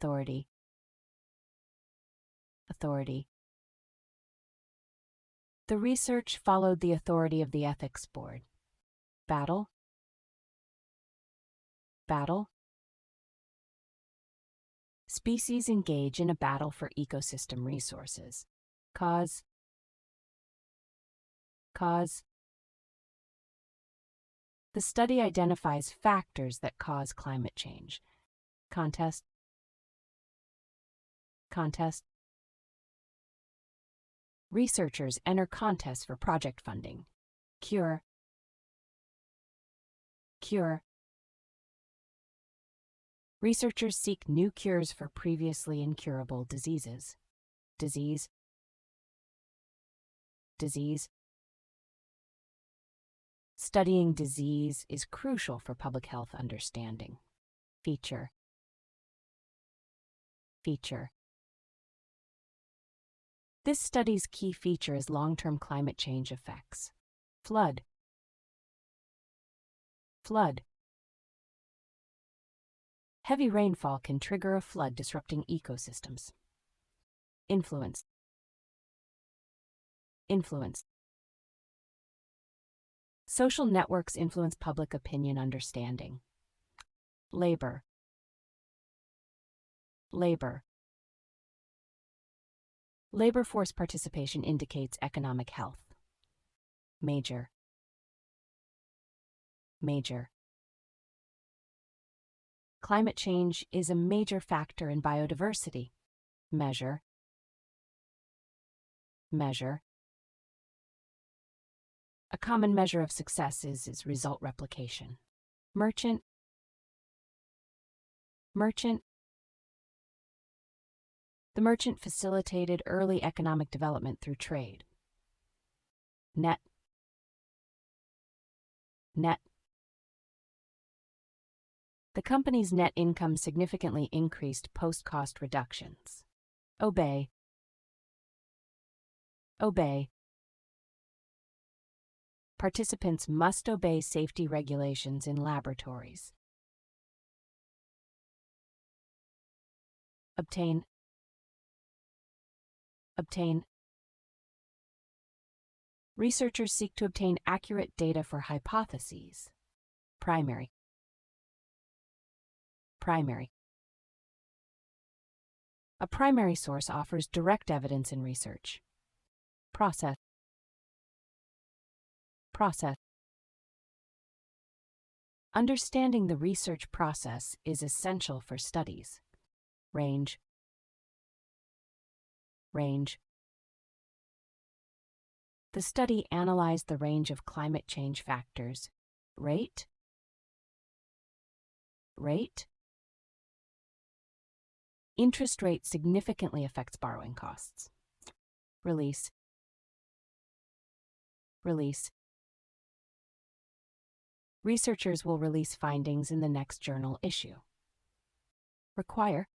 authority, authority. The research followed the authority of the ethics board. Battle, battle. Species engage in a battle for ecosystem resources. Cause, cause. The study identifies factors that cause climate change. Contest, contest. Researchers enter contests for project funding. Cure, cure. Researchers seek new cures for previously incurable diseases. Disease, disease. Studying disease is crucial for public health understanding. Feature, feature. This study's key feature is long-term climate change effects. Flood, flood. Heavy rainfall can trigger a flood, disrupting ecosystems. Influence, influence. Social networks influence public opinion understanding. Labor, labor. Labor force participation indicates economic health. Major, major. Climate change is a major factor in biodiversity. Measure, measure. A common measure of success is result replication. Merchant, merchant. The merchant facilitated early economic development through trade. Net, net. The company's net income significantly increased post-cost reductions. Obey, obey. Participants must obey safety regulations in laboratories. Obtain, obtain. Researchers seek to obtain accurate data for hypotheses. Primary, primary. A primary source offers direct evidence in research. Process, process. Understanding the research process is essential for studies. Range, range. The study analyzed the range of climate change factors. Rate, rate. Interest rate significantly affects borrowing costs. Release, release. Researchers will release findings in the next journal issue. Require,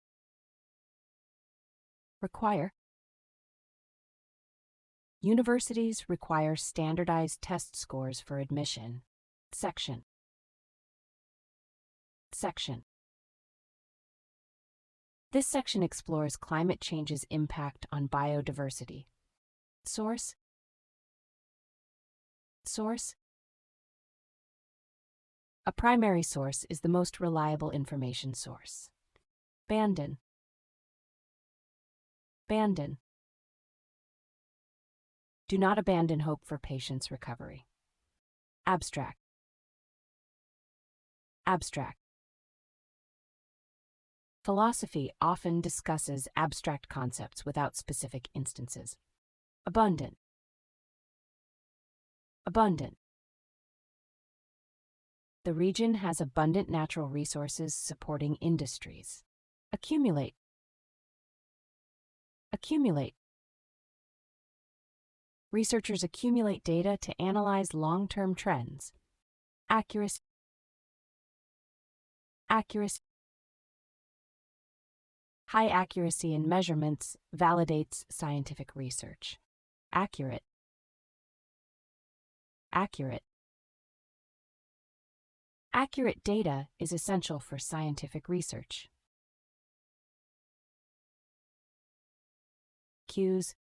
require. Universities require standardized test scores for admission. Section, section. This section explores climate change's impact on biodiversity. Source, source. A primary source is the most reliable information source. Abandon, abandon. Do not abandon hope for patients' recovery. Abstract, abstract. Philosophy often discusses abstract concepts without specific instances. Abundant, abundant. The region has abundant natural resources supporting industries. Accumulate, accumulate. Researchers accumulate data to analyze long-term trends. Accuracy, accuracy. High accuracy in measurements validates scientific research. Accurate, accurate. Accurate data is essential for scientific research. Cues.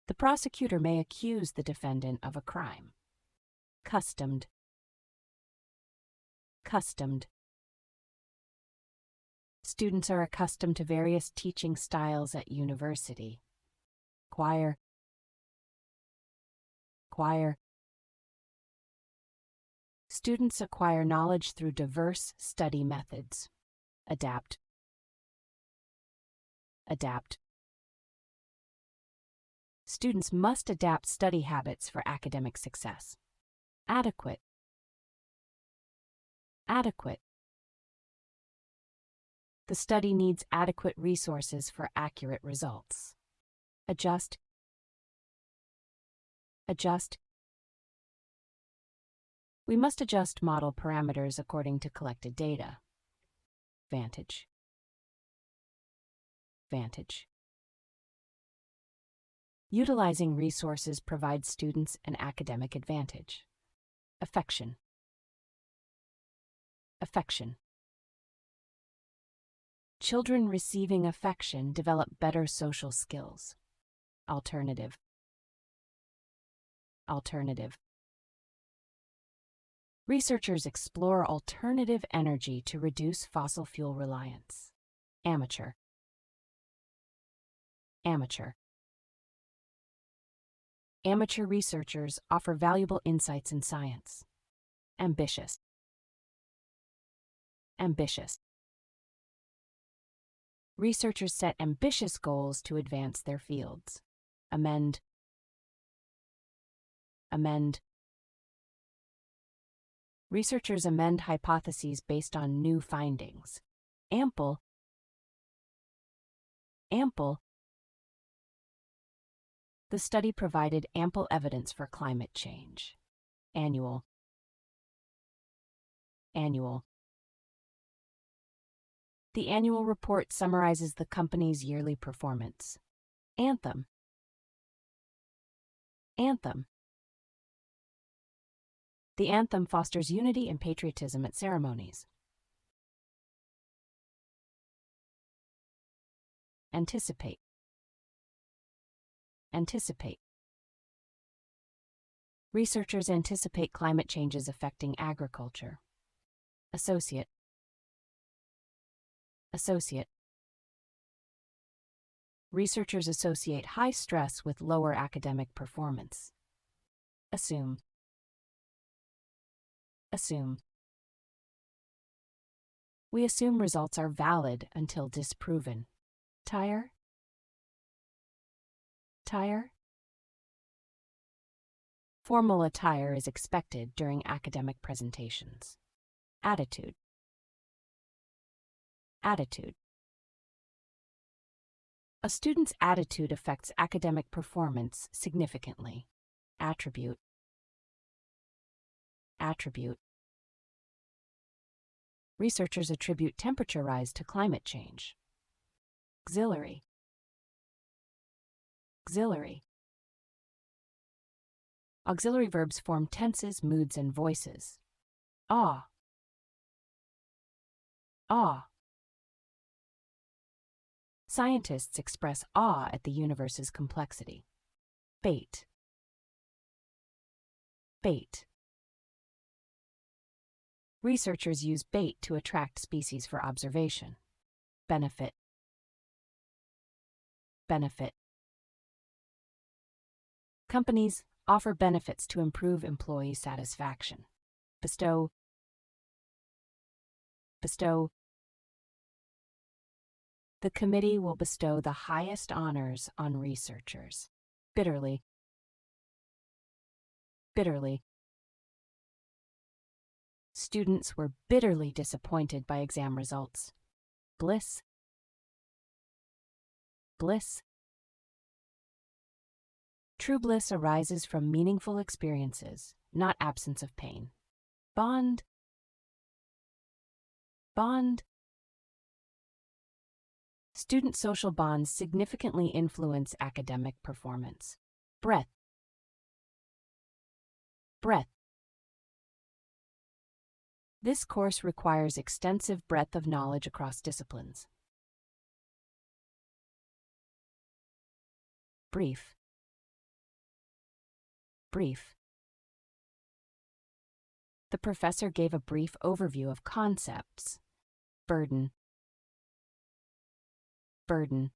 The prosecutor may accuse the defendant of a crime. Customed. Students are accustomed to various teaching styles at university. Choir. Students acquire knowledge through diverse study methods. Adapt. Students must adapt study habits for academic success. Adequate. The study needs adequate resources for accurate results. Adjust. We must adjust model parameters according to collected data. Vantage. Utilizing resources provides students an academic advantage. Affection. Children receiving affection develop better social skills. Alternative. Researchers explore alternative energy to reduce fossil fuel reliance. Amateur. Amateur researchers offer valuable insights in science. Ambitious. Researchers set ambitious goals to advance their fields. Amend. Researchers amend hypotheses based on new findings. Ample. The study provided ample evidence for climate change. Annual. The annual report summarizes the company's yearly performance. Anthem. The anthem fosters unity and patriotism at ceremonies. Anticipate. Researchers anticipate climate changes affecting agriculture. Associate. Researchers associate high stress with lower academic performance. Assume. We assume results are valid until disproven. Tire. Formal attire is expected during academic presentations. Attitude. A student's attitude affects academic performance significantly. Attribute. Researchers attribute temperature rise to climate change. Auxiliary. Auxiliary verbs form tenses, moods, and voices. Awe. Scientists express awe at the universe's complexity. Bait. Researchers use bait to attract species for observation. Benefit. Companies offer benefits to improve employee satisfaction. Bestow. The committee will bestow the highest honors on researchers. Bitterly. Students were bitterly disappointed by exam results. Bliss. True bliss arises from meaningful experiences, not absence of pain. Bond. Student social bonds significantly influence academic performance. Breadth. This course requires extensive breadth of knowledge across disciplines. Brief. Brief. The professor gave a brief overview of concepts. Burden. Burden.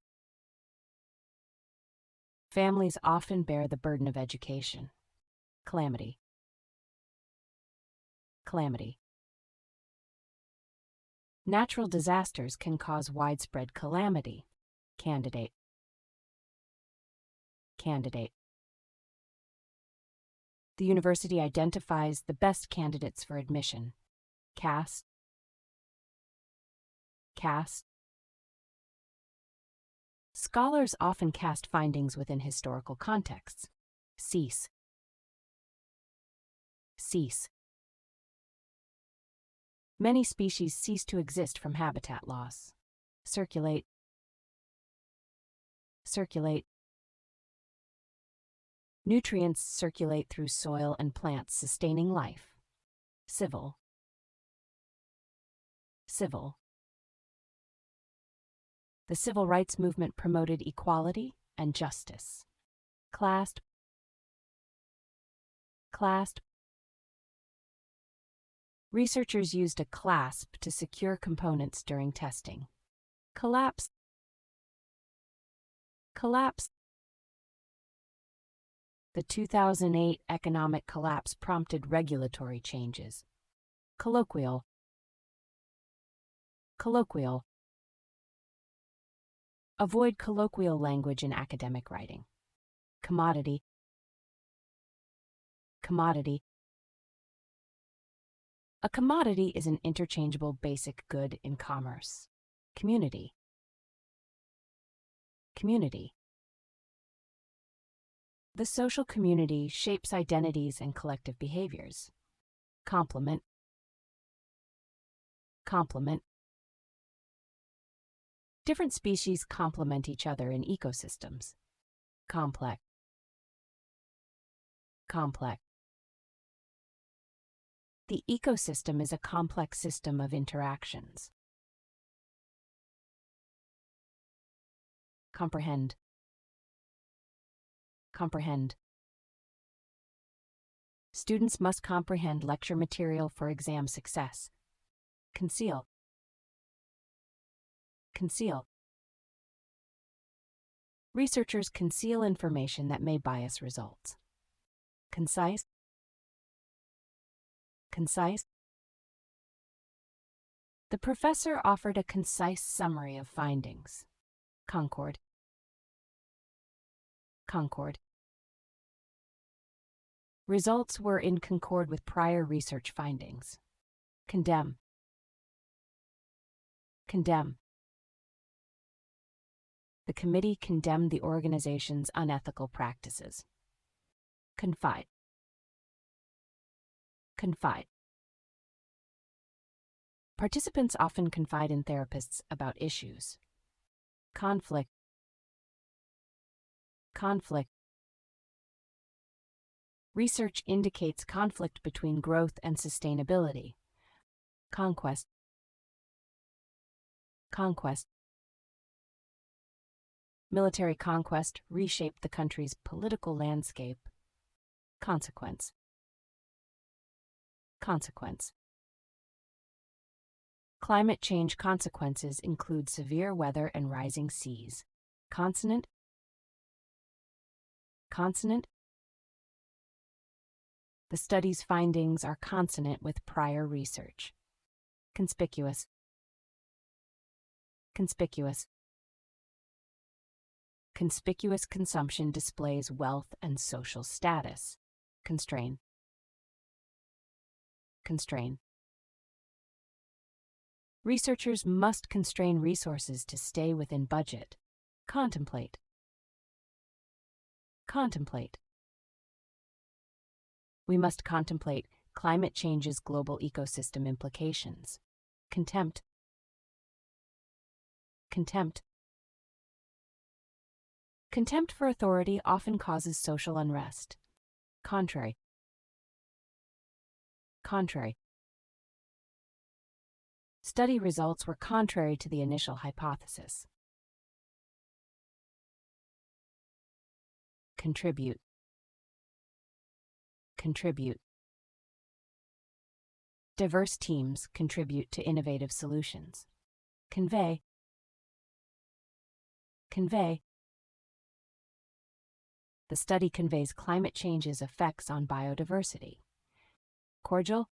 Families often bear the burden of education. Calamity. Calamity. Natural disasters can cause widespread calamity. Candidate. Candidate. The university identifies the best candidates for admission. Cast. Cast. Scholars often cast findings within historical contexts. Cease. Cease. Many species cease to exist from habitat loss. Circulate. Circulate. Nutrients circulate through soil and plants, sustaining life. Civil. Civil. The civil rights movement promoted equality and justice. Classed. Classed. Researchers used a clasp to secure components during testing. Collapse. Collapse. The 2008 economic collapse prompted regulatory changes. Colloquial. Colloquial. Avoid colloquial language in academic writing. Commodity. Commodity. A commodity is an interchangeable basic good in commerce. Community. Community. The social community shapes identities and collective behaviors. Complement. Complement. Different species complement each other in ecosystems. Complex. Complex. The ecosystem is a complex system of interactions. Comprehend. Comprehend. Students must comprehend lecture material for exam success. Conceal. Conceal. Researchers conceal information that may bias results. Concise. Concise. The professor offered a concise summary of findings. Concord. Concord. Results were in concord with prior research findings. Condemn. Condemn. The committee condemned the organization's unethical practices. Confide. Confide. Participants often confide in therapists about issues. Conflict. Conflict. Research indicates conflict between growth and sustainability. Conquest. Conquest. Military conquest reshaped the country's political landscape. Consequence. Consequence. Climate change consequences include severe weather and rising seas. Consonant. Consonant. The study's findings are consonant with prior research. Conspicuous. Conspicuous. Conspicuous consumption displays wealth and social status. Constrain. Constrain. Researchers must constrain resources to stay within budget. Contemplate. Contemplate. We must contemplate climate change's global ecosystem implications. Contempt. Contempt. Contempt for authority often causes social unrest. Contrary. Contrary. Study results were contrary to the initial hypothesis. Contribute. Contribute. Diverse teams contribute to innovative solutions. Convey. Convey. The study conveys climate change's effects on biodiversity. Cordial.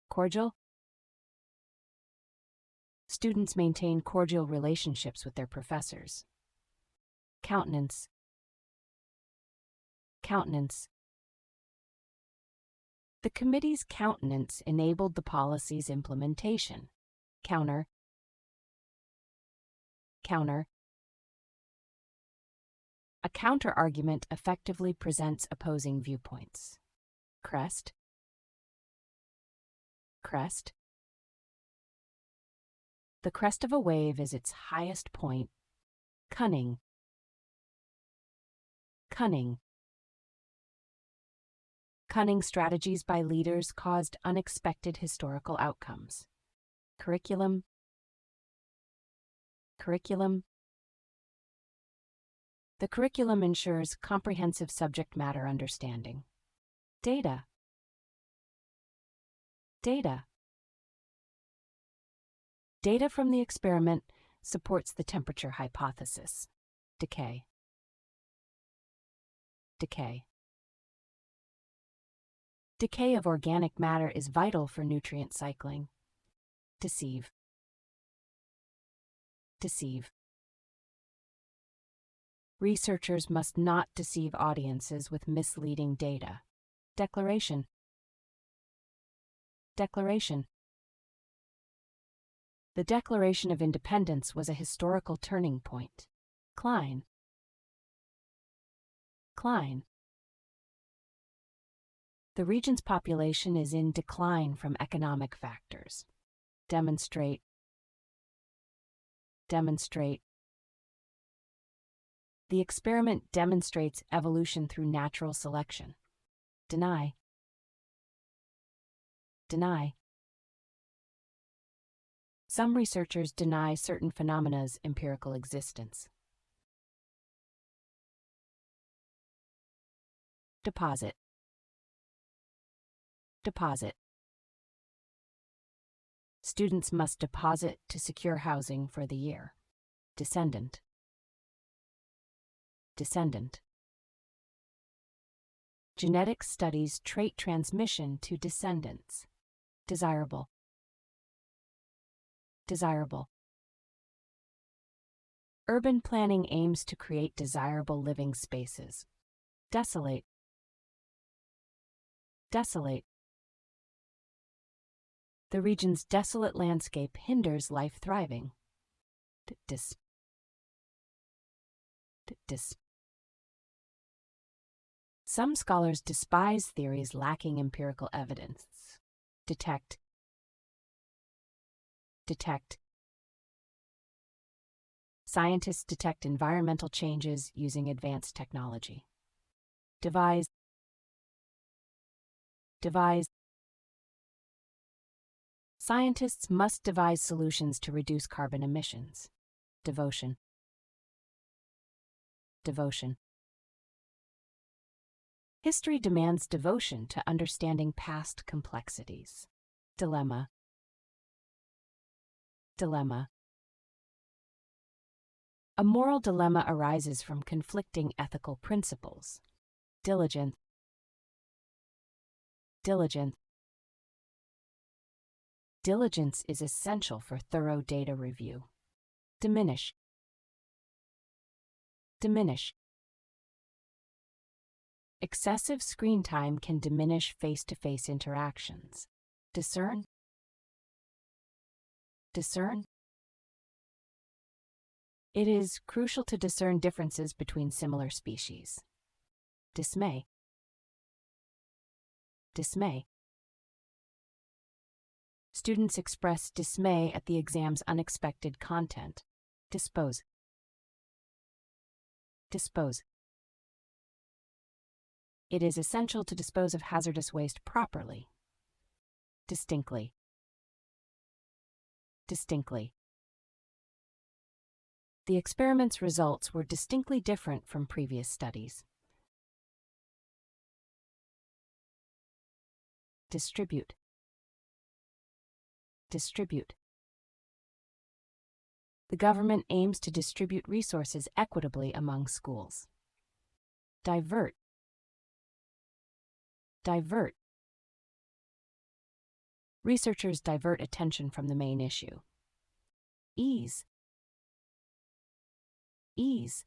Cordial. Students maintain cordial relationships with their professors. Countenance. Countenance. The committee's countenance enabled the policy's implementation. Counter. Counter. A counter-argument effectively presents opposing viewpoints. Crest. Crest. The crest of a wave is its highest point. Cunning. Cunning. Cunning strategies by leaders caused unexpected historical outcomes. Curriculum. Curriculum. The curriculum ensures comprehensive subject matter understanding. Data. Data. Data from the experiment supports the temperature hypothesis. Decay. Decay. Decay of organic matter is vital for nutrient cycling. Deceive. Deceive. Researchers must not deceive audiences with misleading data. Declaration. Declaration. The Declaration of Independence was a historical turning point. Klein. Klein. The region's population is in decline from economic factors. Demonstrate. Demonstrate. The experiment demonstrates evolution through natural selection. Deny. Deny. Some researchers deny certain phenomena's empirical existence. Deposit. Deposit. Students must deposit to secure housing for the year. Descendant. Descendant. Genetics studies trait transmission to descendants. Desirable. Desirable. Urban planning aims to create desirable living spaces. Desolate. Desolate. The region's desolate landscape hinders life thriving. Some scholars despise theories lacking empirical evidence. Detect. Detect. Scientists detect environmental changes using advanced technology. Devise. Devise. Scientists must devise solutions to reduce carbon emissions. Devotion. Devotion. History demands devotion to understanding past complexities. Dilemma. Dilemma. A moral dilemma arises from conflicting ethical principles. Diligent. Diligent. Diligence is essential for thorough data review. Diminish. Diminish. Excessive screen time can diminish face-to-face interactions. Discern. Discern. It is crucial to discern differences between similar species. Dismay. Dismay. Students express dismay at the exam's unexpected content. Dispose. Dispose. It is essential to dispose of hazardous waste properly. Distinctly. distinctly. The experiment's results were distinctly different from previous studies. Distribute. Distribute. The government aims to distribute resources equitably among schools. Divert. Divert. Researchers divert attention from the main issue. Ease. Ease.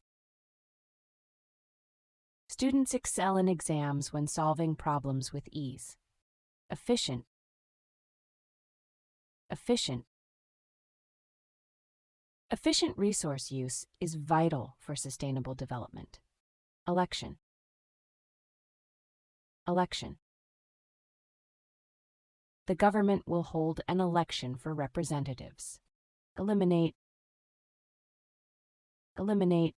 Students excel in exams when solving problems with ease. Efficient. Efficient. Efficient resource use is vital for sustainable development. Election. Election. The government will hold an election for representatives. Eliminate. Eliminate.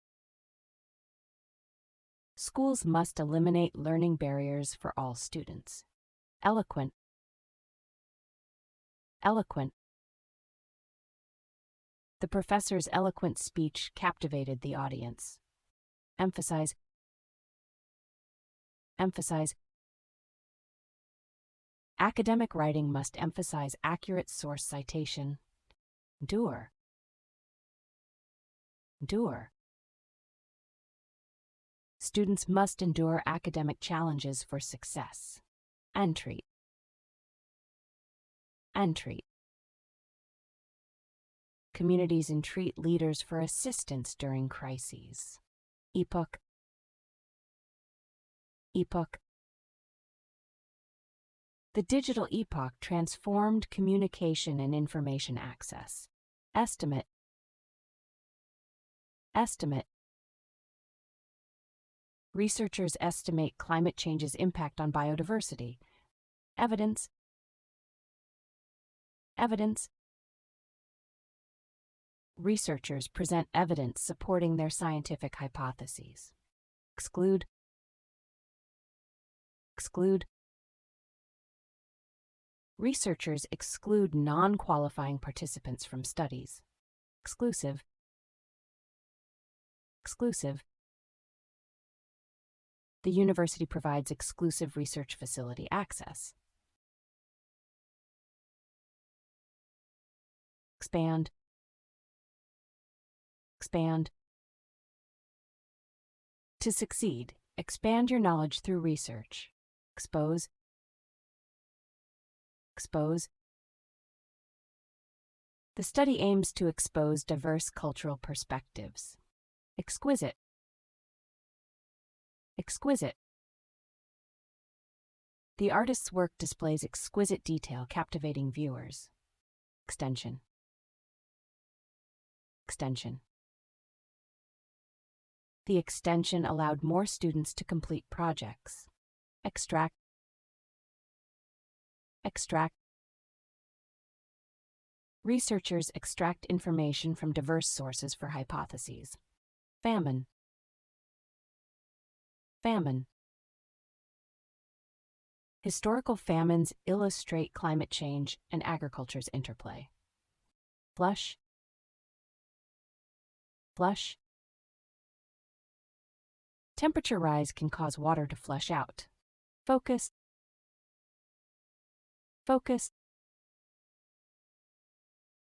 Schools must eliminate learning barriers for all students. Eloquent. Eloquent. The professor's eloquent speech captivated the audience. Emphasize. Emphasize. Academic writing must emphasize accurate source citation. Endure. Endure. Students must endure academic challenges for success. Entreat. Entreat. Communities entreat leaders for assistance during crises. Epoch. Epoch. The digital epoch transformed communication and information access. Estimate. Estimate. Researchers estimate climate change's impact on biodiversity. Evidence. Evidence. Researchers present evidence supporting their scientific hypotheses. Exclude. Exclude. Researchers exclude non-qualifying participants from studies. Exclusive. Exclusive. The university provides exclusive research facility access. Expand. Expand. To succeed, expand your knowledge through research. Expose. Expose. The study aims to expose diverse cultural perspectives. Exquisite. Exquisite. The artist's work displays exquisite detail, captivating viewers. Extension. Extension. The extension allowed more students to complete projects. Extract. Extract. Researchers extract information from diverse sources for hypotheses. Famine. Famine. Historical famines illustrate climate change and agriculture's interplay. Flush. Flush. Temperature rise can cause water to flush out. Focus. Focus.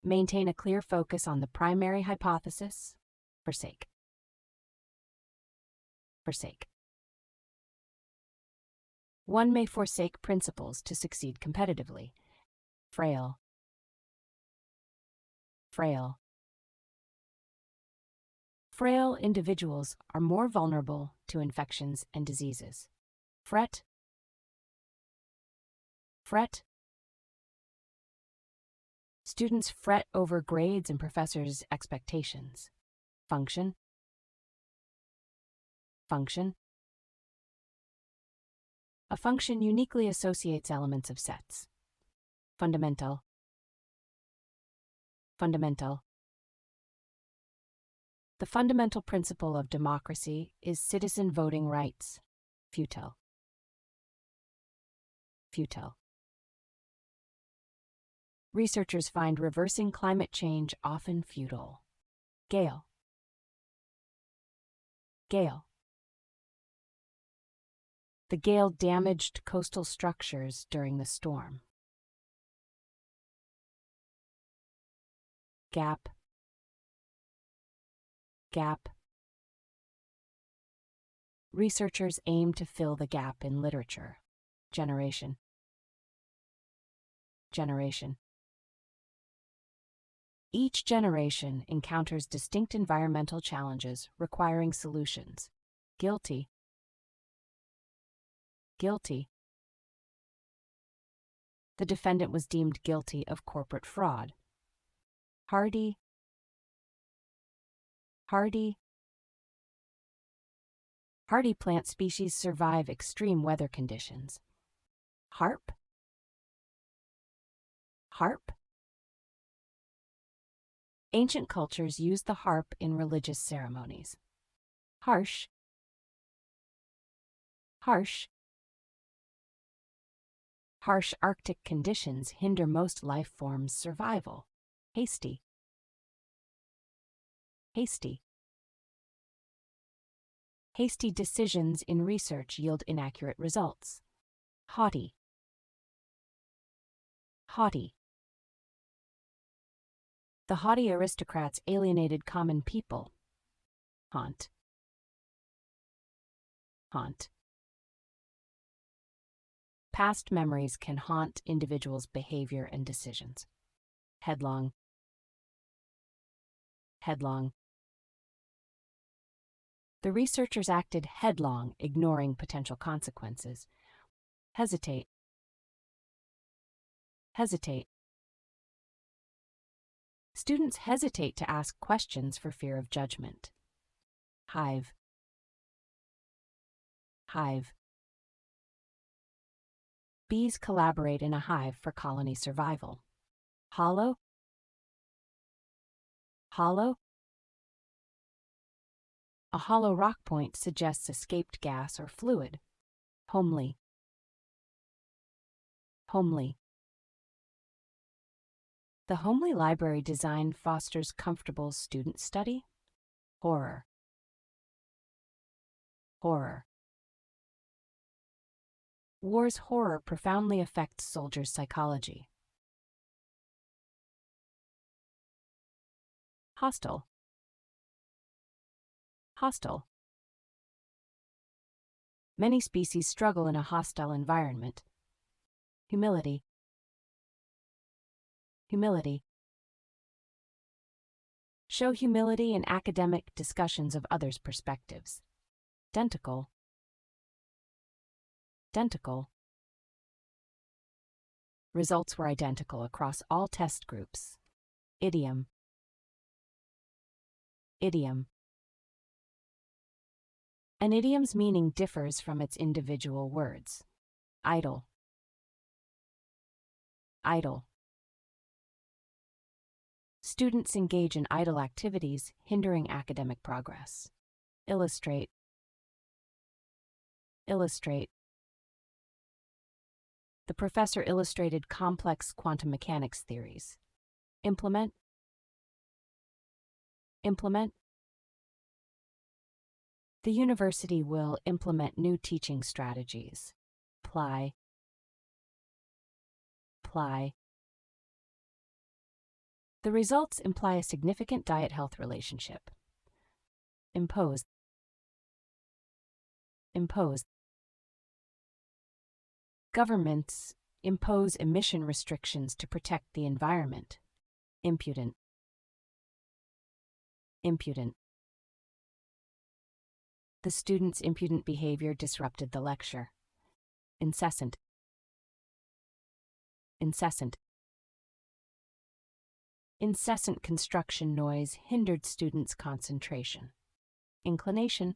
Maintain a clear focus on the primary hypothesis. Forsake. Forsake. One may forsake principles to succeed competitively. Frail. Frail. Frail individuals are more vulnerable to infections and diseases. Fret. Fret. Students fret over grades and professors' expectations. Function. Function. A function uniquely associates elements of sets. Fundamental. Fundamental. The fundamental principle of democracy is citizen voting rights. Futile. Futile. Researchers find reversing climate change often futile. Gale. Gale. The gale damaged coastal structures during the storm. Gap. Gap. Researchers aim to fill the gap in literature. Generation. Generation. Each generation encounters distinct environmental challenges requiring solutions. Guilty. Guilty. The defendant was deemed guilty of corporate fraud. Hardy. Hardy. Hardy plant species survive extreme weather conditions. Harp. Harp. Ancient cultures used the harp in religious ceremonies. Harsh. Harsh. Harsh Arctic conditions hinder most life forms' survival. Hasty. Hasty. Hasty decisions in research yield inaccurate results. Haughty. Haughty. The haughty aristocrats alienated common people. Haunt. Haunt. Past memories can haunt individuals' behavior and decisions. Headlong. Headlong. The researchers acted headlong, ignoring potential consequences. Hesitate. Hesitate. Students hesitate to ask questions for fear of judgment. Hive. Hive. Bees collaborate in a hive for colony survival. Hollow. Hollow. A hollow rock point suggests escaped gas or fluid. Homely. Homely. The homely library design fosters comfortable student study. Horror. Horror. War's horror profoundly affects soldiers' psychology. Hostile. Hostile. Many species struggle in a hostile environment. Humility. Humility. Show humility in academic discussions of others' perspectives. Dentical. Dentical. Results were identical across all test groups. Idiom. Idiom. An idiom's meaning differs from its individual words. Idle. Idle. Students engage in idle activities, hindering academic progress. Illustrate. Illustrate. The professor illustrated complex quantum mechanics theories. Implement. Implement. The university will implement new teaching strategies. Ply. Ply. The results imply a significant diet-health relationship. Impose. Impose. Governments impose emission restrictions to protect the environment. Impudent. Impudent. The student's impudent behavior disrupted the lecture. Incessant. Incessant. Incessant construction noise hindered students' concentration. Inclination.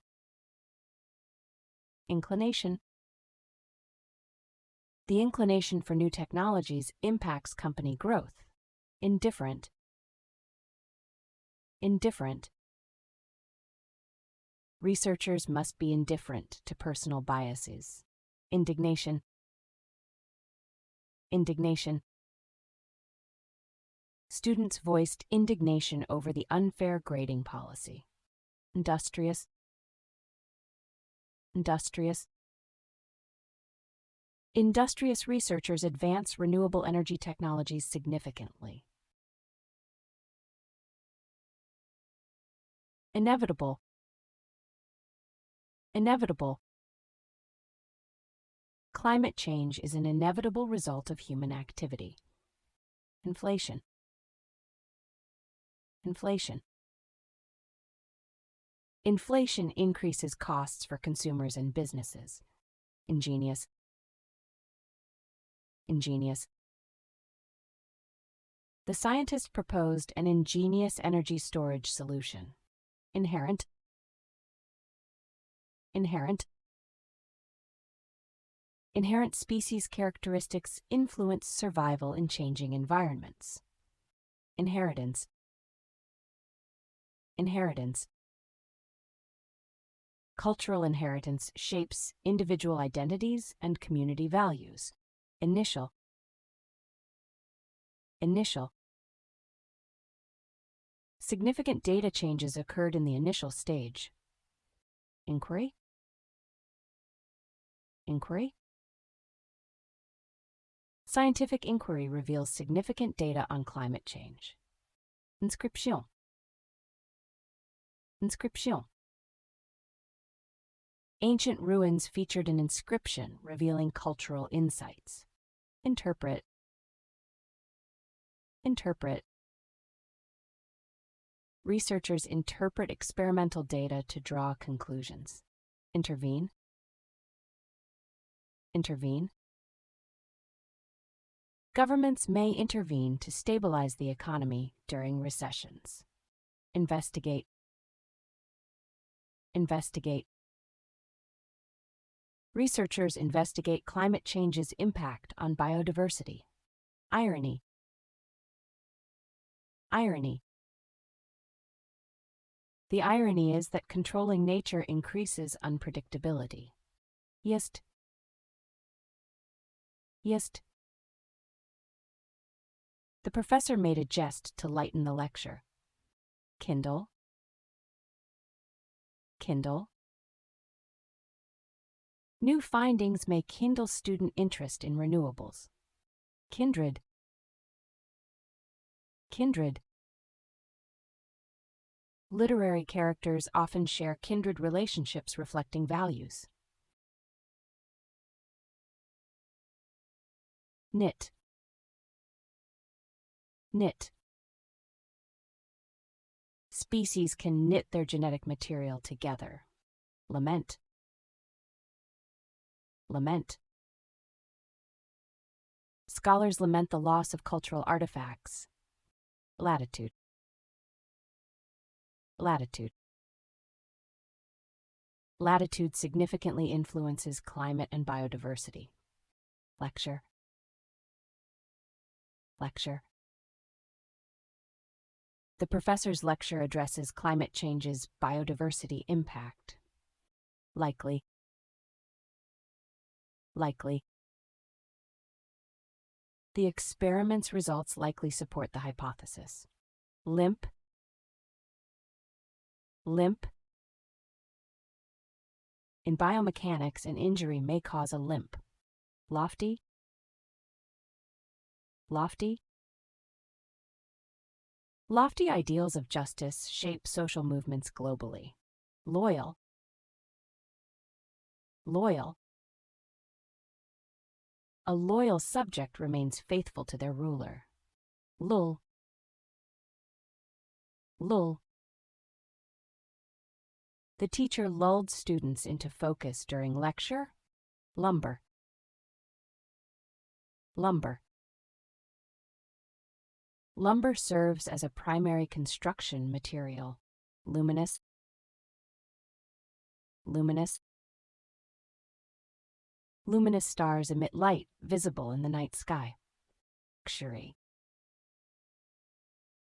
Inclination. The inclination for new technologies impacts company growth. Indifferent. Indifferent. Researchers must be indifferent to personal biases. Indignation. Indignation. Students voiced indignation over the unfair grading policy. Industrious. Industrious. Industrious researchers advance renewable energy technologies significantly. Inevitable. Inevitable. Climate change is an inevitable result of human activity. Inflation. Inflation. Inflation increases costs for consumers and businesses. Ingenious. Ingenious. The scientist proposed an ingenious energy storage solution. Inherent. Inherent. Inherent species characteristics influence survival in changing environments. Inheritance. Inheritance. Cultural inheritance shapes individual identities and community values. Initial. Initial. Significant data changes occurred in the initial stage. Inquiry. Inquiry. Scientific inquiry reveals significant data on climate change. Inscription. Inscription. Ancient ruins featured an inscription revealing cultural insights. Interpret. Interpret. Researchers interpret experimental data to draw conclusions. Intervene. Intervene. Governments may intervene to stabilize the economy during recessions. Investigate. Investigate. Researchers investigate climate change's impact on biodiversity. Irony. Irony. The irony is that controlling nature increases unpredictability. Yest. Yest. The professor made a jest to lighten the lecture. Kindle. Kindle. New findings may kindle student interest in renewables. Kindred. Kindred. Literary characters often share kindred relationships reflecting values. Knit. Knit. Species can knit their genetic material together. Lament. Lament. Scholars lament the loss of cultural artifacts. Latitude. Latitude. Latitude significantly influences climate and biodiversity. Lecture. Lecture. The professor's lecture addresses climate change's biodiversity impact. Likely. Likely. The experiment's results likely support the hypothesis. Limp. Limp. In biomechanics, an injury may cause a limp. Lofty. Lofty. Lofty ideals of justice shape social movements globally. Loyal. Loyal. A loyal subject remains faithful to their ruler. Lull. Lull. The teacher lulled students into focus during lecture. Lumber. Lumber. Lumber serves as a primary construction material. Luminous. Luminous. Luminous stars emit light visible in the night sky. Luxury.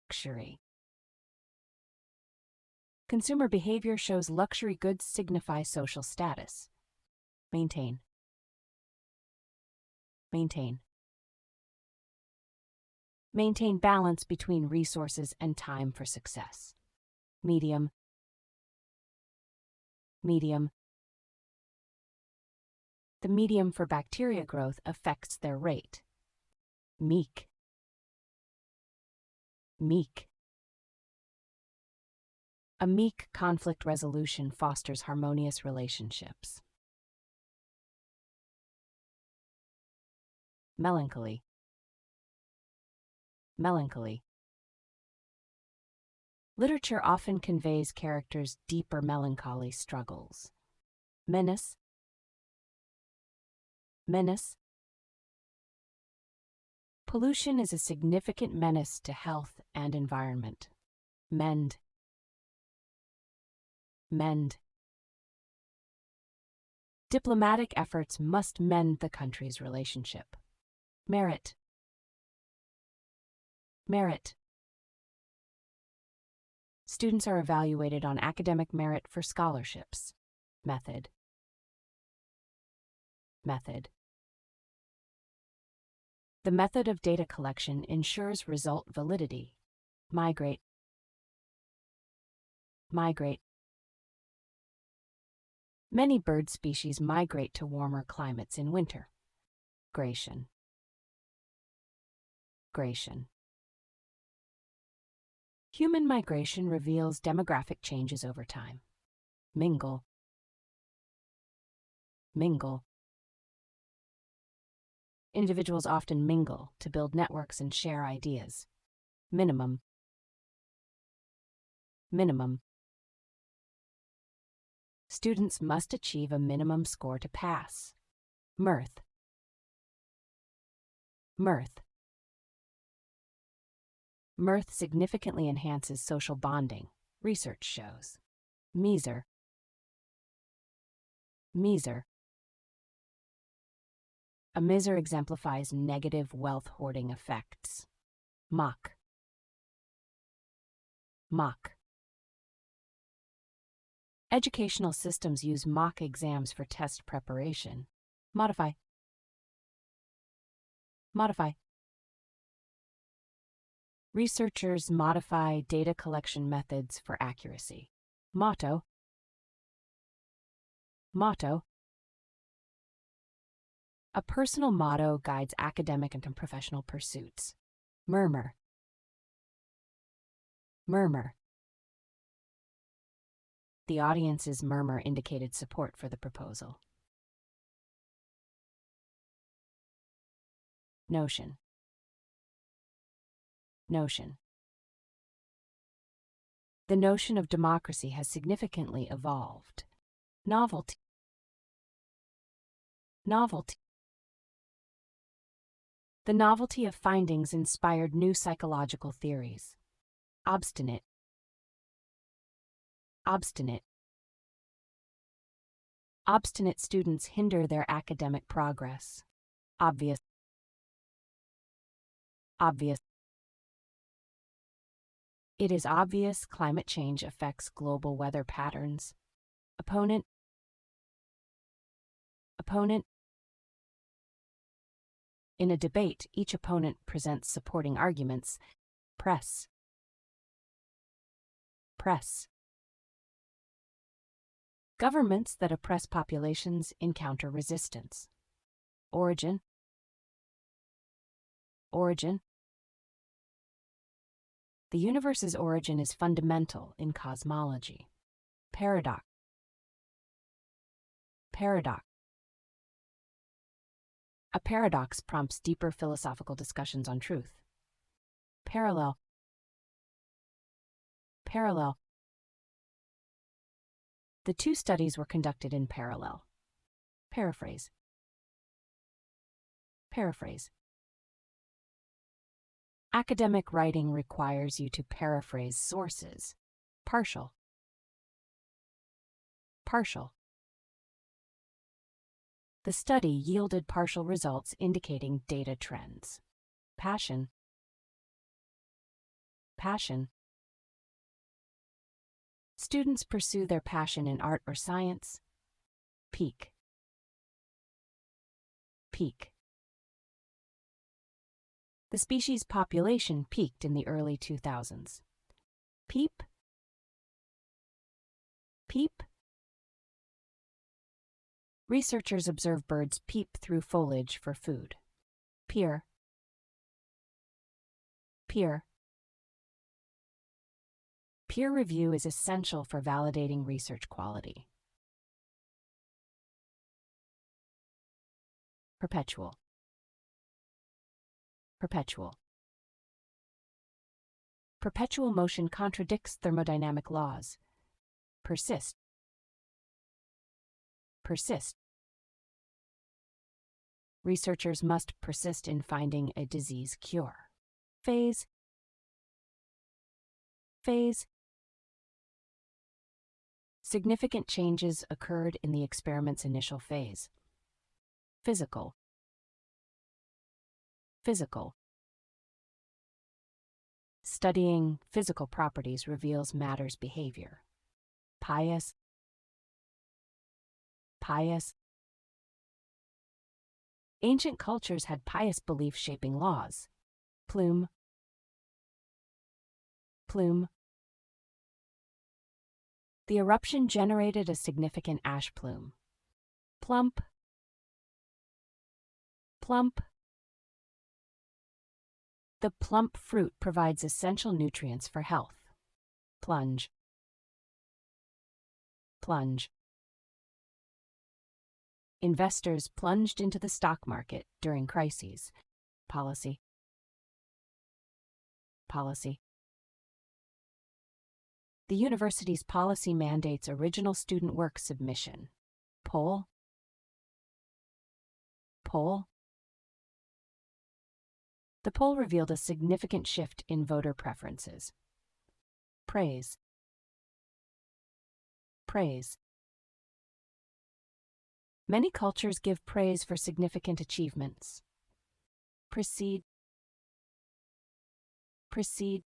Luxury. Consumer behavior shows luxury goods signify social status. Maintain. Maintain. Maintain balance between resources and time for success. Medium. Medium. The medium for bacteria growth affects their rate. Meek. Meek. A meek conflict resolution fosters harmonious relationships. Melancholy. Melancholy. Literature often conveys characters' deeper melancholy struggles. Menace. Menace. Pollution is a significant menace to health and environment. Mend. Mend. Diplomatic efforts must mend the country's relationship. Merit. Merit. Students are evaluated on academic merit for scholarships. Method. Method. The method of data collection ensures result validity. Migrate. Migrate. Many bird species migrate to warmer climates in winter. Gration. Gration. Human migration reveals demographic changes over time. Mingle. Mingle. Individuals often mingle to build networks and share ideas. Minimum. Minimum. Students must achieve a minimum score to pass. Mirth. Mirth. Mirth significantly enhances social bonding, research shows. Miser. Miser. A miser exemplifies negative wealth hoarding effects. Mock. Mock. Educational systems use mock exams for test preparation. Modify. Modify. Researchers modify data collection methods for accuracy. Motto. Motto. A personal motto guides academic and professional pursuits. Murmur. Murmur. The audience's murmur indicated support for the proposal. Notion. Notion. The notion of democracy has significantly evolved. Novelty. Novelty. The novelty of findings inspired new psychological theories. Obstinate. Obstinate. Obstinate students hinder their academic progress. Obvious. Obvious. It is obvious climate change affects global weather patterns. Opponent. Opponent. In a debate, each opponent presents supporting arguments. Press. Press. Governments that oppress populations encounter resistance. Origin. Origin. The universe's origin is fundamental in cosmology. Paradox. Paradox. A paradox prompts deeper philosophical discussions on truth. Parallel. Parallel. The two studies were conducted in parallel. Paraphrase. Paraphrase. Academic writing requires you to paraphrase sources. Partial. Partial. The study yielded partial results indicating data trends. Passion. Passion. Students pursue their passion in art or science. Peak. Peak. The species' population peaked in the early 2000s. Peep. Peep. Researchers observe birds peep through foliage for food. Peer. Peer. Peer review is essential for validating research quality. Perpetual. Perpetual. Perpetual motion contradicts thermodynamic laws. Persist. Persist. Researchers must persist in finding a disease cure. Phase. Phase. Significant changes occurred in the experiment's initial phase. Physical. Physical. Studying physical properties reveals matter's behavior. Pious. Pious. Ancient cultures had pious beliefs shaping laws. Plume. Plume. The eruption generated a significant ash plume. Plump. Plump. The plump fruit provides essential nutrients for health. Plunge. Plunge. Investors plunged into the stock market during crises. Policy. Policy. The university's policy mandates original student work submission. Poll. Poll. The poll revealed a significant shift in voter preferences. Praise. Praise. Many cultures give praise for significant achievements. Proceed. Proceed.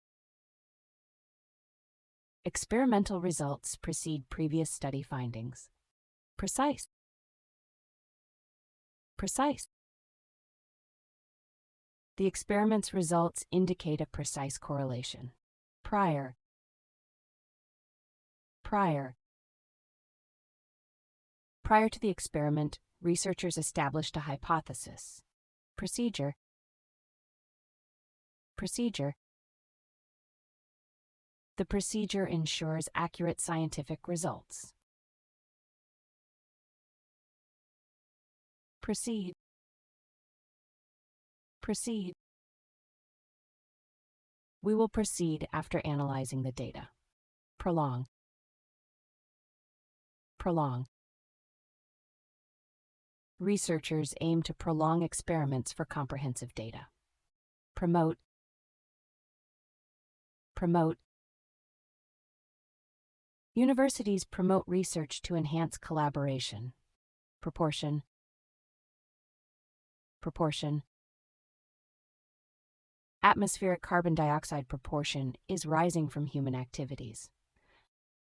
Experimental results precede previous study findings. Precise. Precise. The experiment's results indicate a precise correlation. Prior. Prior. Prior to the experiment, researchers established a hypothesis. Procedure. Procedure. The procedure ensures accurate scientific results. Proceed. Proceed. We will proceed after analyzing the data. Prolong. Prolong. Researchers aim to prolong experiments for comprehensive data. Promote. Promote. Universities promote research to enhance collaboration. Proportion. Proportion. Atmospheric carbon dioxide proportion is rising from human activities.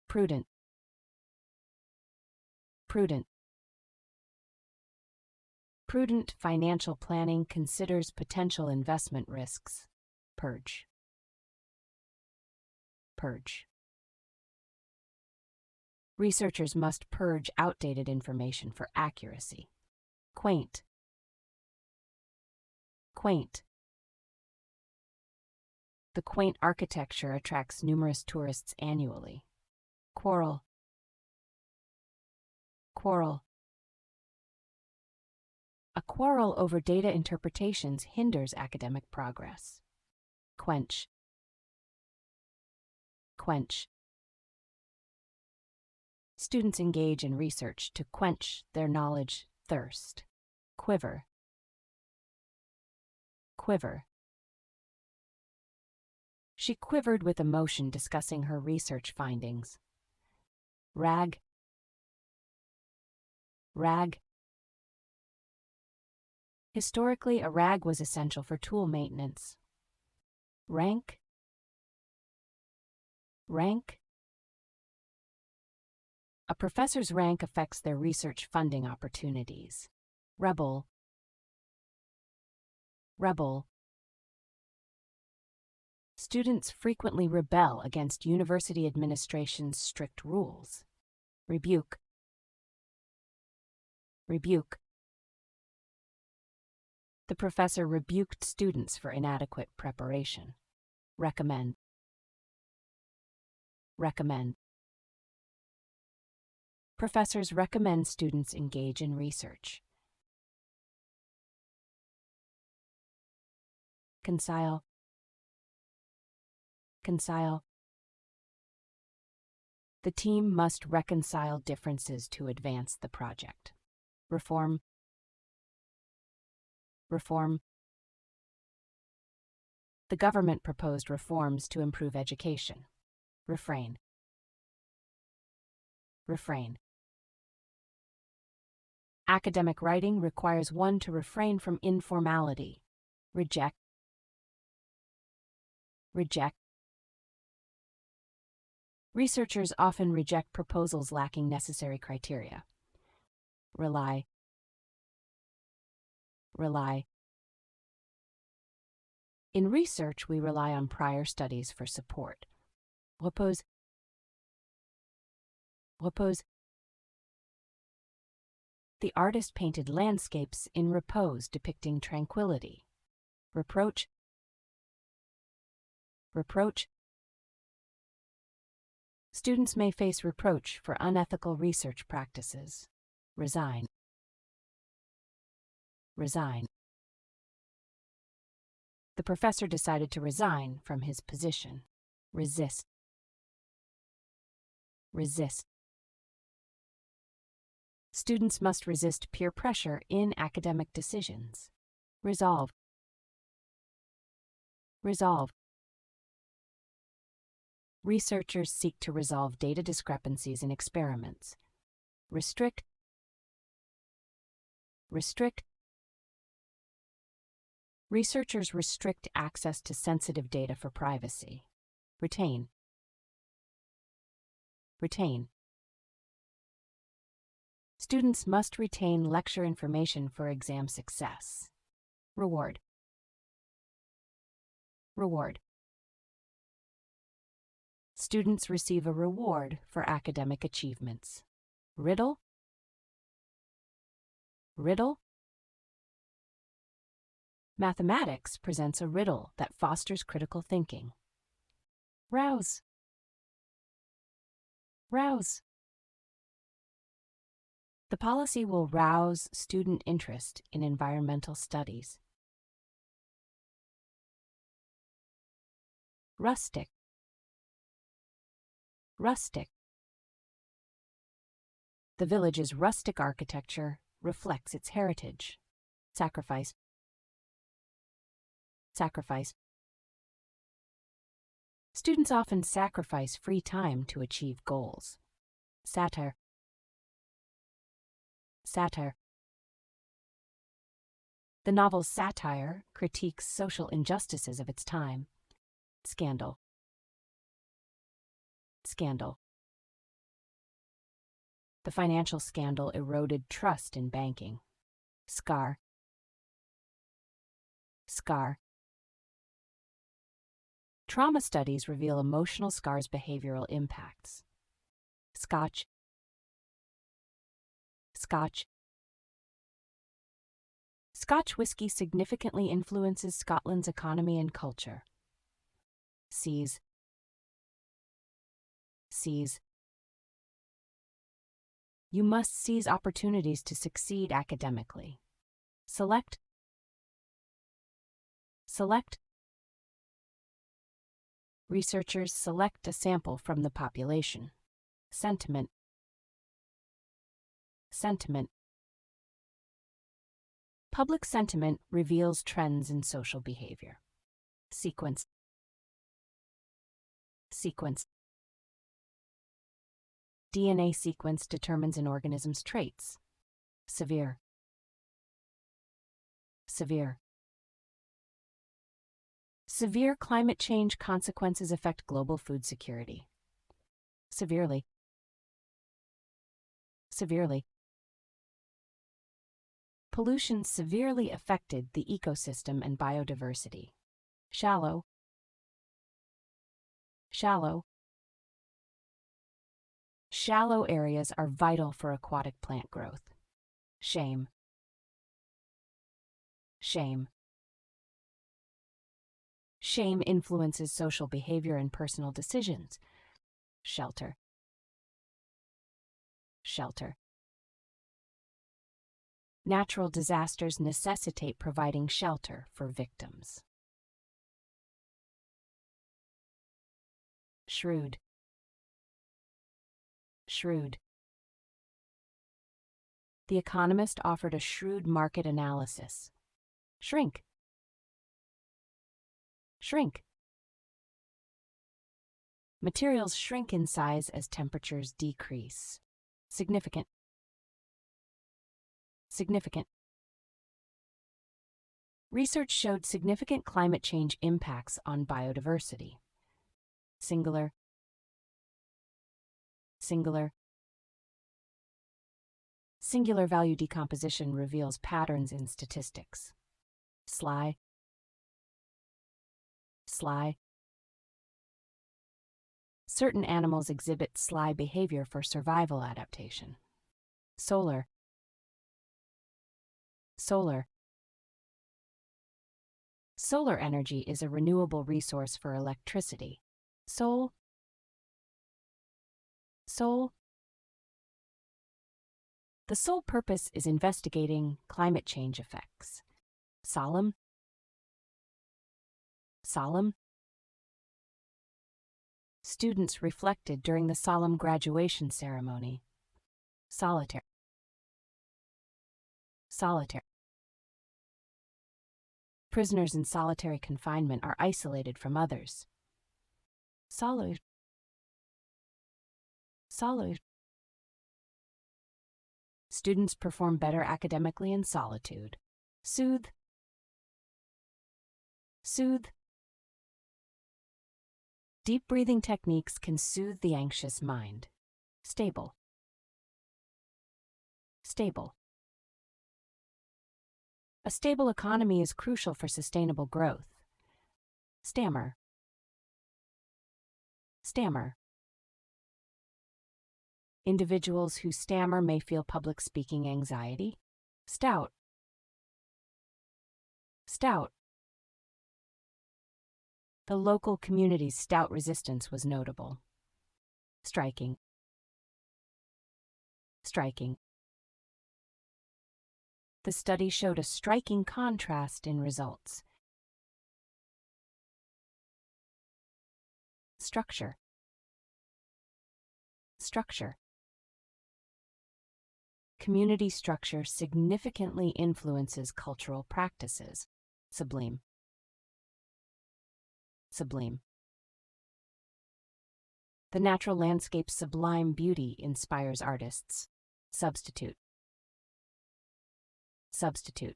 Prudent. Prudent. Prudent financial planning considers potential investment risks. Purge. Purge. Researchers must purge outdated information for accuracy. Quaint. Quaint. The quaint architecture attracts numerous tourists annually. Quarrel. Quarrel. A quarrel over data interpretations hinders academic progress. Quench. Quench. Students engage in research to quench their knowledge thirst. Quiver. Quiver. She quivered with emotion discussing her research findings. Rag. Rag. Historically, a rag was essential for tool maintenance. Rank. Rank. A professor's rank affects their research funding opportunities. Rebel. Rebel. Students frequently rebel against university administration's strict rules. Rebuke. Rebuke. The professor rebuked students for inadequate preparation. Recommend. Recommend. Professors recommend students engage in research. Reconcile. Reconcile. The team must reconcile differences to advance the project. Reform. Reform. The government proposed reforms to improve education. Refrain. Refrain. Academic writing requires one to refrain from informality. Reject. Reject. Researchers often reject proposals lacking necessary criteria. Rely. Rely. In research, we rely on prior studies for support. Repose. Repose. The artist painted landscapes in repose depicting tranquility. Reproach. Reproach. Students may face reproach for unethical research practices. Resign. Resign. The professor decided to resign from his position. Resist. Resist. Students must resist peer pressure in academic decisions. Resolve. Resolve. Researchers seek to resolve data discrepancies in experiments. Restrict. Restrict. Researchers restrict access to sensitive data for privacy. Retain. Retain. Students must retain lecture information for exam success. Reward. Reward. Students receive a reward for academic achievements. Riddle. Riddle. Mathematics presents a riddle that fosters critical thinking. Rouse. Rouse. The policy will rouse student interest in environmental studies. Rustic. Rustic. The village's rustic architecture reflects its heritage. Sacrifice. Sacrifice. Students often sacrifice free time to achieve goals. Satire. Satire. The novel's satire critiques social injustices of its time. Scandal. Scandal. The financial scandal eroded trust in banking. Scar. Scar. Trauma studies reveal emotional scars' behavioral impacts. Scotch. Scotch. Scotch whisky significantly influences Scotland's economy and culture. Seize. Seize. You must seize opportunities to succeed academically. Select. Select. Researchers select a sample from the population. Sentiment. Sentiment. Public sentiment reveals trends in social behavior. Sequence. Sequence. DNA sequence determines an organism's traits. Severe. Severe. Severe climate change consequences affect global food security. Severely. Severely. Pollution severely affected the ecosystem and biodiversity. Shallow. Shallow. Shallow areas are vital for aquatic plant growth. Shame. Shame. Shame influences social behavior and personal decisions. Shelter. Shelter. Natural disasters necessitate providing shelter for victims. Shrewd. Shrewd. The Economist offered a shrewd market analysis. Shrink. Shrink. Materials shrink in size as temperatures decrease. Significant. Significant. Research showed significant climate change impacts on biodiversity. Singular. Singular. Singular value decomposition reveals patterns in statistics. Sly. Sly. Certain animals exhibit sly behavior for survival adaptation. Solar. Solar. Solar energy is a renewable resource for electricity. Soul. Soul. The sole purpose is investigating climate change effects. Solemn. Solemn. Students reflected during the solemn graduation ceremony. Solitary. Solitary. Prisoners in solitary confinement are isolated from others. Solitude. Solitude. Students perform better academically in solitude. Soothe. Soothe. Deep breathing techniques can soothe the anxious mind. Stable. Stable. A stable economy is crucial for sustainable growth. Stammer. Stammer. Individuals who stammer may feel public speaking anxiety. Stout. Stout. The local community's stout resistance was notable. Striking. Striking. The study showed a striking contrast in results. Structure. Structure. Community structure significantly influences cultural practices. Sublime. Sublime. The natural landscape's sublime beauty inspires artists. Substitute. Substitute.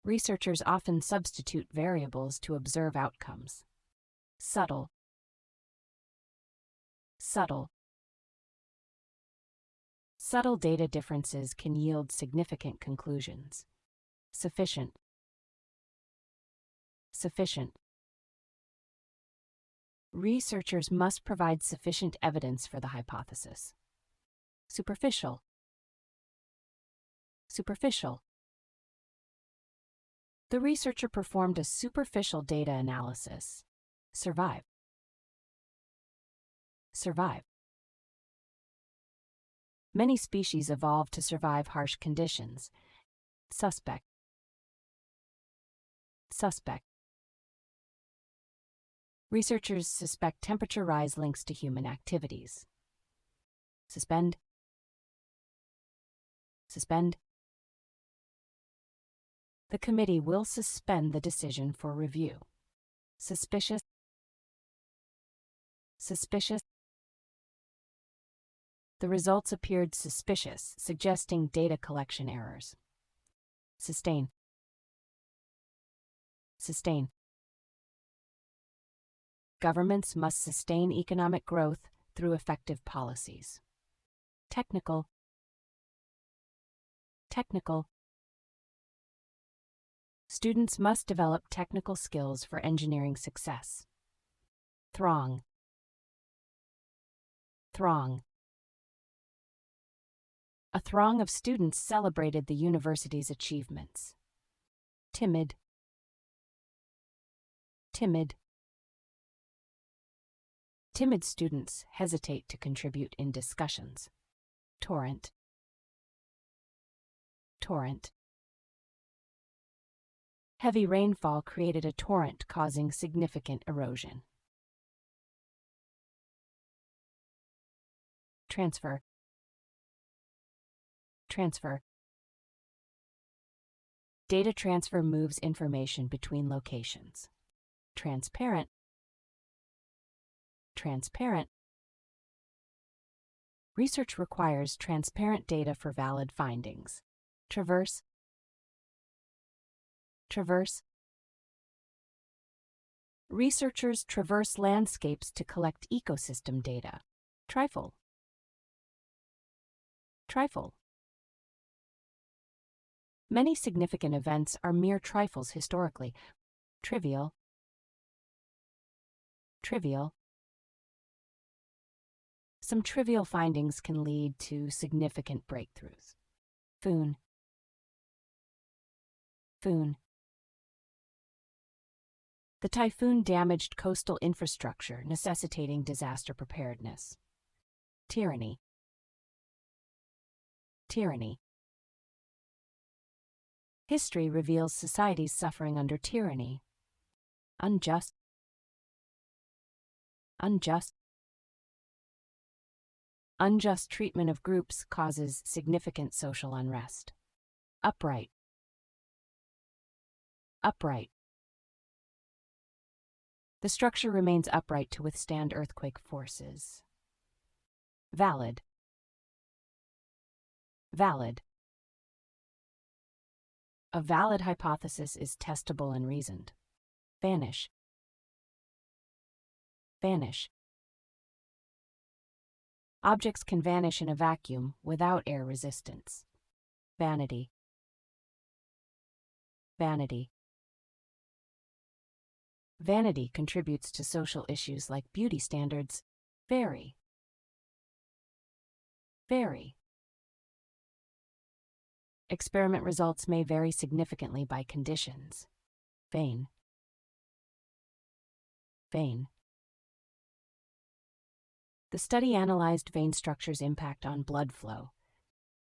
Researchers often substitute variables to observe outcomes. Subtle. Subtle. Subtle data differences can yield significant conclusions. Sufficient. Sufficient. Researchers must provide sufficient evidence for the hypothesis. Superficial. Superficial. The researcher performed a superficial data analysis. Survive. Survive. Many species evolved to survive harsh conditions. Suspect. Suspect. Researchers suspect temperature rise links to human activities. Suspend. Suspend. The committee will suspend the decision for review. Suspicious. Suspicious. The results appeared suspicious, suggesting data collection errors. Sustain. Sustain. Governments must sustain economic growth through effective policies. Technical. Technical. Students must develop technical skills for engineering success. throng, throng. A throng of students celebrated the university's achievements. Timid, timid. Timid students hesitate to contribute in discussions. Torrent, torrent. Heavy rainfall created a torrent causing significant erosion. Transfer, transfer. Data transfer moves information between locations. Transparent, transparent. Research requires transparent data for valid findings. Traverse, traverse. Researchers traverse landscapes to collect ecosystem data. Trifle, trifle. Many significant events are mere trifles historically. Trivial, trivial. Some trivial findings can lead to significant breakthroughs. Foon, foon. The typhoon damaged coastal infrastructure, necessitating disaster preparedness. Tyranny, tyranny. History reveals societies suffering under tyranny. Unjust, unjust. Unjust treatment of groups causes significant social unrest. Upright, upright. The structure remains upright to withstand earthquake forces. Valid, valid. A valid hypothesis is testable and reasoned. Vanish, vanish. Objects can vanish in a vacuum without air resistance. Vanity, vanity. Vanity contributes to social issues like beauty standards. Vary, vary. Experiment results may vary significantly by conditions. Vein, vein. The study analyzed vein structure's impact on blood flow.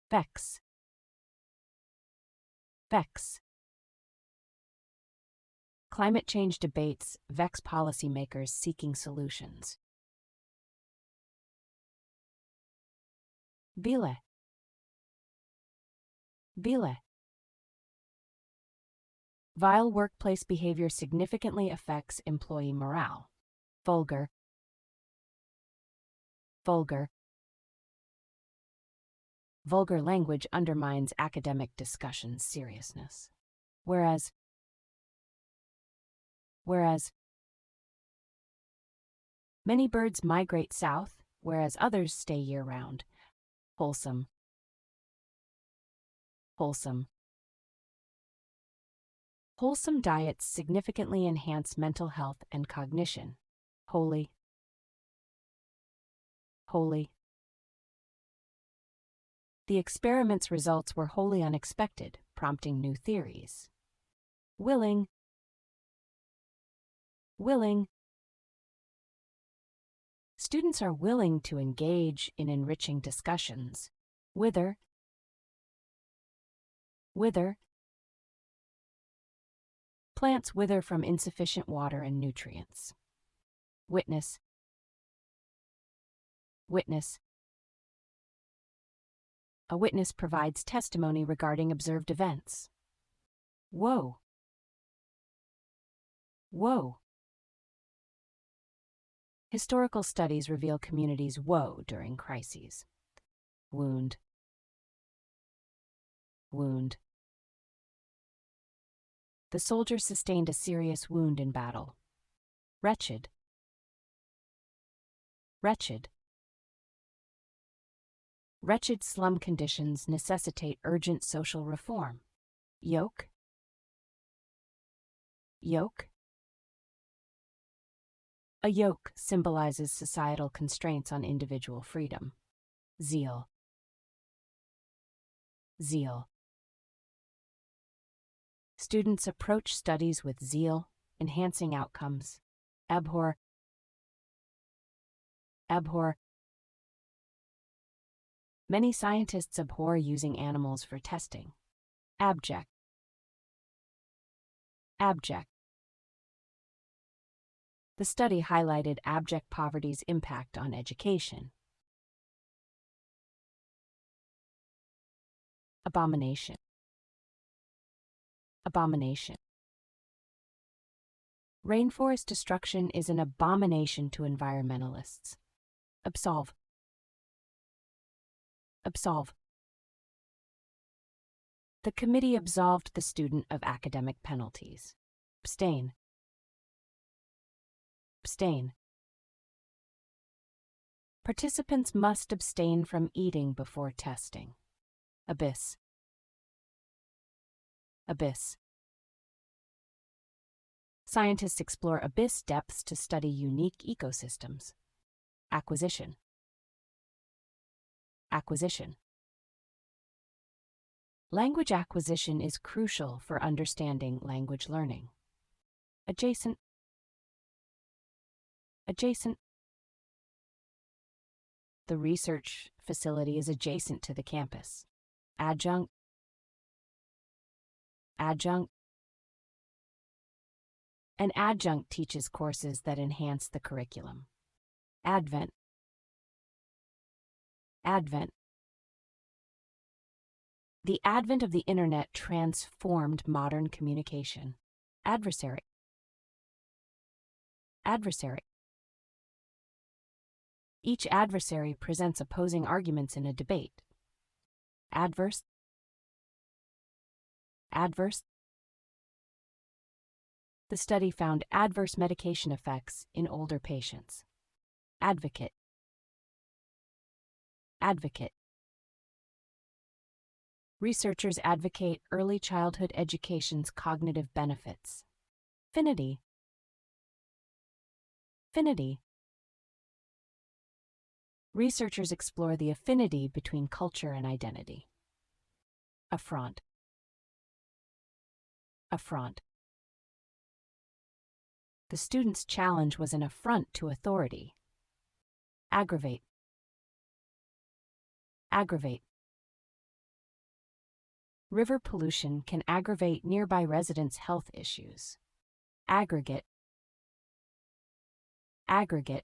Vex, vex. Climate change debates vex policymakers seeking solutions. Bile, bile. Vile workplace behavior significantly affects employee morale. Vulgar, vulgar. Vulgar language undermines academic discussion's seriousness. Whereas, whereas. Many birds migrate south, whereas others stay year-round. Wholesome, wholesome. Wholesome diets significantly enhance mental health and cognition. Holy, holy. The experiment's results were wholly unexpected, prompting new theories. Willing, willing. Students are willing to engage in enriching discussions. Wither, wither. Plants wither from insufficient water and nutrients. Witness, witness. A witness provides testimony regarding observed events. Woe, woe. Historical studies reveal communities' woe during crises. Wound, wound. The soldier sustained a serious wound in battle. Wretched, wretched. Wretched slum conditions necessitate urgent social reform. Yoke, yoke. A yoke symbolizes societal constraints on individual freedom. Zeal. Zeal. Students approach studies with zeal, enhancing outcomes. Abhor. Abhor. Many scientists abhor using animals for testing. Abject. Abject. The study highlighted abject poverty's impact on education. Abomination. Abomination. Rainforest destruction is an abomination to environmentalists. Absolve. Absolve. The committee absolved the student of academic penalties. Abstain. Abstain. Participants must abstain from eating before testing. Abyss. Abyss. Scientists explore abyss depths to study unique ecosystems. Acquisition. Acquisition. Language acquisition is crucial for understanding language learning. Adjacent. Adjacent. The research facility is adjacent to the campus. Adjunct. Adjunct. An adjunct teaches courses that enhance the curriculum. Advent. Advent. The advent of the Internet transformed modern communication. Adversary. Adversary. Each adversary presents opposing arguments in a debate. Adverse. Adverse. The study found adverse medication effects in older patients. Advocate. Advocate. Researchers advocate early childhood education's cognitive benefits. Affinity. Affinity. Researchers explore the affinity between culture and identity. Affront. Affront. The student's challenge was an affront to authority. Aggravate. Aggravate. River pollution can aggravate nearby residents' health issues. Aggregate. Aggregate.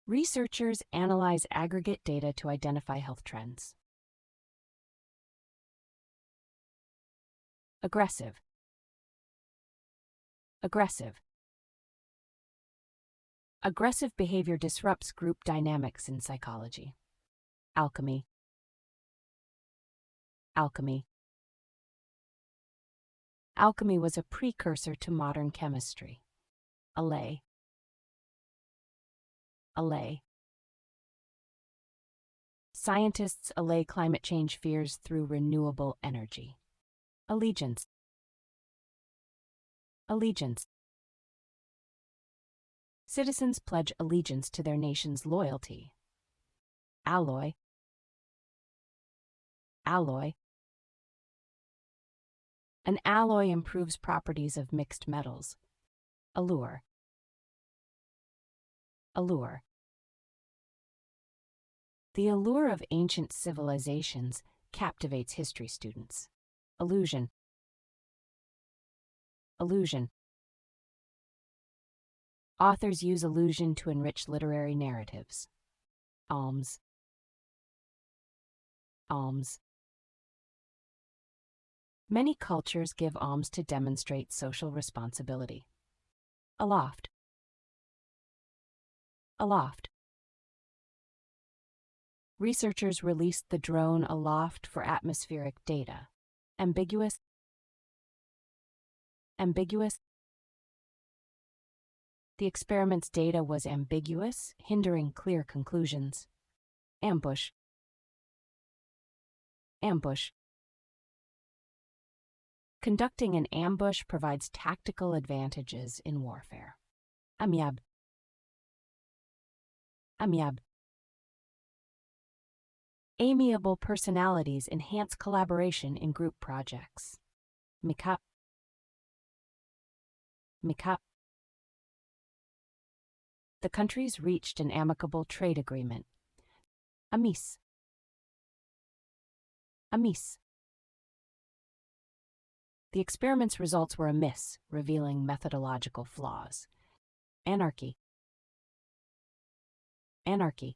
Researchers analyze aggregate data to identify health trends. Aggressive. Aggressive. Aggressive behavior disrupts group dynamics in psychology. Alchemy. Alchemy. Alchemy was a precursor to modern chemistry. Allay. Allay. Scientists allay climate change fears through renewable energy. Allegiance. Allegiance. Citizens pledge allegiance to their nation's loyalty. Alloy. Alloy. An alloy improves properties of mixed metals. Allure. Allure. The allure of ancient civilizations captivates history students. Illusion. Illusion. Authors use illusion to enrich literary narratives. Alms. Alms. Many cultures give alms to demonstrate social responsibility. Aloft. Aloft. Researchers released the drone aloft for atmospheric data. Ambiguous. Ambiguous. The experiment's data was ambiguous, hindering clear conclusions. Ambush. Ambush. Conducting an ambush provides tactical advantages in warfare. amiable, amiable. Amiable personalities enhance collaboration in group projects. Amicable, amicable. The countries reached an amicable trade agreement. Amis, amis. The experiment's results were a miss, revealing methodological flaws. Anarchy, anarchy.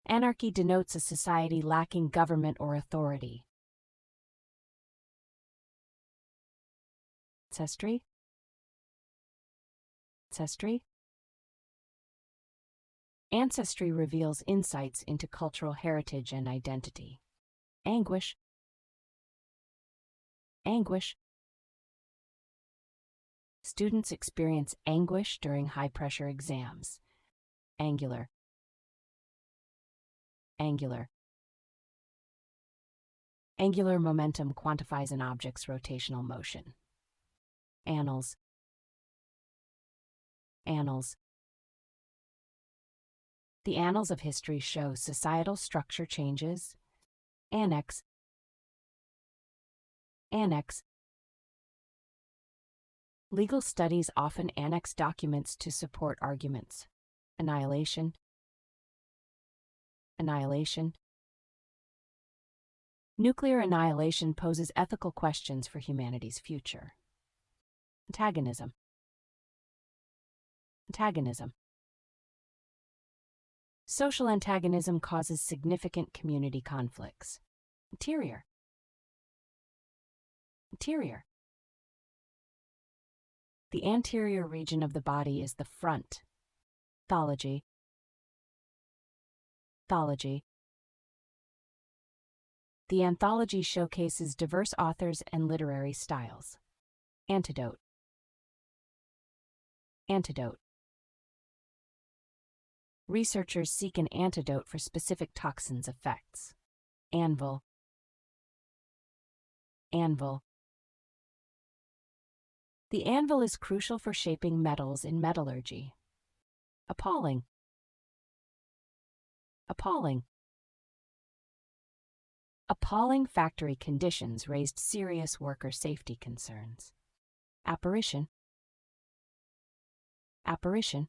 Anarchy denotes a society lacking government or authority. Ancestry, ancestry. Ancestry reveals insights into cultural heritage and identity. Anguish, anguish. Students experience anguish during high-pressure exams. Angular, angular. Angular momentum quantifies an object's rotational motion. Annals, annals. The annals of history show societal structure changes. Annex, annex. Legal studies often annex documents to support arguments. Annihilation, annihilation. Nuclear annihilation poses ethical questions for humanity's future. Antagonism, antagonism. Social antagonism causes significant community conflicts. Interior, interior. The anterior region of the body is the front. Anthology, anthology. The anthology showcases diverse authors and literary styles. Antidote, antidote. Researchers seek an antidote for specific toxins' effects. Anvil, anvil. The anvil is crucial for shaping metals in metallurgy. Appalling, appalling. Appalling factory conditions raised serious worker safety concerns. Apparition, apparition.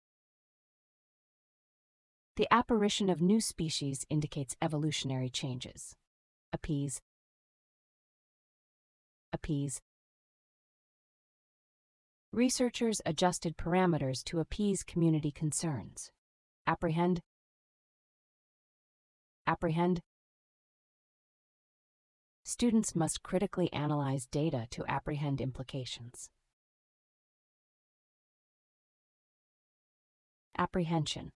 The apparition of new species indicates evolutionary changes. Appease, appease. Researchers adjusted parameters to appease community concerns. Apprehend, apprehend. Students must critically analyze data to apprehend implications. Apprehension,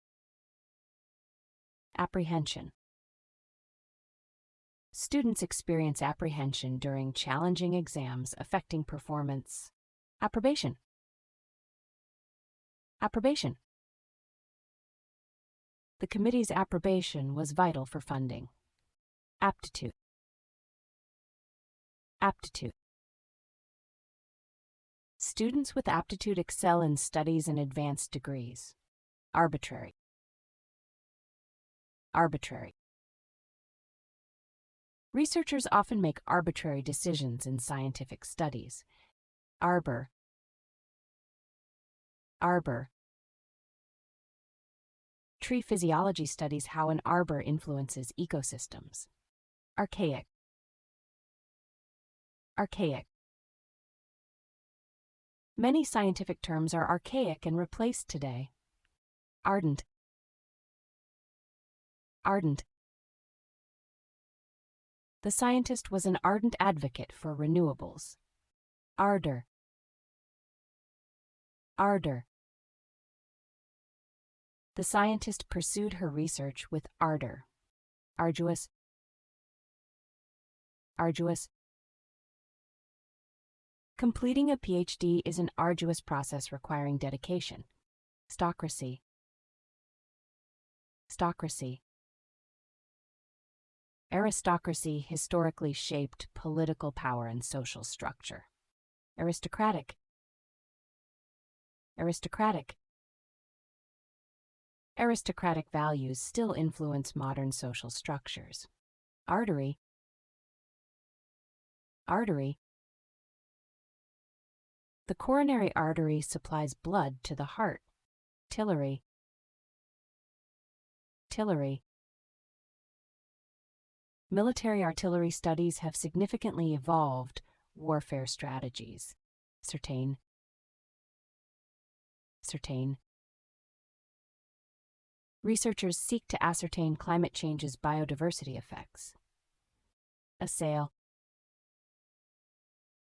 apprehension. Students experience apprehension during challenging exams affecting performance. Approbation, approbation. The committee's approbation was vital for funding. Aptitude, aptitude. Students with aptitude excel in studies and advanced degrees. Arbitrary, arbitrary. Researchers often make arbitrary decisions in scientific studies. Arbor, arbor. Tree physiology studies how an arbor influences ecosystems. Archaic, archaic. Many scientific terms are archaic and replaced today. Ardent, ardent. The scientist was an ardent advocate for renewables. Ardor, ardor. The scientist pursued her research with ardor. Arduous, arduous. Completing a PhD is an arduous process requiring dedication. Stocracy, stocracy. Aristocracy historically shaped political power and social structure. Aristocratic, Aristocratic. Aristocratic values still influence modern social structures. Artery. Artery. The coronary artery supplies blood to the heart. Artillery. Artillery. Military artillery studies have significantly evolved warfare strategies. Ascertain. Ascertain. Researchers seek to ascertain climate change's biodiversity effects. Assail.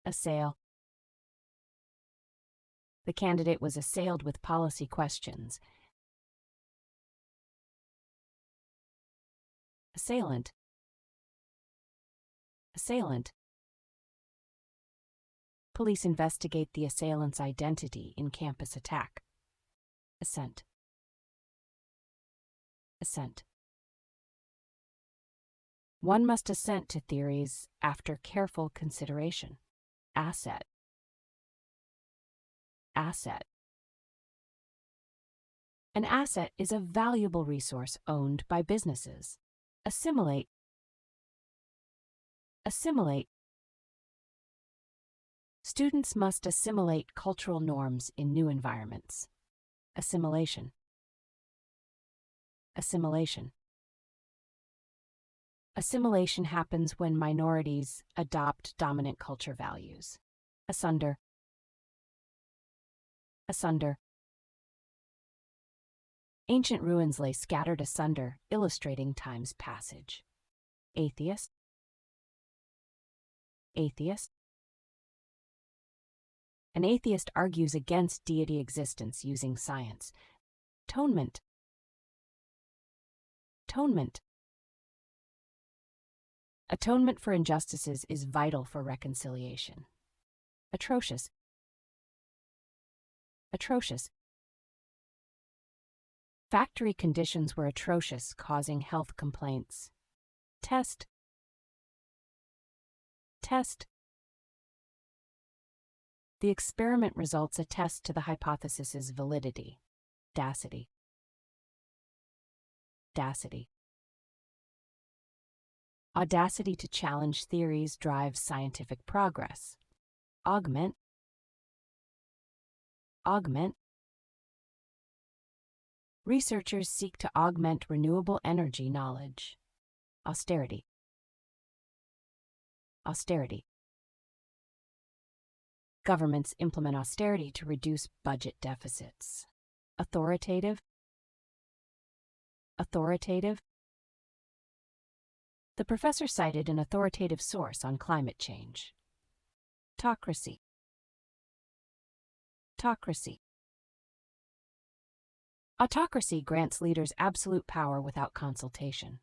Assail. The candidate was assailed with policy questions. Assailant. Assailant. Police investigate the assailant's identity in campus attack. Assent. Assent. One must assent to theories after careful consideration. Asset. Asset. An asset is a valuable resource owned by businesses. Assimilate. Assimilate. Students must assimilate cultural norms in new environments. Assimilation. Assimilation. Assimilation happens when minorities adopt dominant culture values. Asunder. Asunder. Ancient ruins lay scattered asunder, illustrating time's passage. Atheist. Atheist. An atheist argues against deity existence using science. Atonement. Atonement. Atonement for injustices is vital for reconciliation. Atrocious. Atrocious. Factory conditions were atrocious, causing health complaints. Test. Test. The experiment results attest to the hypothesis's validity. Audacity. Audacity. Audacity to challenge theories drives scientific progress. Augment. Augment. Researchers seek to augment renewable energy knowledge. Austerity. Austerity. Governments implement austerity to reduce budget deficits. Authoritative. Authoritative. The professor cited an authoritative source on climate change. Autocracy. Autocracy. Autocracy grants leaders absolute power without consultation.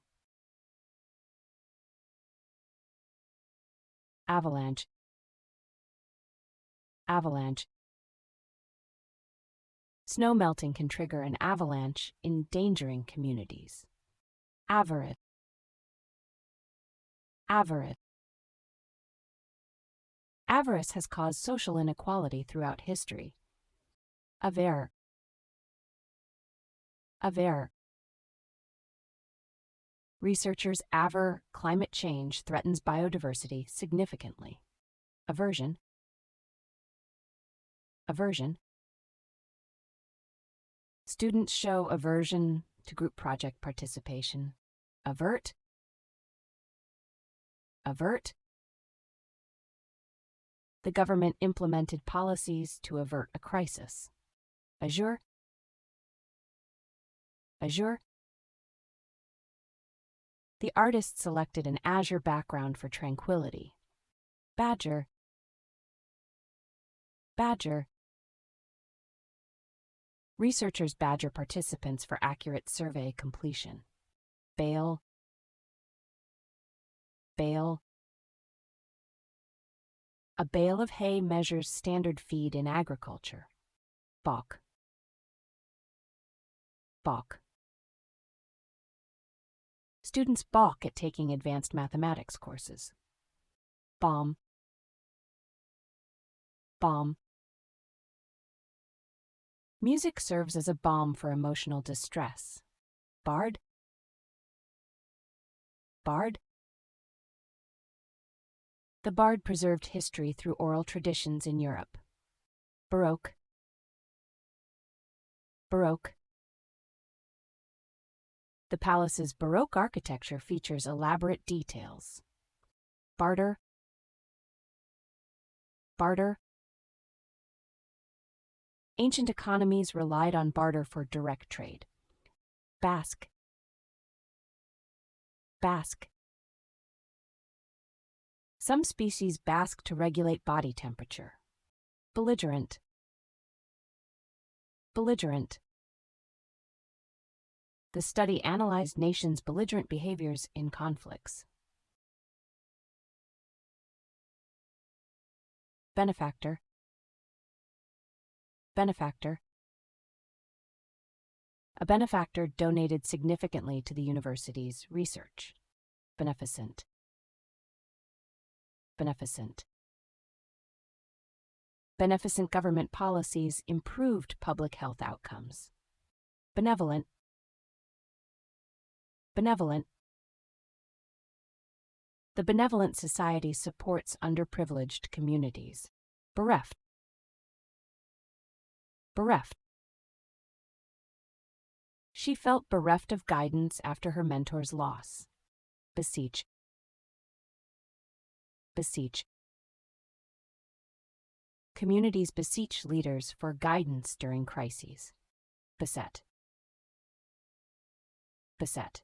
Avalanche. Avalanche. Snow melting can trigger an avalanche, endangering communities. Avarice. Avarice. Avarice has caused social inequality throughout history. Avare. Avare. Researchers aver climate change threatens biodiversity significantly. Aversion. Aversion. Students show aversion to group project participation. Avert. Avert. The government implemented policies to avert a crisis. Azure. Azure. The artist selected an azure background for tranquility. Badger. Badger. Researchers badger participants for accurate survey completion. Bale. Bale. A bale of hay measures standard feed in agriculture. Balk. Balk. Students balk at taking advanced mathematics courses. Bomb. Bomb. Music serves as a balm for emotional distress. Bard. Bard. The bard preserved history through oral traditions in Europe. Baroque. Baroque. The palace's Baroque architecture features elaborate details. Barter. Barter. Ancient economies relied on barter for direct trade. Bask. Bask. Some species bask to regulate body temperature. Belligerent. Belligerent. The study analyzed nations' belligerent behaviors in conflicts. Benefactor. Benefactor. A benefactor donated significantly to the university's research. Beneficent. Beneficent. Beneficent government policies improved public health outcomes. Benevolent. Benevolent. The Benevolent Society supports underprivileged communities. Bereft. Bereft. She felt bereft of guidance after her mentor's loss. Beseech. Beseech. Communities beseech leaders for guidance during crises. Beset. Beset.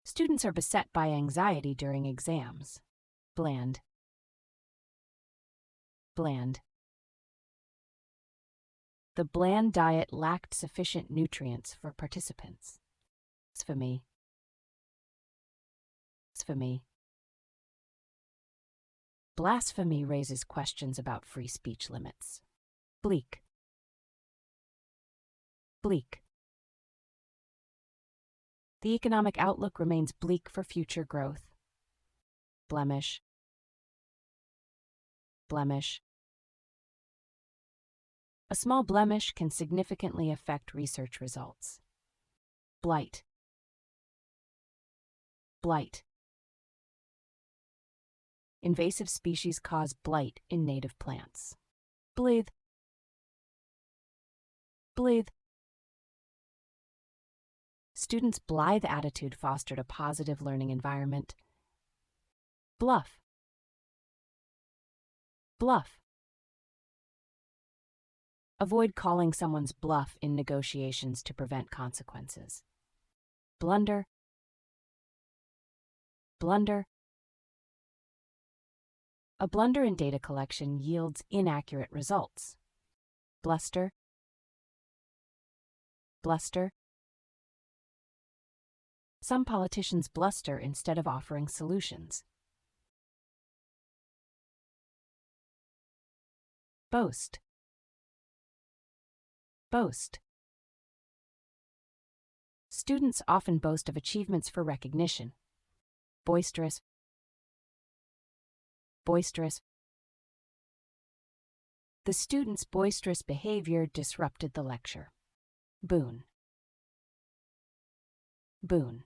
Students are beset by anxiety during exams. Bland. Bland. The bland diet lacked sufficient nutrients for participants. Blasphemy. Blasphemy. Blasphemy raises questions about free speech limits. Bleak. Bleak. The economic outlook remains bleak for future growth. Blemish. Blemish. A small blemish can significantly affect research results. Blight. Blight. Invasive species cause blight in native plants. Blithe. Blithe. Students' blithe attitude fostered a positive learning environment. Bluff. Bluff. Avoid calling someone's bluff in negotiations to prevent consequences. Blunder. Blunder. A blunder in data collection yields inaccurate results. Bluster. Bluster. Some politicians bluster instead of offering solutions. Boast. Boast. Students often boast of achievements for recognition. Boisterous. Boisterous. The student's boisterous behavior disrupted the lecture. Boon. Boon.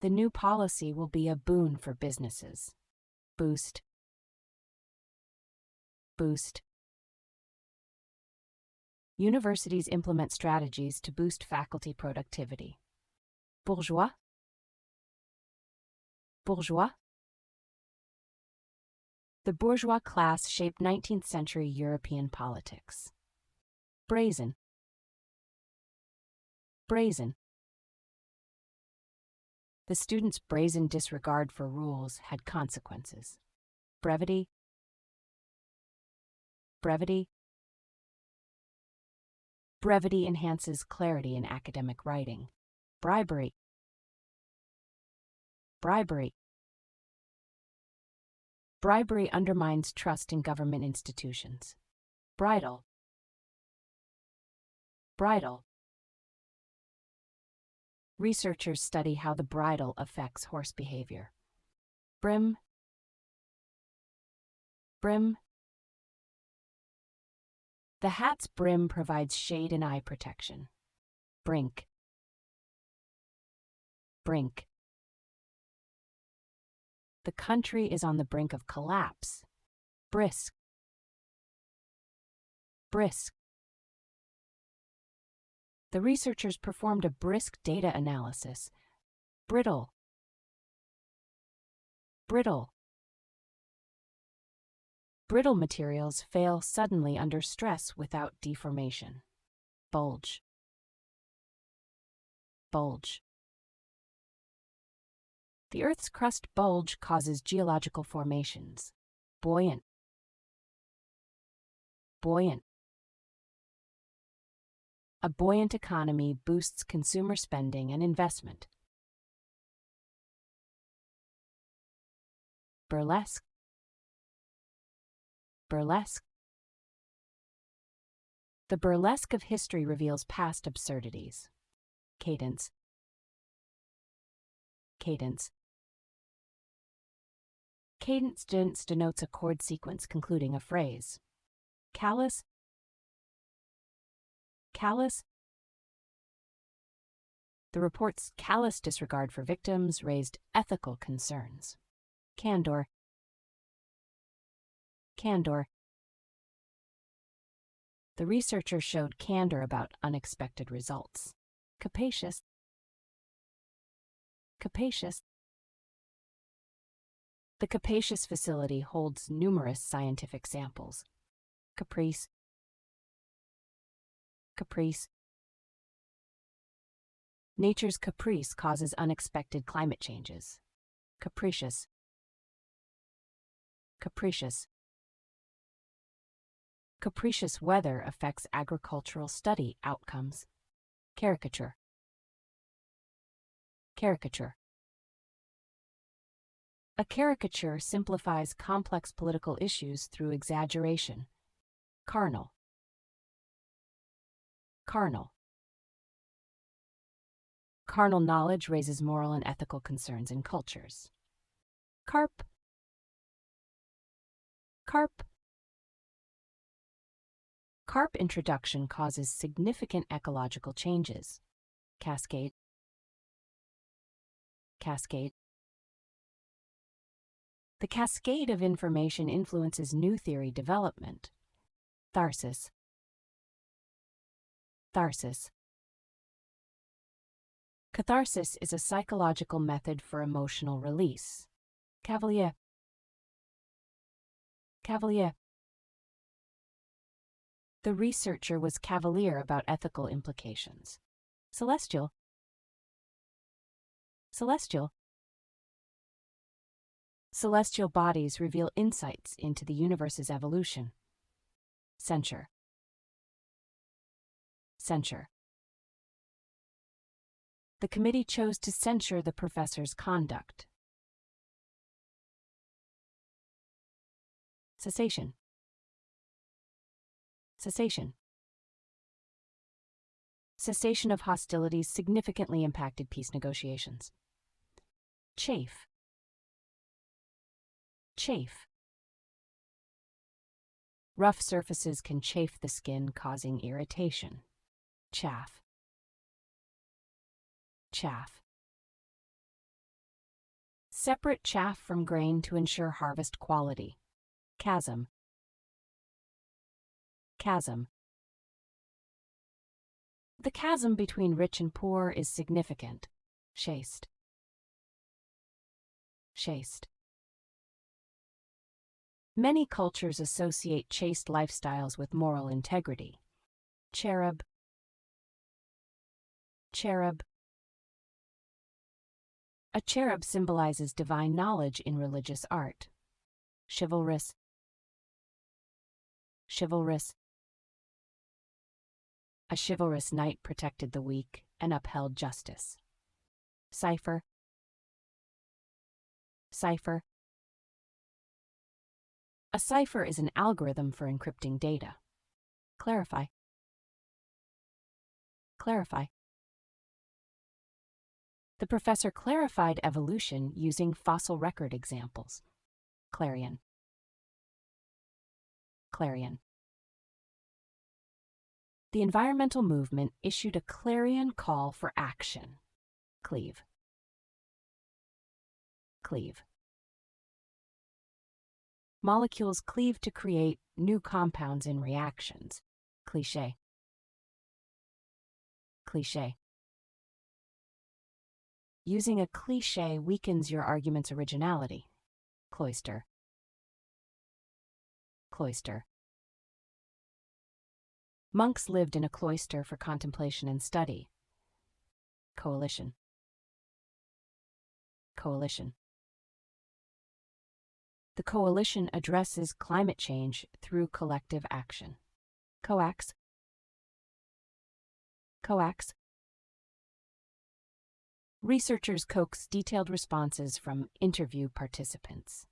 The new policy will be a boon for businesses. Boost. Boost. Universities implement strategies to boost faculty productivity. Bourgeois. Bourgeois. The bourgeois class shaped 19th century European politics. Brazen. Brazen. The students' brazen disregard for rules had consequences. Brevity. Brevity. Brevity enhances clarity in academic writing. Bribery. Bribery. Bribery undermines trust in government institutions. Bridle. Bridle. Researchers study how the bridle affects horse behavior. Brim. Brim. The hat's brim provides shade and eye protection. Brink. Brink. The country is on the brink of collapse. Brisk. Brisk. The researchers performed a brisk data analysis. Brittle. Brittle. Brittle materials fail suddenly under stress without deformation. Bulge. Bulge. The Earth's crust bulge causes geological formations. Buoyant. Buoyant. A buoyant economy boosts consumer spending and investment. Burlesque. Burlesque. The burlesque of history reveals past absurdities. Cadence. Cadence. Cadence denotes a chord sequence concluding a phrase. Callous. Callous. The report's callous disregard for victims raised ethical concerns. Candor. Candor. The researcher showed candor about unexpected results. Capacious. Capacious. The capacious facility holds numerous scientific samples. Caprice. Caprice. Nature's caprice causes unexpected climate changes. Capricious. Capricious. Capricious weather affects agricultural study outcomes. Caricature. Caricature. A caricature simplifies complex political issues through exaggeration. Carnal. Carnal. Carnal knowledge raises moral and ethical concerns in cultures. Carp. Carp. Carp introduction causes significant ecological changes. Cascade. Cascade. The cascade of information influences new theory development. Tharsis. Tharsis. Catharsis is a psychological method for emotional release. Cavalier. Cavalier. The researcher was cavalier about ethical implications. Celestial. Celestial. Celestial bodies reveal insights into the universe's evolution. Censure. Censure. The committee chose to censure the professor's conduct. Cessation. Cessation. Cessation of hostilities significantly impacted peace negotiations. Chafe. Chafe. Rough surfaces can chafe the skin, causing irritation. Chaff. Chaff. Separate chaff from grain to ensure harvest quality. Chasm. Chasm. The chasm between rich and poor is significant. Chaste. Chaste. Many cultures associate chaste lifestyles with moral integrity. Cherub. Cherub. A cherub symbolizes divine knowledge in religious art. Chivalrous. Chivalrous. A chivalrous knight protected the weak and upheld justice. Cipher. Cipher. A cipher is an algorithm for encrypting data. Clarify. Clarify. The professor clarified evolution using fossil record examples. Clarion. Clarion. the environmental movement issued a clarion call for action. Cleave. Cleave. Molecules cleave to create new compounds in reactions. Cliché. Cliché. Using a cliché weakens your argument's originality. Cloister. Cloister. Monks lived in a cloister for contemplation and study. Coalition. Coalition. The coalition addresses climate change through collective action. Coax. Coax. Researchers coax detailed responses from interview participants.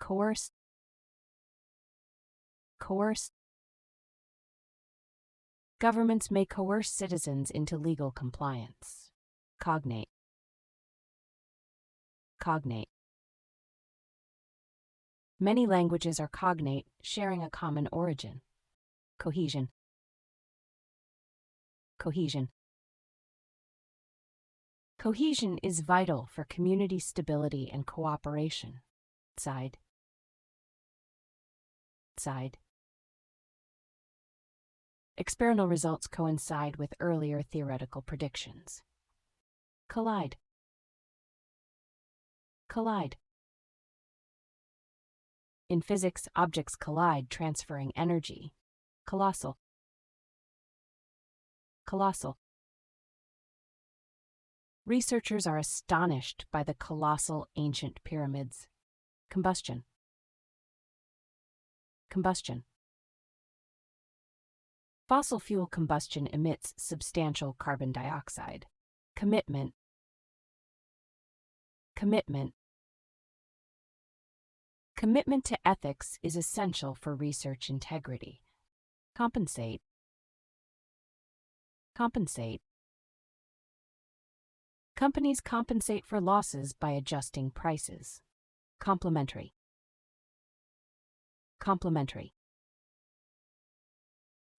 Coerce. Coerce. Governments may coerce citizens into legal compliance. Cognate. Cognate. Many languages are cognate, sharing a common origin. Cohesion. Cohesion. Cohesion is vital for community stability and cooperation. Side. Side. Experimental results coincide with earlier theoretical predictions. Collide. Collide. In physics, objects collide, transferring energy. Colossal. Colossal. Researchers are astonished by the colossal ancient pyramids. Combustion. Combustion. Fossil fuel combustion emits substantial carbon dioxide. Commitment. Commitment. Commitment to ethics is essential for research integrity. Compensate. Compensate. Companies compensate for losses by adjusting prices. Complementary. Complementary.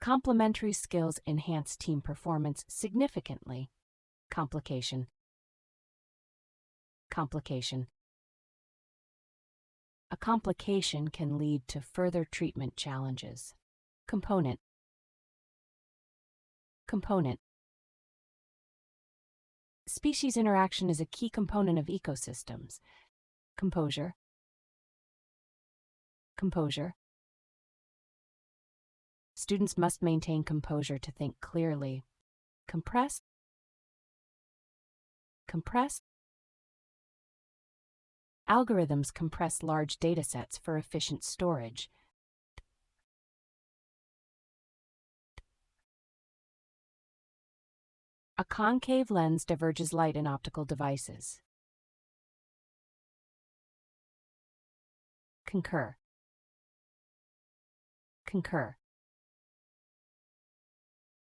Complementary skills enhance team performance significantly. Complication. Complication. A complication can lead to further treatment challenges. Component. Component. Species interaction is a key component of ecosystems. Composure. Composure. Students must maintain composure to think clearly. Compress. Compress. Algorithms compress large datasets for efficient storage. A concave lens diverges light in optical devices. Concur. Concur.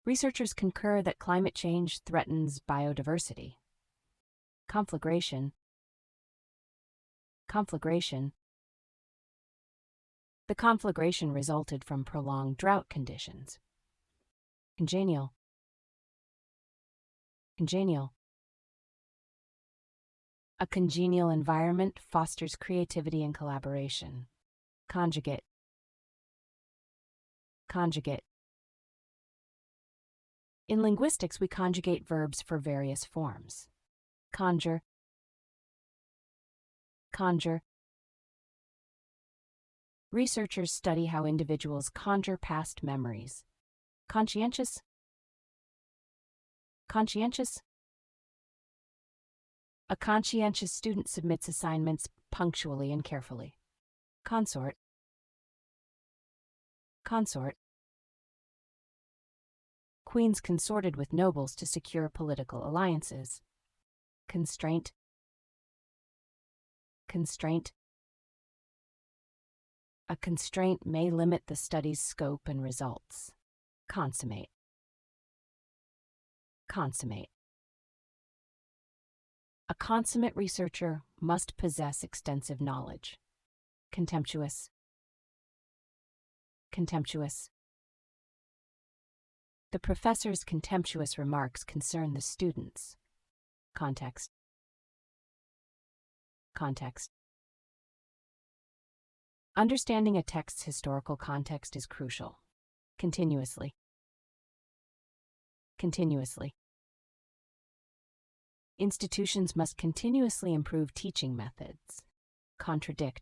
Researchers concur that climate change threatens biodiversity. Conflagration. Conflagration. The conflagration resulted from prolonged drought conditions. Congenial. Congenial. A congenial environment fosters creativity and collaboration. Conjugate. Conjugate. In linguistics, we conjugate verbs for various forms. Conjure. Conjure. Researchers study how individuals conjure past memories. Conscientious. Conscientious. A conscientious student submits assignments punctually and carefully. Consort. Consort. Queens consorted with nobles to secure political alliances. Constraint. Constraint. A constraint may limit the study's scope and results. Consummate. Consummate. A consummate researcher must possess extensive knowledge. Contemptuous. Contemptuous. The professor's contemptuous remarks concern the students. Context. Context. Understanding a text's historical context is crucial. Continuously. Continuously. Institutions must continuously improve teaching methods. Contradict.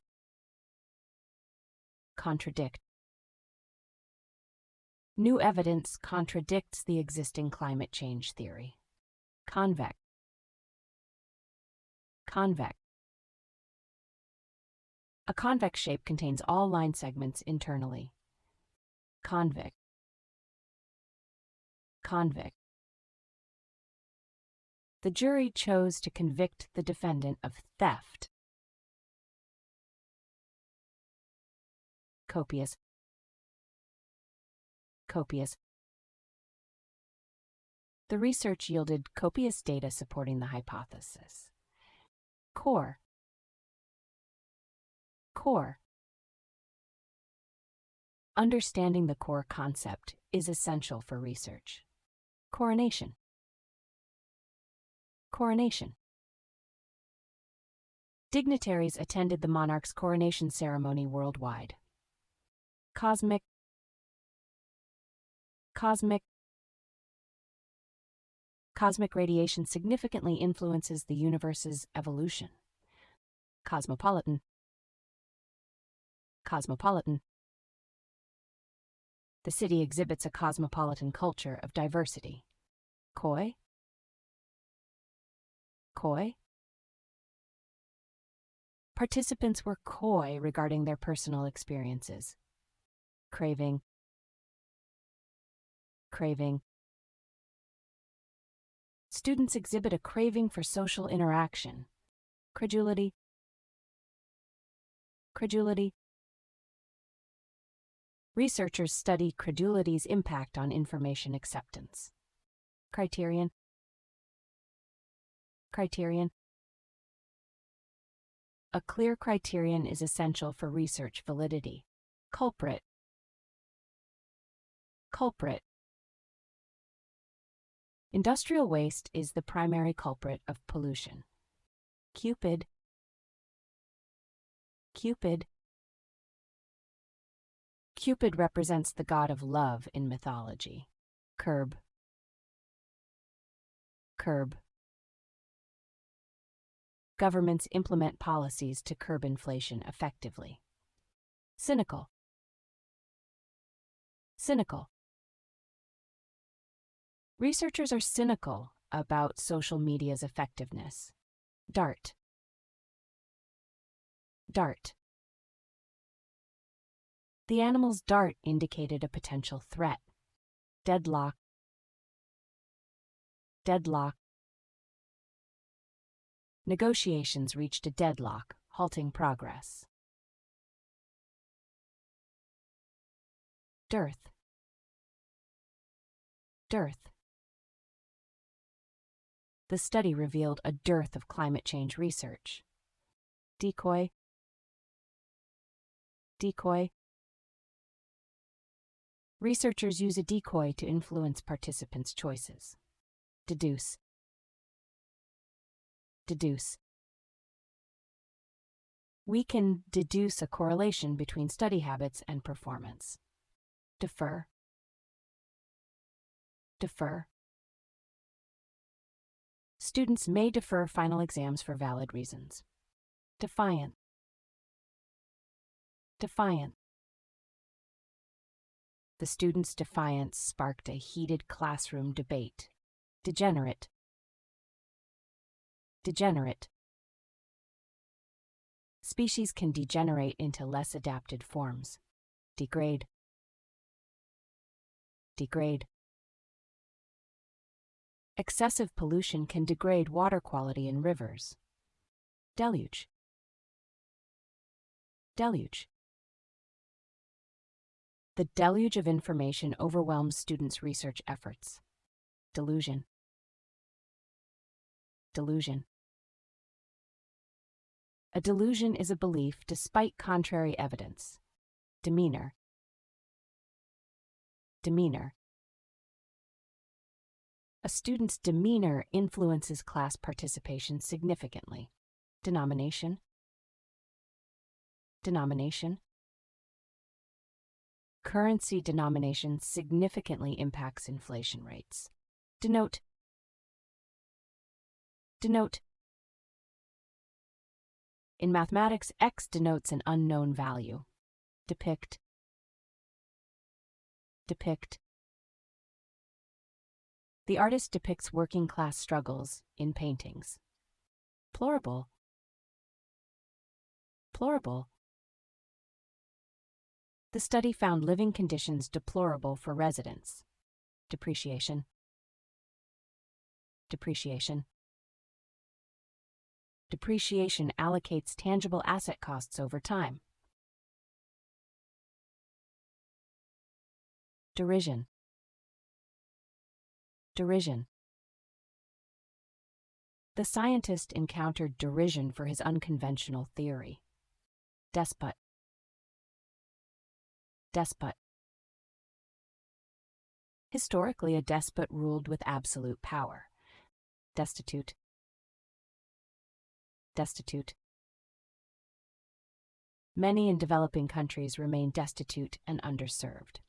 Contradict. New evidence contradicts the existing climate change theory. Convex. Convex. A convex shape contains all line segments internally. Convex. Convict. The jury chose to convict the defendant of theft. Copious. Copious. The research yielded copious data supporting the hypothesis. Core. Core. Understanding the core concept is essential for research. Coronation. Coronation. Dignitaries attended the monarch's coronation ceremony worldwide. Cosmic. Cosmic. Cosmic radiation significantly influences the universe's evolution. Cosmopolitan. Cosmopolitan. The city exhibits a cosmopolitan culture of diversity. Coy. Coy. Participants were coy regarding their personal experiences. Craving. Craving. Students exhibit a craving for social interaction. Credulity. Credulity. Researchers study credulity's impact on information acceptance. Criterion. Criterion. A clear criterion is essential for research validity. Culprit. Culprit. Industrial waste is the primary culprit of pollution. Cupid. Cupid. Cupid represents the god of love in mythology. Curb. Curb. Governments implement policies to curb inflation effectively. Cynical. Cynical. Researchers are cynical about social media's effectiveness. Dart. Dart. The animal's dart indicated a potential threat. Deadlock. Deadlock. Negotiations reached a deadlock, halting progress. Dearth. Dearth. The study revealed a dearth of climate change research. Decoy. Decoy. Researchers use a decoy to influence participants' choices. Deduce. Deduce. We can deduce a correlation between study habits and performance. Defer. Defer. Students may defer final exams for valid reasons. Defiant. Defiant. The students' defiance sparked a heated classroom debate. Degenerate. Degenerate. Species can degenerate into less adapted forms. Degrade. Degrade. Excessive pollution can degrade water quality in rivers. Deluge. Deluge. The deluge of information overwhelms students' research efforts. Delusion. Delusion. A delusion is a belief despite contrary evidence. Demeanor. demeanor. A student's demeanor influences class participation significantly. Denomination. Denomination. Currency denomination significantly impacts inflation rates. Denote. Denote. In mathematics, x denotes an unknown value. Depict. Depict. The artist depicts working-class struggles in paintings. Plorable. Plorable. The study found living conditions deplorable for residents. Depreciation. Depreciation. Depreciation allocates tangible asset costs over time. Derision. Derision. The scientist encountered derision for his unconventional theory. Despot. Despot. Historically, a despot ruled with absolute power. Destitute. Destitute. Many in developing countries remain destitute and underserved.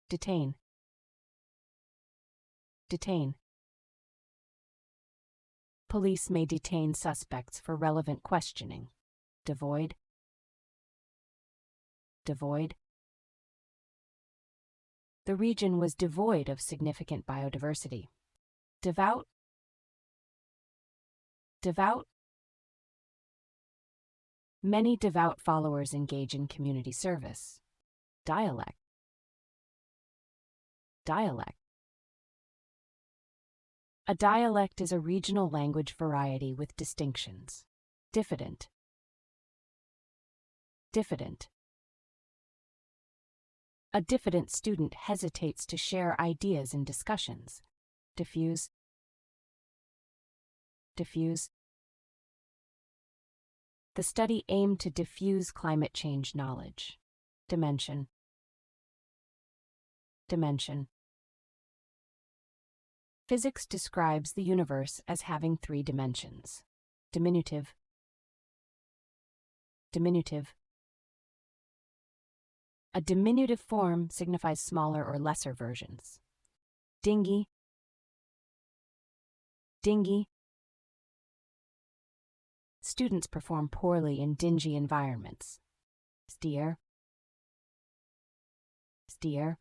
Detain. Detain. Police may detain suspects for relevant questioning. Devoid. Devoid. The region was devoid of significant biodiversity. Devout. Devout. Many devout followers engage in community service. Dialect. Dialect. A dialect is a regional language variety with distinctions. Diffident. Diffident. A diffident student hesitates to share ideas in discussions. Diffuse. Diffuse. The study aimed to diffuse climate change knowledge. Dimension. Dimension. Physics describes the universe as having 3 dimensions. Diminutive. Diminutive. A diminutive form signifies smaller or lesser versions. Dingy. Dingy. Students perform poorly in dingy environments. Steer. Steer.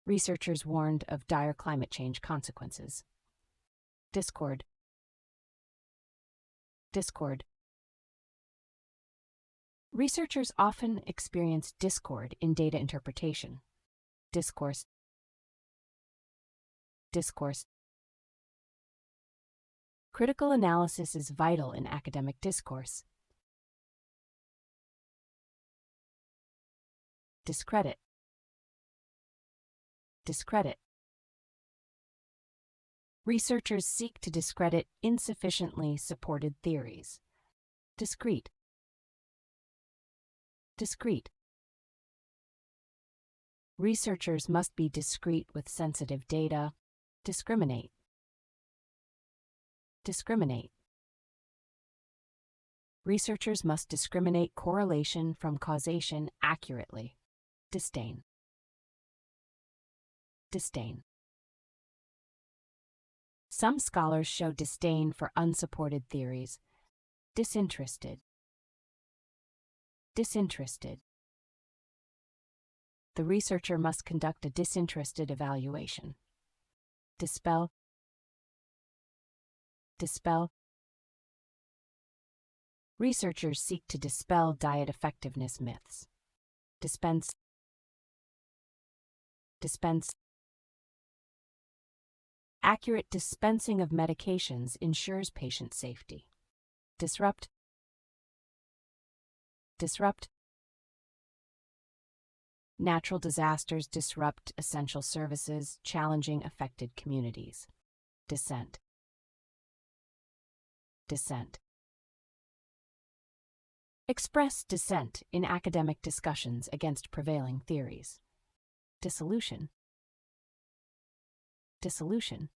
Researchers warned of dire climate change consequences. Discord. Discord. Researchers often experience discord in data interpretation. Discourse. Discourse. Critical analysis is vital in academic discourse. Discredit. Discredit. Researchers seek to discredit insufficiently supported theories. Discrete. Discrete. Researchers must be discrete with sensitive data. Discriminate. Discriminate. Researchers must discriminate correlation from causation accurately. Disdain. Disdain. Some scholars show disdain for unsupported theories. Disinterested. Disinterested. The researcher must conduct a disinterested evaluation. Dispel. Dispel. Researchers seek to dispel diet effectiveness myths. Dispense. Dispense. Accurate dispensing of medications ensures patient safety. Disrupt. Disrupt. Natural disasters disrupt essential services, challenging affected communities. Dissent. Dissent. Express dissent in academic discussions against prevailing theories. Dissolution. Dissolution.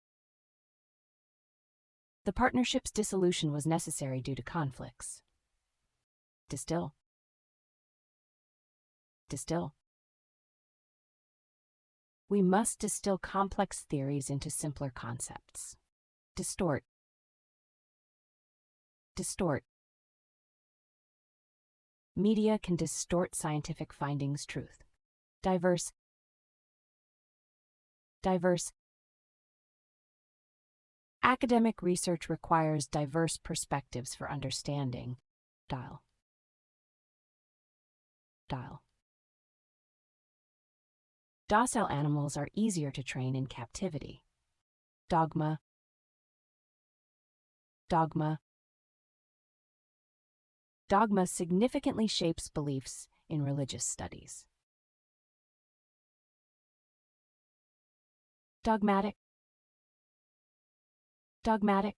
The partnership's dissolution was necessary due to conflicts. Distill. Distill. We must distill complex theories into simpler concepts. Distort. Distort. Media can distort scientific findings' truth. Diverse. Diverse. Academic research requires diverse perspectives for understanding. Dial. Dial. Docile animals are easier to train in captivity. Dogma. Dogma. Dogma significantly shapes beliefs in religious studies. Dogmatic. Dogmatic.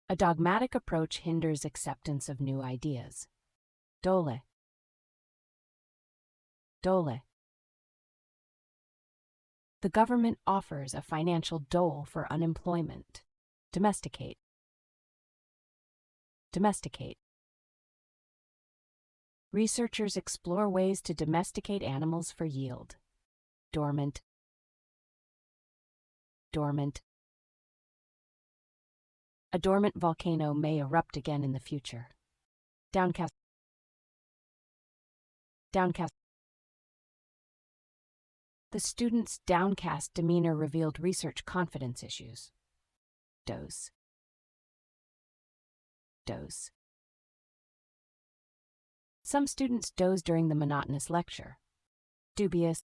A dogmatic approach hinders acceptance of new ideas. Dole. Dole. The government offers a financial dole for unemployment. Domesticate. Domesticate. Researchers explore ways to domesticate animals for yield. Dormant. Dormant. A dormant volcano may erupt again in the future. Downcast. Downcast. The student's downcast demeanor revealed research confidence issues. Doze. Doze. Some students doze during the monotonous lecture. Dubious.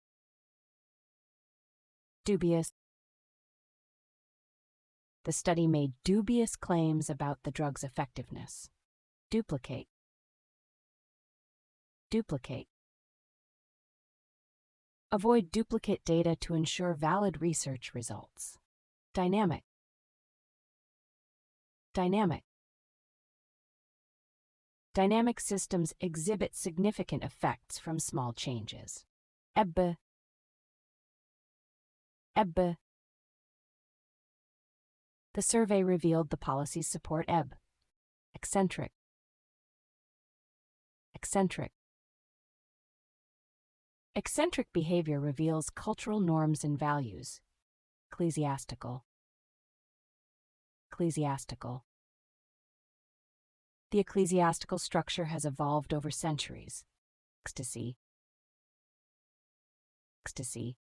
Dubious. The study made dubious claims about the drug's effectiveness. Duplicate. Duplicate. Avoid duplicate data to ensure valid research results. Dynamic. Dynamic. Dynamic systems exhibit significant effects from small changes. Ebbe. Ebbe. The survey revealed the policies support ebb. Eccentric. Eccentric. Eccentric behavior reveals cultural norms and values. Ecclesiastical. Ecclesiastical. The ecclesiastical structure has evolved over centuries. Ecstasy. Ecstasy.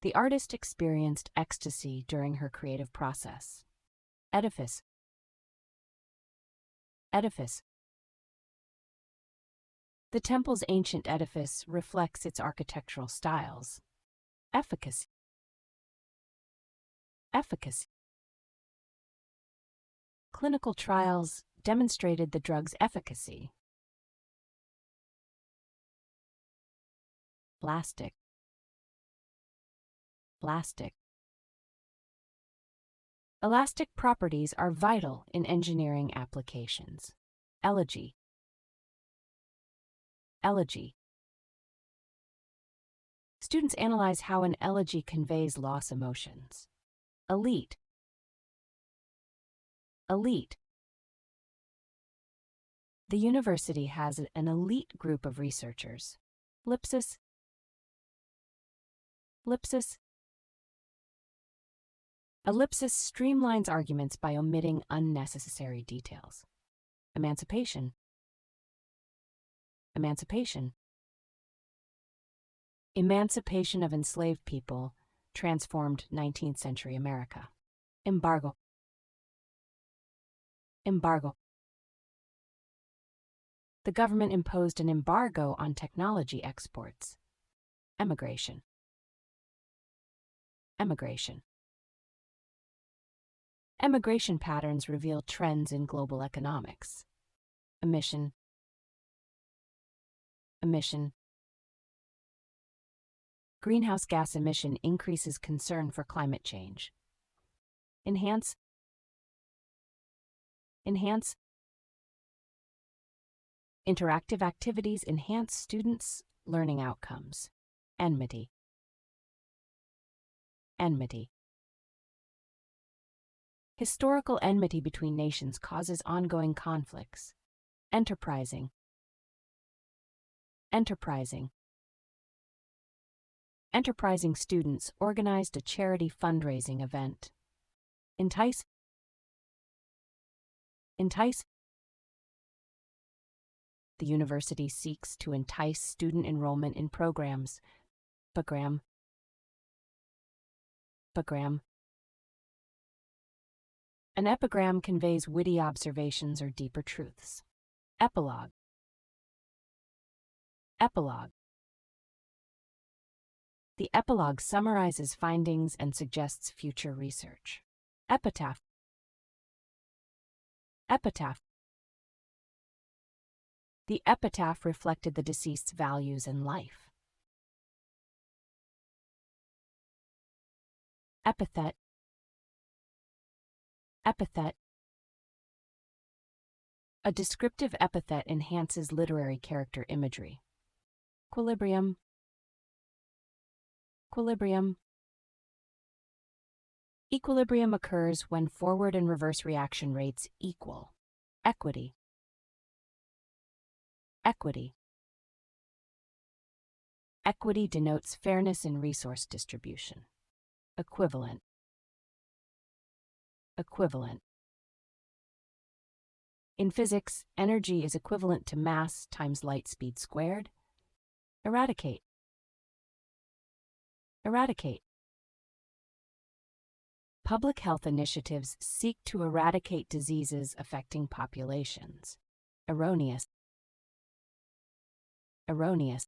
The artist experienced ecstasy during her creative process. Edifice. Edifice. The temple's ancient edifice reflects its architectural styles. Efficacy. Efficacy. Clinical trials demonstrated the drug's efficacy. Elastic. Elastic. Elastic properties are vital in engineering applications. Elegy. Elegy. Students analyze how an elegy conveys loss emotions. Elite. Elite. The university has an elite group of researchers. Lipsis. Lipsis. Ellipsis streamlines arguments by omitting unnecessary details. Emancipation. Emancipation. Emancipation of enslaved people transformed 19th century America. Embargo. Embargo. The government imposed an embargo on technology exports. Emigration. Emigration. Emigration patterns reveal trends in global economics. Emission. Emission. Greenhouse gas emission increases concern for climate change. Enhance. Enhance. Interactive activities enhance students' learning outcomes. Enmity. Enmity. Historical enmity between nations causes ongoing conflicts. Enterprising. Enterprising. Enterprising students organized a charity fundraising event. Entice. Entice. The university seeks to entice student enrollment in programs. Program. Epigram. An epigram conveys witty observations or deeper truths. Epilogue. Epilogue. The epilogue summarizes findings and suggests future research. Epitaph. Epitaph. The epitaph reflected the deceased's values and life. Epithet. Epithet. A descriptive epithet enhances literary character imagery. Equilibrium. Equilibrium. Equilibrium occurs when forward and reverse reaction rates equal. Equity. Equity. Equity denotes fairness in resource distribution. Equivalent. Equivalent. In physics, energy is equivalent to mass times light speed squared. Eradicate. Eradicate. Public health initiatives seek to eradicate diseases affecting populations. Erroneous. Erroneous.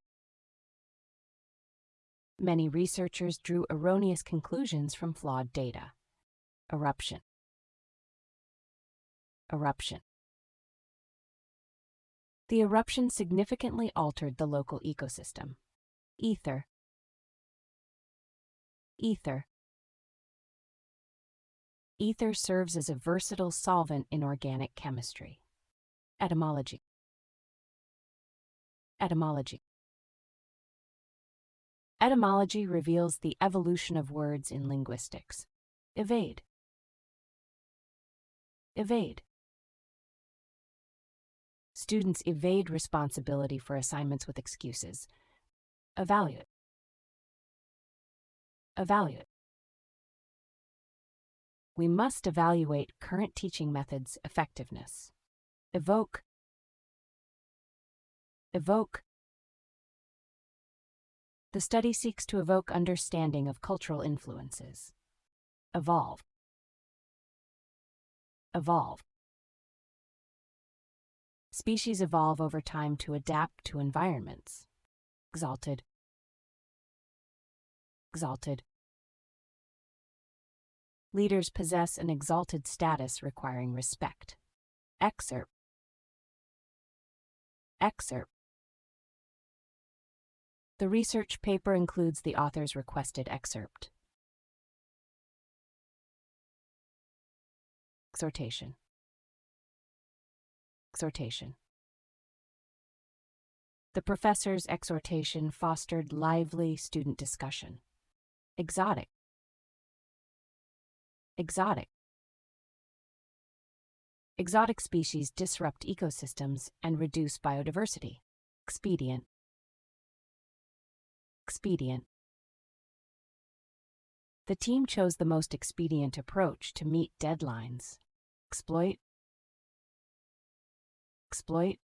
Many researchers drew erroneous conclusions from flawed data. Eruption. Eruption. The eruption significantly altered the local ecosystem. Ether. Ether. Ether serves as a versatile solvent in organic chemistry. Etymology. Etymology. Etymology reveals the evolution of words in linguistics. Evade. Evade. Students evade responsibility for assignments with excuses. Evaluate. Evaluate. We must evaluate current teaching methods' effectiveness. Evoke. Evoke. The study seeks to evoke understanding of cultural influences. Evolve. Evolve. Species evolve over time to adapt to environments. Exalted. Exalted. Leaders possess an exalted status requiring respect. Excerpt. Excerpt. The research paper includes the author's requested excerpt. Exhortation. Exhortation. The professor's exhortation fostered lively student discussion. Exotic. Exotic. Exotic species disrupt ecosystems and reduce biodiversity. Expedient. Expedient. The team chose the most expedient approach to meet deadlines. Exploit. Exploit.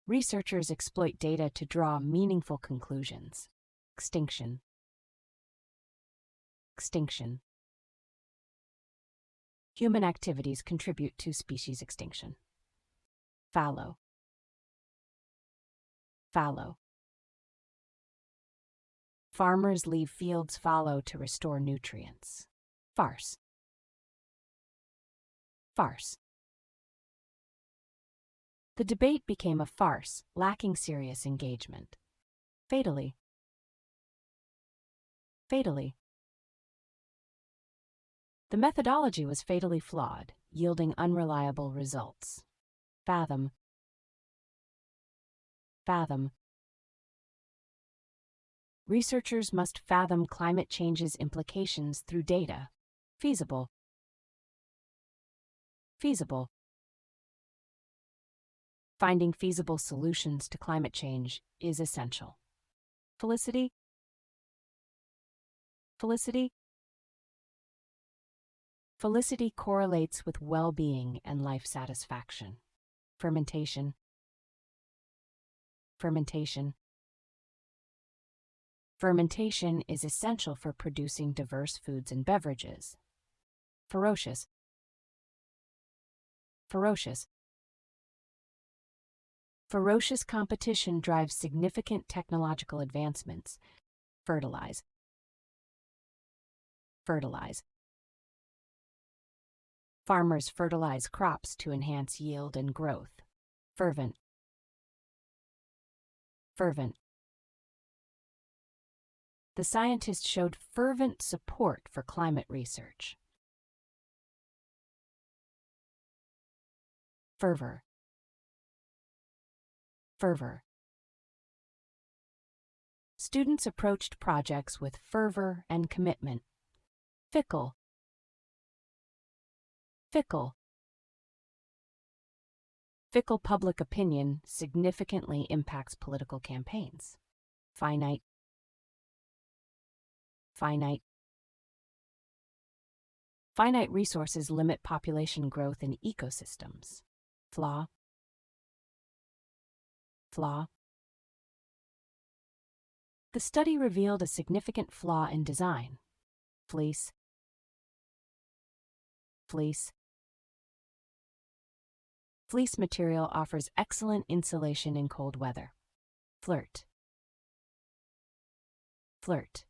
Researchers exploit data to draw meaningful conclusions. Extinction. Extinction. Human activities contribute to species extinction. Fallow. Fallow. Farmers leave fields fallow to restore nutrients. Farce. Farce. The debate became a farce, lacking serious engagement. Fatally. Fatally. The methodology was fatally flawed, yielding unreliable results. fathom, fathom. Researchers must fathom climate change's implications through data. Feasible, feasible. Finding feasible solutions to climate change is essential. Felicity, felicity. Felicity correlates with well-being and life satisfaction. Fermentation, fermentation. Fermentation is essential for producing diverse foods and beverages. Ferocious, ferocious. Ferocious competition drives significant technological advancements. Fertilize, fertilize. Farmers fertilize crops to enhance yield and growth. Fervent, fervent. The scientists showed fervent support for climate research. Fervor, fervor. Students approached projects with fervor and commitment. Fickle, fickle. Fickle public opinion significantly impacts political campaigns. Finite, finite. Finite resources limit population growth in ecosystems. Flaw, flaw. The study revealed a significant flaw in design. Fleece, fleece. Fleece material offers excellent insulation in cold weather. Flirt, flirt.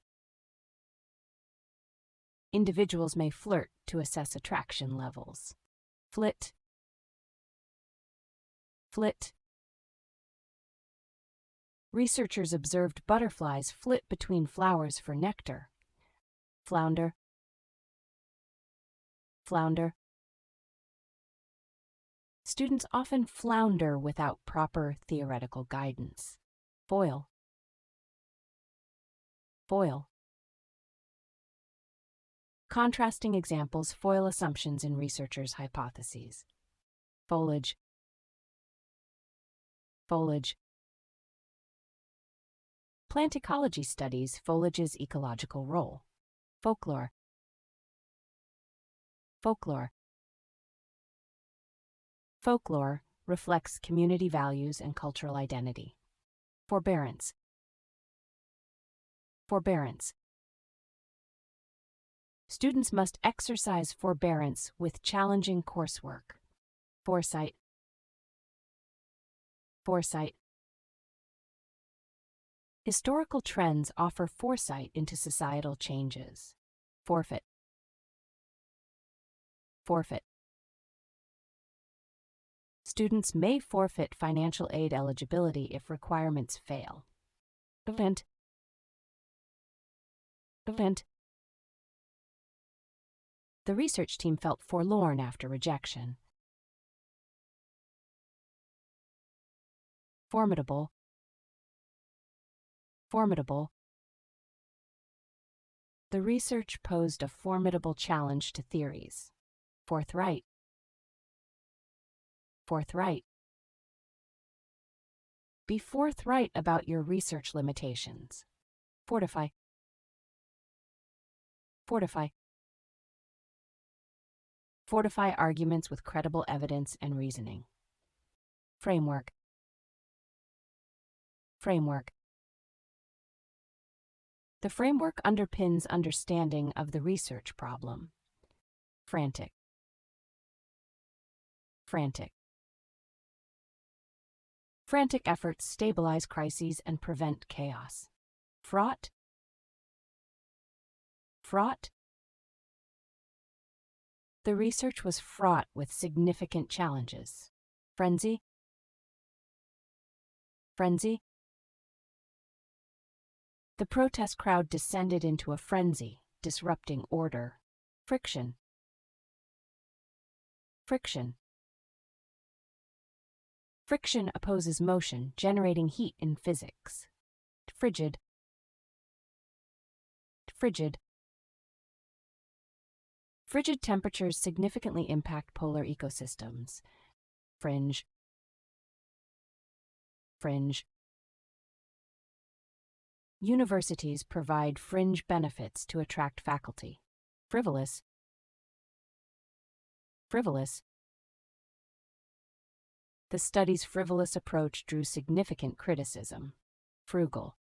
Individuals may flirt to assess attraction levels. Flit, flit. Researchers observed butterflies flit between flowers for nectar. Flounder, flounder. Students often flounder without proper theoretical guidance. Foil, foil. Contrasting examples foil assumptions in researchers' hypotheses. Foliage, foliage. Plant ecology studies foliage's ecological role. Folklore, folklore. Folklore reflects community values and cultural identity. Forbearance, forbearance. Students must exercise forbearance with challenging coursework. Foresight, foresight. Historical trends offer foresight into societal changes. Forfeit, forfeit. Students may forfeit financial aid eligibility if requirements fail. Event, event. The research team felt forlorn after rejection. Formidable, formidable. The research posed a formidable challenge to theories. Forthright, forthright. Be forthright about your research limitations. Fortify, fortify. Fortify arguments with credible evidence and reasoning. Framework, framework. The framework underpins understanding of the research problem. Frantic, frantic. Frantic efforts stabilize crises and prevent chaos. Fraught, fraught. The research was fraught with significant challenges. Frenzy, frenzy. The protest crowd descended into a frenzy, disrupting order. Friction, friction. Friction opposes motion, generating heat in physics. Frigid. Frigid. Frigid temperatures significantly impact polar ecosystems. Fringe. Fringe. Universities provide fringe benefits to attract faculty. Frivolous. Frivolous. The study's frivolous approach drew significant criticism. Frugal.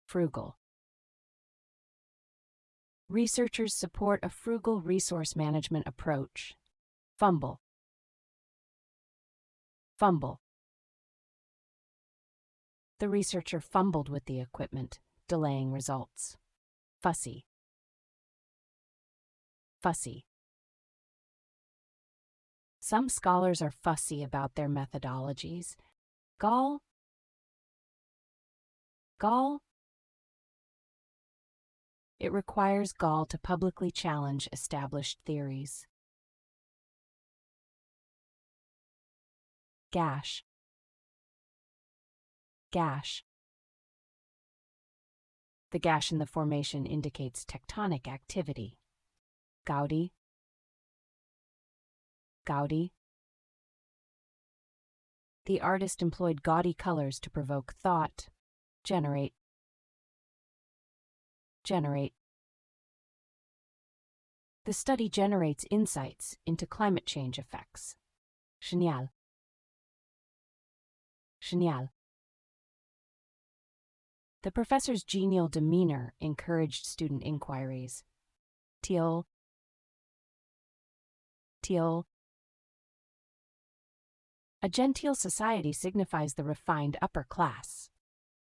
Frugal. Researchers support a frugal resource management approach. Fumble. Fumble. The researcher fumbled with the equipment, delaying results. Fussy. Fussy. Some scholars are fussy about their methodologies. Gall. Gall. It requires gall to publicly challenge established theories. Gash. Gash. The gash in the formation indicates tectonic activity. Gaudy. Gaudy. The artist employed gaudy colors to provoke thought. Generate. Generate. The study generates insights into climate change effects. Genial. Genial. The professor's genial demeanor encouraged student inquiries. Teal. Teal. A genteel society signifies the refined upper class.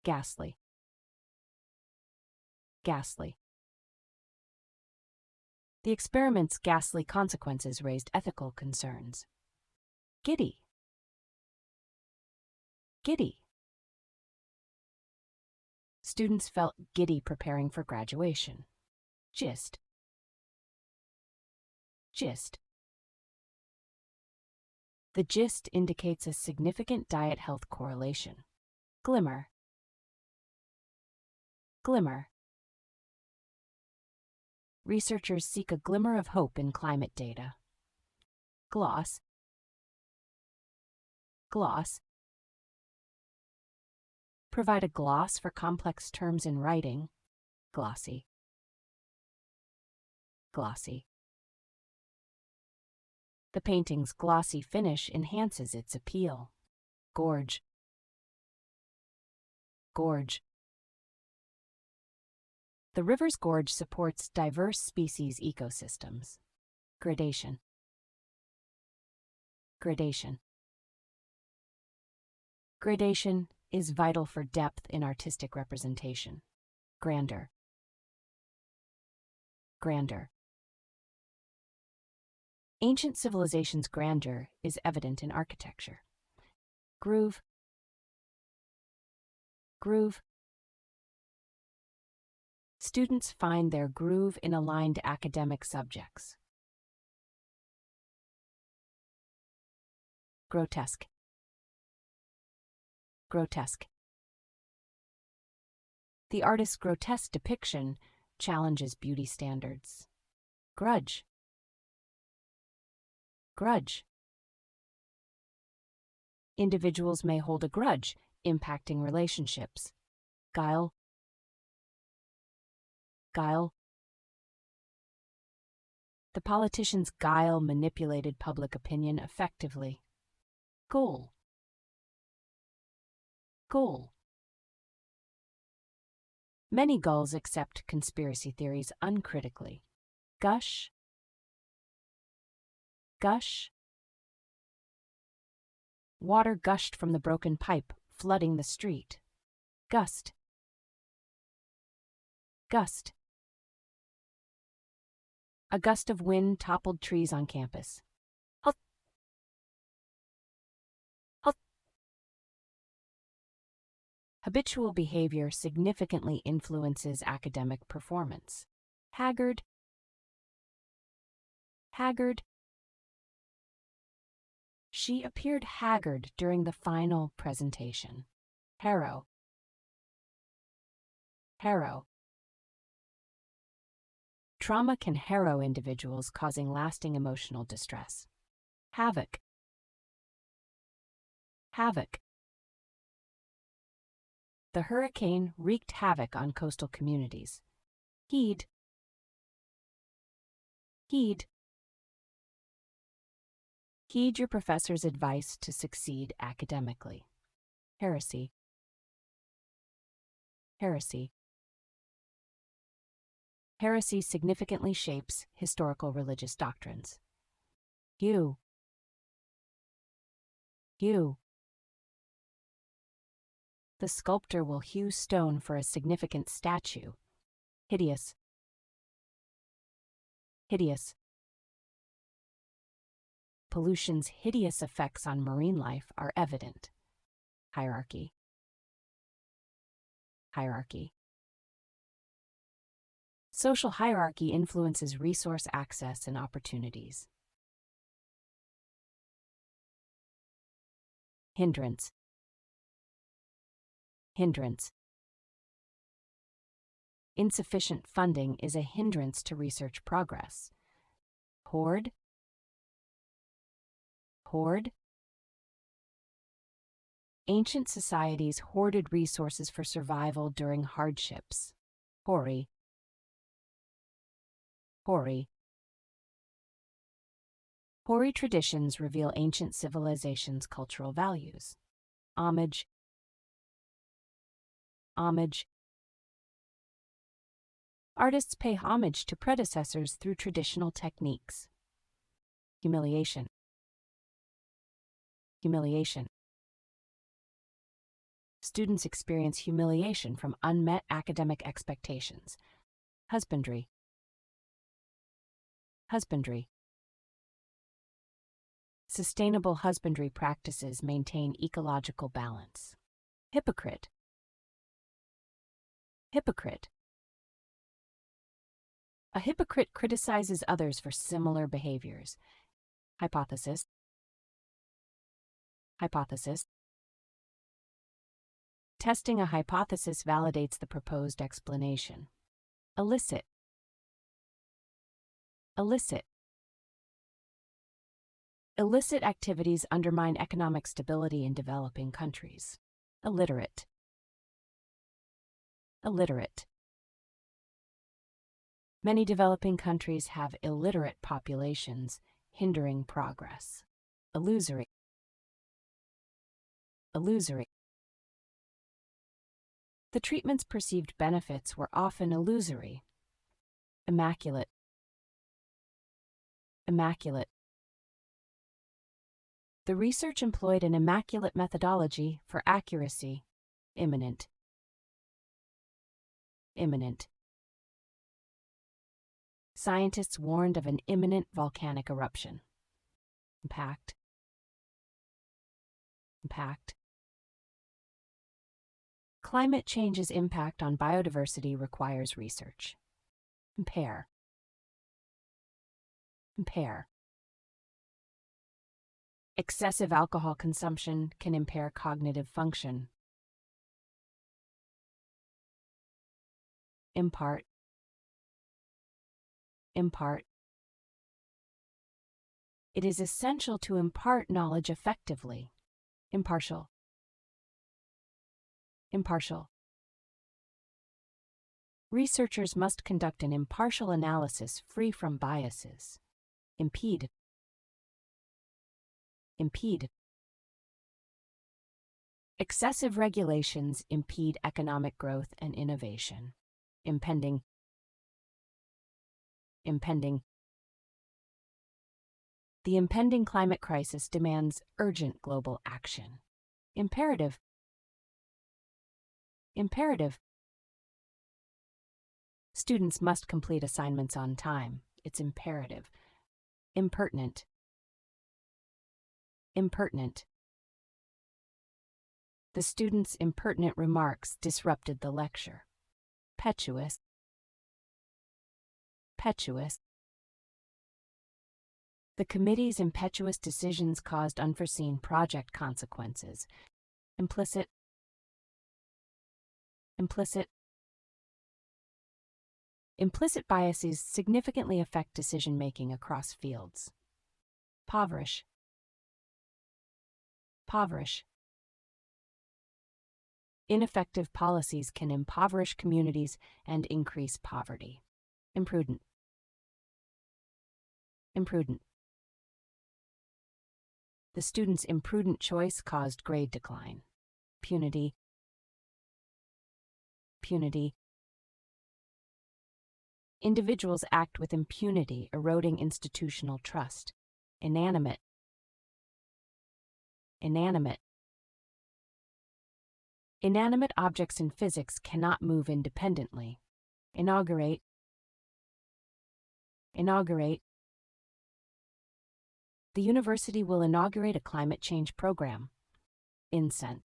Ghastly. Ghastly. The experiment's ghastly consequences raised ethical concerns. Giddy. Giddy. Students felt giddy preparing for graduation. Gist. Gist. The gist indicates a significant diet-health correlation. Glimmer. Glimmer. Researchers seek a glimmer of hope in climate data. Gloss. Gloss. Provide a gloss for complex terms in writing. Glossy. Glossy. The painting's glossy finish enhances its appeal. Gorge. Gorge. The river's gorge supports diverse species ecosystems. Gradation. Gradation. Gradation is vital for depth in artistic representation. Grandeur. Grandeur. Ancient civilization's grandeur is evident in architecture. Groove. Groove. Students find their groove in aligned academic subjects. Grotesque. Grotesque. The artist's grotesque depiction challenges beauty standards. Grudge. Grudge. Individuals may hold a grudge, impacting relationships. Guile. Guile. The politician's guile manipulated public opinion effectively. Goal. Goal. Many gulls accept conspiracy theories uncritically. Gush. Gush. Water gushed from the broken pipe, flooding the street. Gust. Gust. A gust of wind toppled trees on campus. Halt. Halt. Habitual behavior significantly influences academic performance. Haggard. Haggard. She appeared haggard during the final presentation. Harrow. Harrow. Trauma can harrow individuals, causing lasting emotional distress. Havoc. Havoc. The hurricane wreaked havoc on coastal communities. Heed. Heed. Heed your professor's advice to succeed academically. Heresy. Heresy. Heresy significantly shapes historical religious doctrines. Hue. Hue. The sculptor will hew stone for a significant statue. Hideous. Hideous. Pollution's hideous effects on marine life are evident. Hierarchy. Hierarchy. Social hierarchy influences resource access and opportunities. Hindrance. Hindrance. Insufficient funding is a hindrance to research progress. Hoard. Hoard. Ancient societies hoarded resources for survival during hardships. Hoary. Hoary. Hoary traditions reveal ancient civilizations' cultural values. Homage. Homage. Artists pay homage to predecessors through traditional techniques. Humiliation. Humiliation. Students experience humiliation from unmet academic expectations. Husbandry. Husbandry. Sustainable husbandry practices maintain ecological balance. Hypocrite. Hypocrite. A hypocrite criticizes others for similar behaviors. Hypothesis. Hypothesis. Testing a hypothesis validates the proposed explanation. Illicit. Illicit. Illicit activities undermine economic stability in developing countries. Illiterate. Illiterate. Many developing countries have illiterate populations, hindering progress. Illusory. Illusory. The treatment's perceived benefits were often illusory. Immaculate. Immaculate. The research employed an immaculate methodology for accuracy. Imminent. Imminent. Scientists warned of an imminent volcanic eruption. Impact. Impact. Climate change's impact on biodiversity requires research. Impair. Impair. Excessive alcohol consumption can impair cognitive function. Impart. Impart. It is essential to impart knowledge effectively. Impartial. Impartial. Researchers must conduct an impartial analysis free from biases. Impede. Impede. Excessive regulations impede economic growth and innovation. Impending. Impending. The impending climate crisis demands urgent global action. Imperative. Imperative. Students must complete assignments on time. It's imperative. Impertinent. Impertinent. The student's impertinent remarks disrupted the lecture. Petuous. Petuous. The committee's impetuous decisions caused unforeseen project consequences. Implicit. Implicit biases significantly affect decision-making across fields. Impoverish. Ineffective policies can impoverish communities and increase poverty. Imprudent. The student's imprudent choice caused grade decline. Punity. Individuals act with impunity, eroding institutional trust. Inanimate. Inanimate objects in physics cannot move independently. Inaugurate. The university will inaugurate a climate change program. Incense.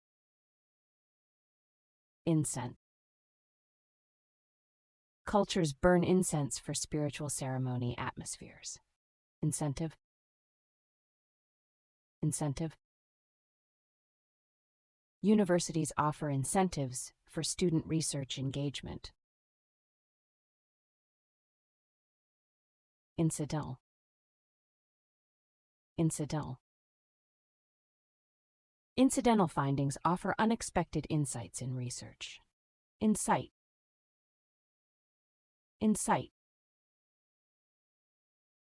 Cultures burn incense for spiritual ceremony atmospheres. Incentive. Universities offer incentives for student research engagement. Incidental. Incidental findings offer unexpected insights in research. Insight.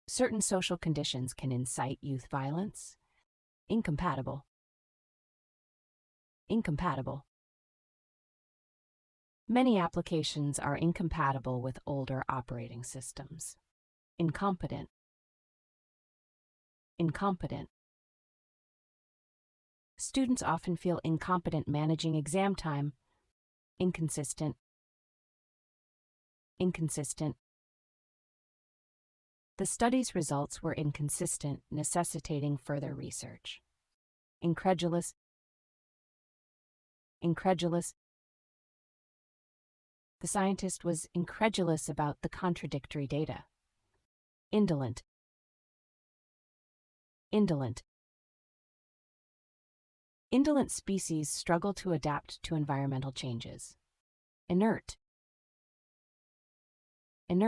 Certain social conditions can incite youth violence. Incompatible. Many applications are incompatible with older operating systems. Incompetent. Students often feel incompetent managing exam time. Inconsistent. The study's results were inconsistent, necessitating further research. Incredulous. The scientist was incredulous about the contradictory data. Indolent. Indolent species struggle to adapt to environmental changes. Inert. In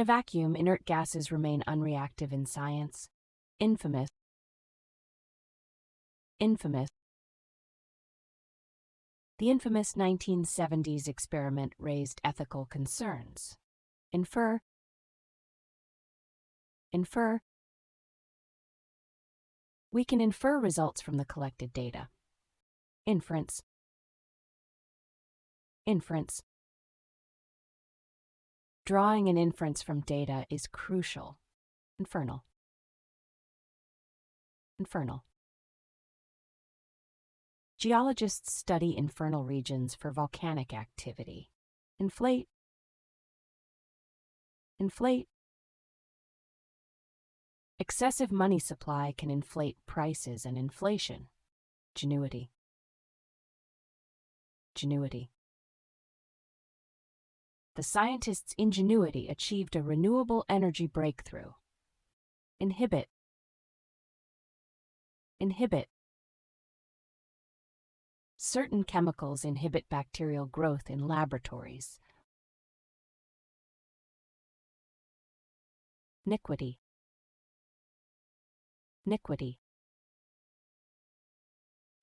a vacuum, inert gases remain unreactive in science. Infamous. The infamous 1970s experiment raised ethical concerns. Infer. We can infer results from the collected data. Inference. Drawing an inference from data is crucial. Infernal. Geologists study infernal regions for volcanic activity. Inflate. Excessive money supply can inflate prices and inflation. Genuity. The scientists' ingenuity achieved a renewable energy breakthrough. Inhibit. Certain chemicals inhibit bacterial growth in laboratories. Iniquity.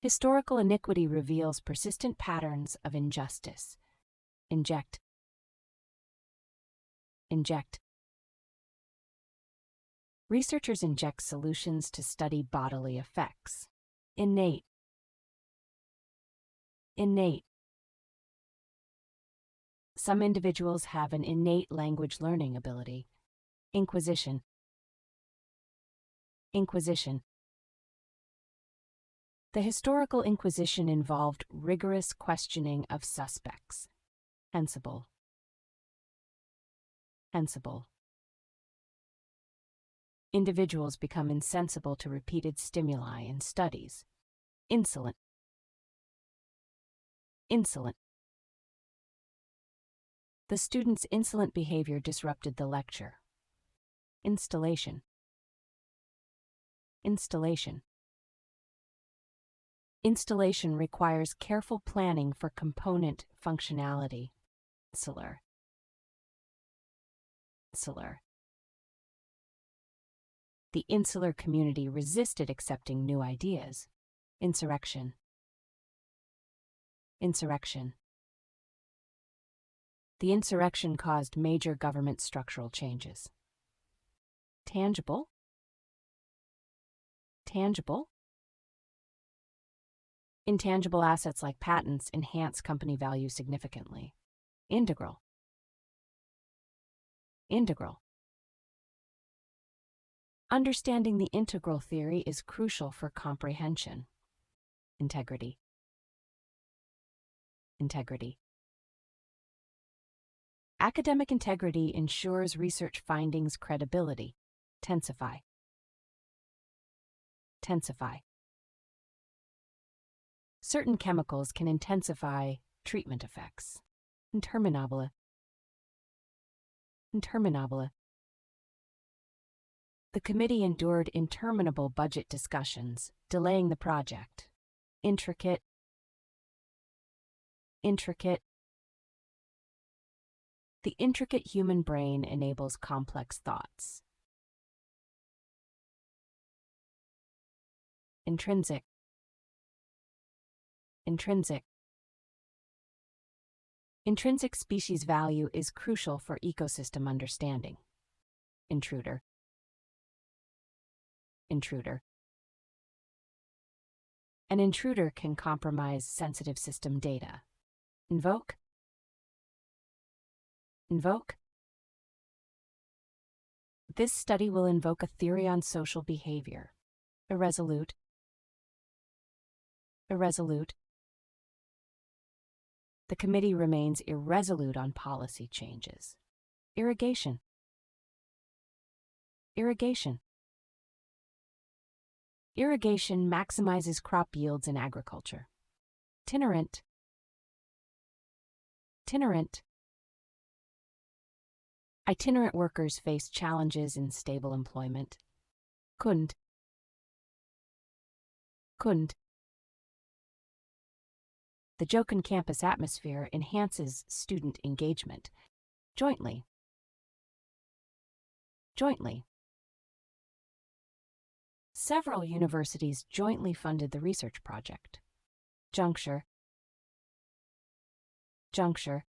Historical iniquity reveals persistent patterns of injustice. Inject. Researchers inject solutions to study bodily effects. Innate. Some individuals have an innate language learning ability. Inquisition. The historical Inquisition involved rigorous questioning of suspects. Hensible. Individuals become insensible to repeated stimuli in studies. Insolent. The student's insolent behavior disrupted the lecture. Installation. Installation. Installation requires careful planning for component functionality. Insular. Insular. The insular community resisted accepting new ideas. Insurrection. Insurrection. The insurrection caused major government structural changes. Tangible. Tangible. Intangible assets like patents enhance company value significantly. Integral. Integral. Understanding the integral theory is crucial for comprehension. Integrity. Integrity. Academic integrity ensures research findings' credibility. Intensify. Intensify. Certain chemicals can intensify treatment effects. Interminable. Interminable. The committee endured interminable budget discussions, delaying the project. Intricate. Intricate. The intricate human brain enables complex thoughts. Intrinsic. Intrinsic. Intrinsic species value is crucial for ecosystem understanding. Intruder. Intruder. An intruder can compromise sensitive system data. Invoke. Invoke. This study will invoke a theory on social behavior. Irresolute. Irresolute. The committee remains irresolute on policy changes. Irrigation. Irrigation. Irrigation maximizes crop yields in agriculture. Itinerant. Itinerant. Itinerant workers face challenges in stable employment. Couldn't. Couldn't. The Jochen campus atmosphere enhances student engagement. Jointly. Jointly. Several universities jointly funded the research project. Juncture. Juncture.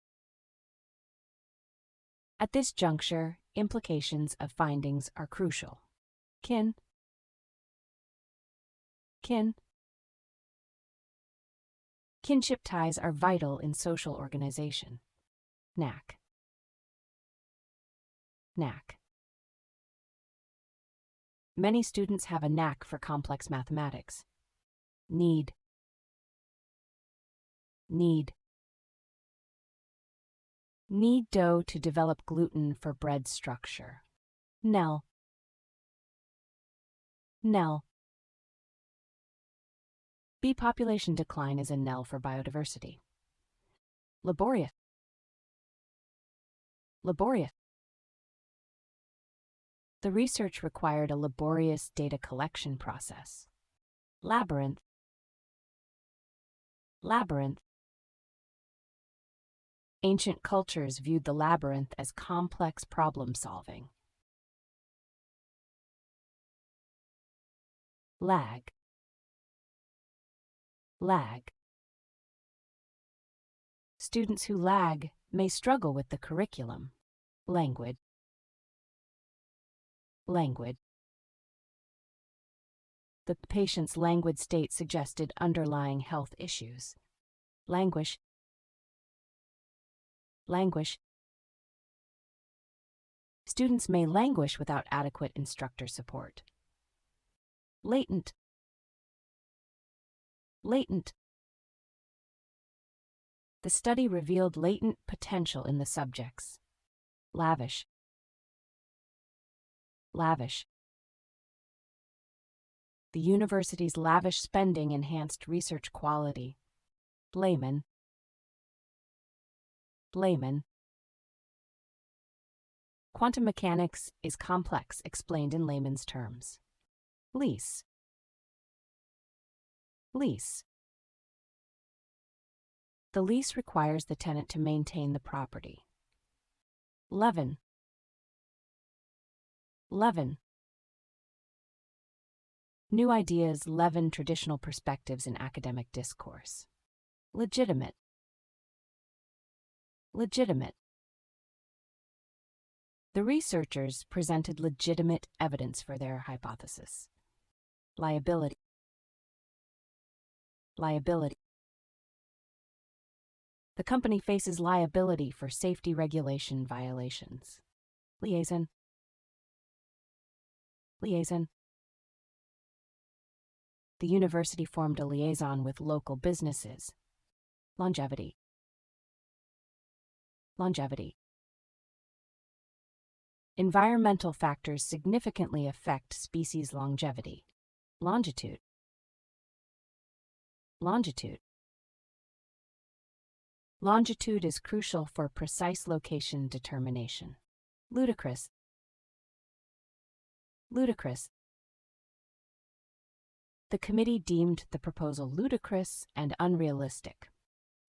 At this juncture, implications of findings are crucial. Kin. Kin. Kinship ties are vital in social organization. Knack. Knack. Many students have a knack for complex mathematics. Need. Need. Knead dough to develop gluten for bread structure. Knell. Knell. Bee population decline is a knell for biodiversity. Laborious. Laborious. The research required a laborious data collection process. Labyrinth. Labyrinth. Ancient cultures viewed the labyrinth as complex problem-solving. Lag. Lag. Students who lag may struggle with the curriculum. Languid. Languid. The patient's languid state suggested underlying health issues. Languish. Languish. Students may languish without adequate instructor support. Latent. Latent. The study revealed latent potential in the subjects. Lavish. Lavish. The university's lavish spending enhanced research quality. Layman. Layman. Quantum mechanics is complex, explained in layman's terms. Lease. Lease. The lease requires the tenant to maintain the property. Leaven. Leaven. New ideas leaven traditional perspectives in academic discourse. Legitimate. Legitimate. The researchers presented legitimate evidence for their hypothesis. Liability. Liability. The company faces liability for safety regulation violations. Liaison. Liaison. The university formed a liaison with local businesses. Longevity. Longevity. Environmental factors significantly affect species longevity. Longitude. Longitude. Longitude is crucial for precise location determination. Ludicrous. Ludicrous. The committee deemed the proposal ludicrous and unrealistic.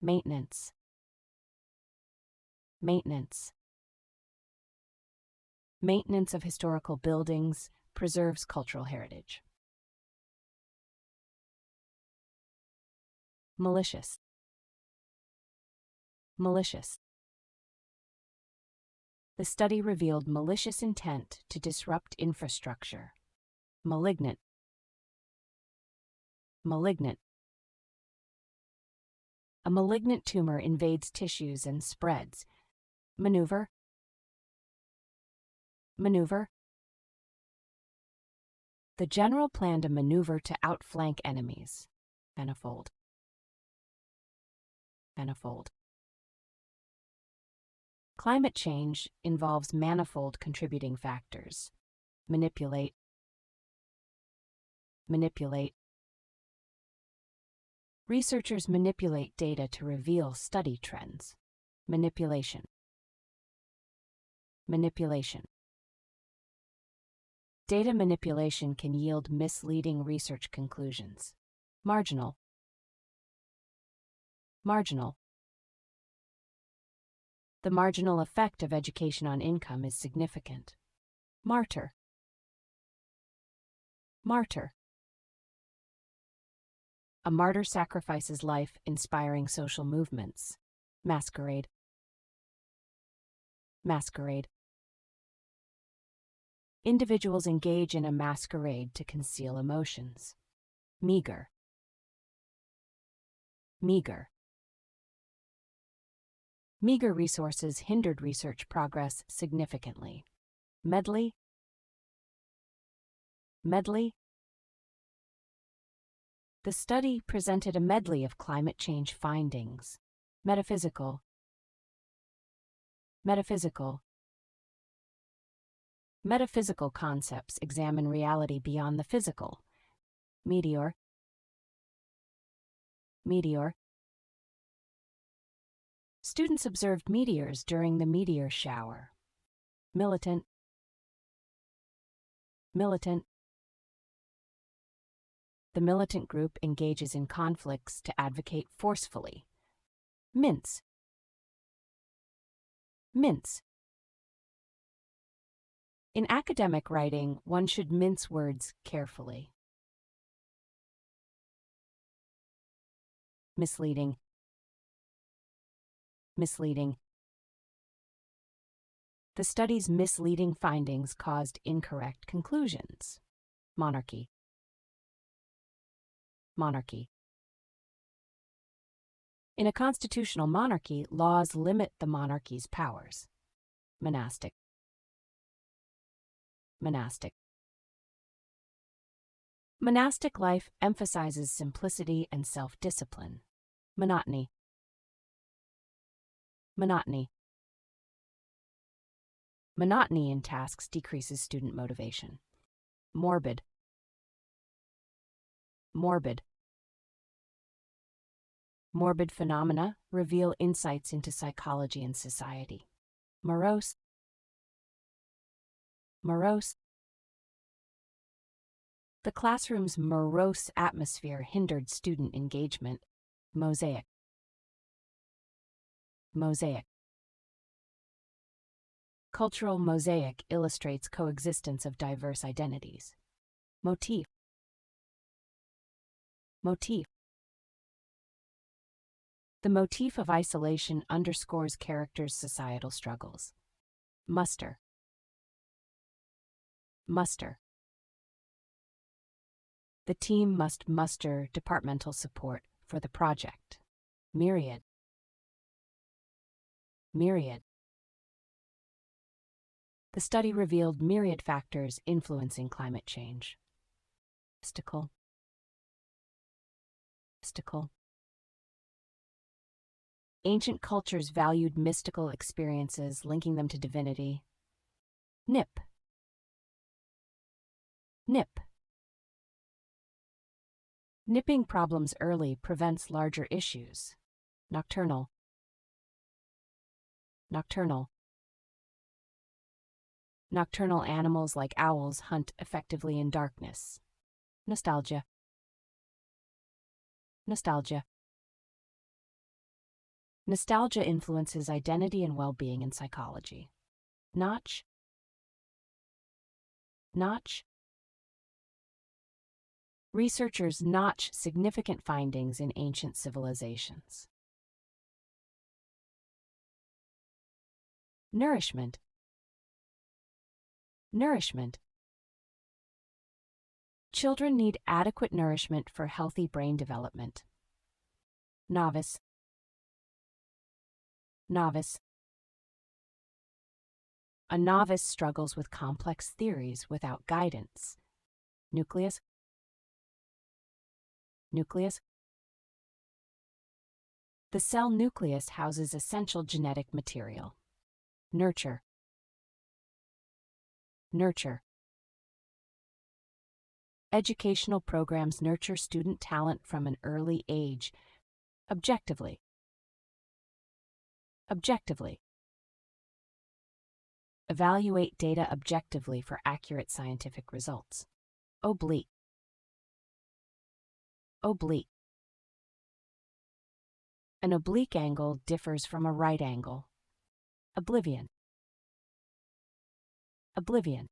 Maintenance. Maintenance. Maintenance of historical buildings preserves cultural heritage. Malicious. Malicious. The study revealed malicious intent to disrupt infrastructure. Malignant. Malignant. A malignant tumor invades tissues and spreads. Maneuver. Maneuver. The general planned a maneuver to outflank enemies. Manifold. Manifold. Climate change involves manifold contributing factors. Manipulate. Manipulate. Researchers manipulate data to reveal study trends. Manipulation. Manipulation. Data manipulation can yield misleading research conclusions. Marginal. Marginal. The marginal effect of education on income is significant. Martyr. Martyr. A martyr sacrifices life, inspiring social movements. Masquerade. Masquerade. Individuals engage in a masquerade to conceal emotions. Meager. Meager. Meager resources hindered research progress significantly. Medley. Medley. The study presented a medley of climate change findings. Metaphysical. Metaphysical. Metaphysical concepts examine reality beyond the physical. Meteor. Meteor. Students observed meteors during the meteor shower. Militant. Militant. The militant group engages in conflicts to advocate forcefully. Mince. Mince. In academic writing, one should mince words carefully. Misleading. Misleading. The study's misleading findings caused incorrect conclusions. Monarchy. Monarchy. In a constitutional monarchy, laws limit the monarchy's powers. Monastic. Monastic. Monastic life emphasizes simplicity and self-discipline. Monotony. Monotony. Monotony in tasks decreases student motivation. Morbid. Morbid. Morbid phenomena reveal insights into psychology and society. Morose. morose. The classroom's morose atmosphere hindered student engagement. Mosaic. Mosaic. Cultural mosaic illustrates coexistence of diverse identities. Motif. Motif. The motif of isolation underscores characters' societal struggles. Muster. Muster. The team must muster departmental support for the project. Myriad. Myriad. The study revealed myriad factors influencing climate change. Mystical. Mystical. Ancient cultures valued mystical experiences, linking them to divinity. Nip. Nip. Nipping problems early prevents larger issues. Nocturnal. Nocturnal. Nocturnal animals like owls hunt effectively in darkness. Nostalgia. Nostalgia. Nostalgia influences identity and well-being in psychology. Notch. Notch. Researchers notch significant findings in ancient civilizations. Nourishment. Nourishment. Children need adequate nourishment for healthy brain development. Novice. Novice. A novice struggles with complex theories without guidance. Nucleus. Nucleus. The cell nucleus houses essential genetic material. Nurture. Nurture. Educational programs nurture student talent from an early age. Objectively. Objectively. Evaluate data objectively for accurate scientific results. Oblique. Oblique. An oblique angle differs from a right angle. Oblivion. Oblivion.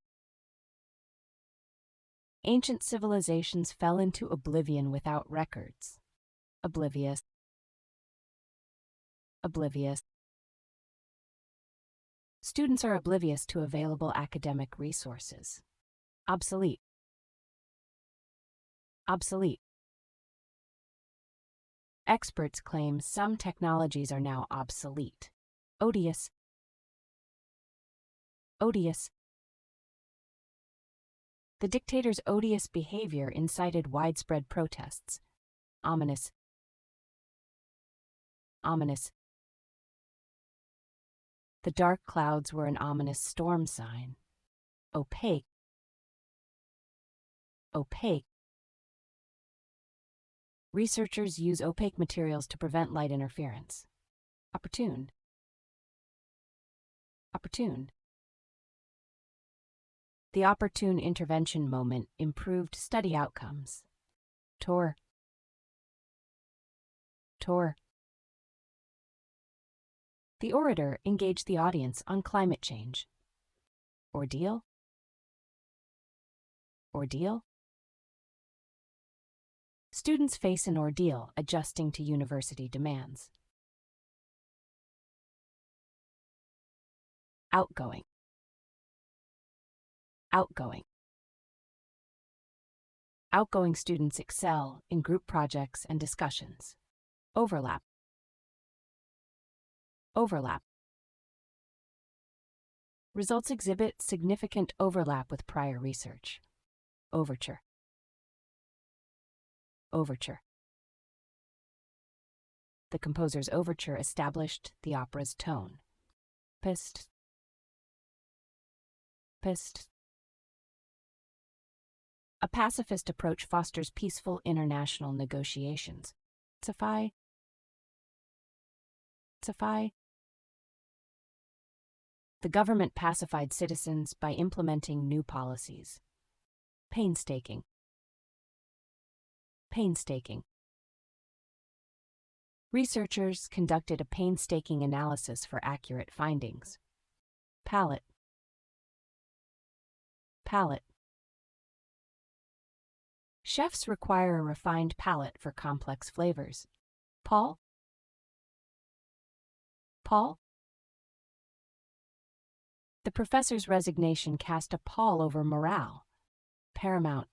Ancient civilizations fell into oblivion without records. Oblivious. Oblivious. Students are oblivious to available academic resources. Obsolete. Obsolete. Experts claim some technologies are now obsolete. Odious. Odious. The dictator's odious behavior incited widespread protests. Ominous. Ominous. The dark clouds were an ominous storm sign. Opaque. Opaque. Researchers use opaque materials to prevent light interference. Opportune. Opportune. The opportune intervention moment improved study outcomes. Tour. Tour. The orator engaged the audience on climate change. Ordeal. Ordeal. Students face an ordeal adjusting to university demands. Outgoing. Outgoing. Outgoing students excel in group projects and discussions. Overlap. Overlap. Results exhibit significant overlap with prior research. Overture. Overture. The composer's overture established the opera's tone. Pist. Pist. A pacifist approach fosters peaceful international negotiations. Safai. Safai. The government pacified citizens by implementing new policies. Painstaking. Painstaking. Researchers conducted a painstaking analysis for accurate findings. Palate. Palate. Chefs require a refined palate for complex flavors. Paul. Paul. The professor's resignation cast a pall over morale. Paramount.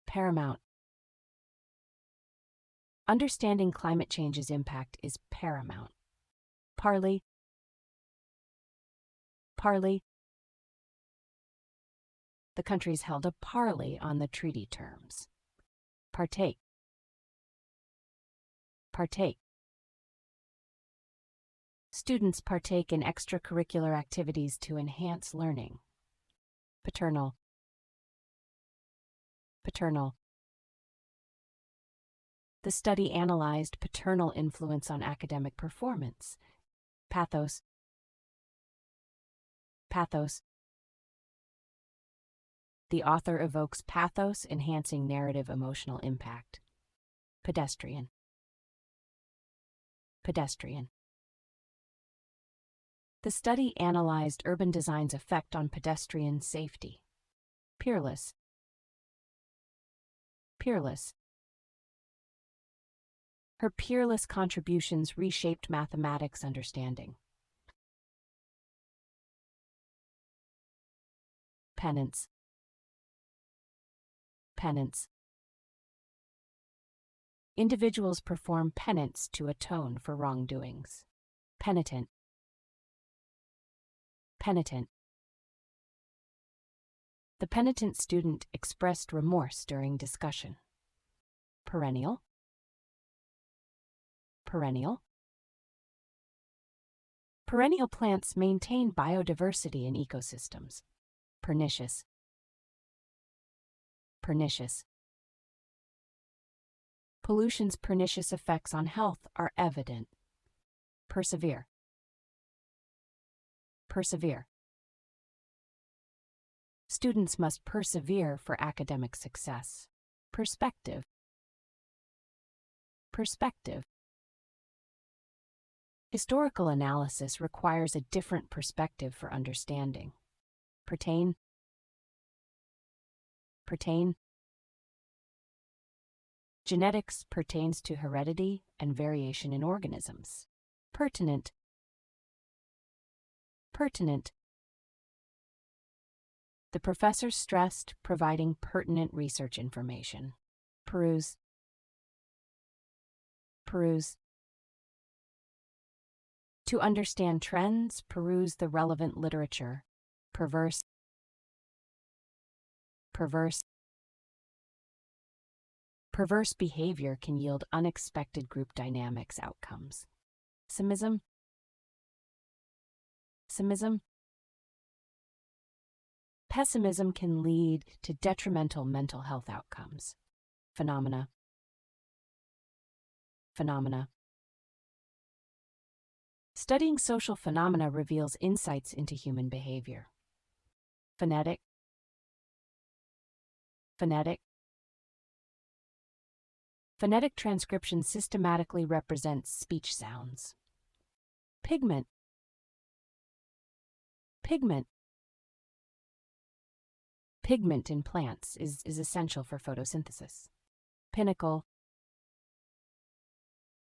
Paramount. Understanding climate change's impact is paramount. Parley. Parley. The countries held a parley on the treaty terms. Partake. Partake. Students partake in extracurricular activities to enhance learning. Paternal. Paternal. The study analyzed paternal influence on academic performance. Pathos. Pathos. The author evokes pathos, enhancing narrative emotional impact. Pedestrian. Pedestrian. The study analyzed urban design's effect on pedestrian safety. Peerless. Peerless. Her peerless contributions reshaped mathematics understanding. Penance. Penance. Individuals perform penance to atone for wrongdoings. Penitent. Penitent. The penitent student expressed remorse during discussion. Perennial. Perennial. Perennial plants maintain biodiversity in ecosystems. Pernicious. Pernicious. Pollution's pernicious effects on health are evident. Persevere. Persevere. Students must persevere for academic success. Perspective. Perspective. Historical analysis requires a different perspective for understanding. Pertain. Pertain. Genetics pertains to heredity and variation in organisms. Pertinent. Pertinent. The professor stressed providing pertinent research information. Peruse. Peruse. To understand trends, peruse the relevant literature. Perverse. Perverse. Perverse behavior can yield unexpected group dynamics outcomes. Cynicism. Cynicism. Pessimism can lead to detrimental mental health outcomes. Phenomena. Phenomena. Studying social phenomena reveals insights into human behavior. Phonetic. Phonetic. Phonetic transcription systematically represents speech sounds. Pigment. Pigment. Pigment in plants is essential for photosynthesis. Pinnacle.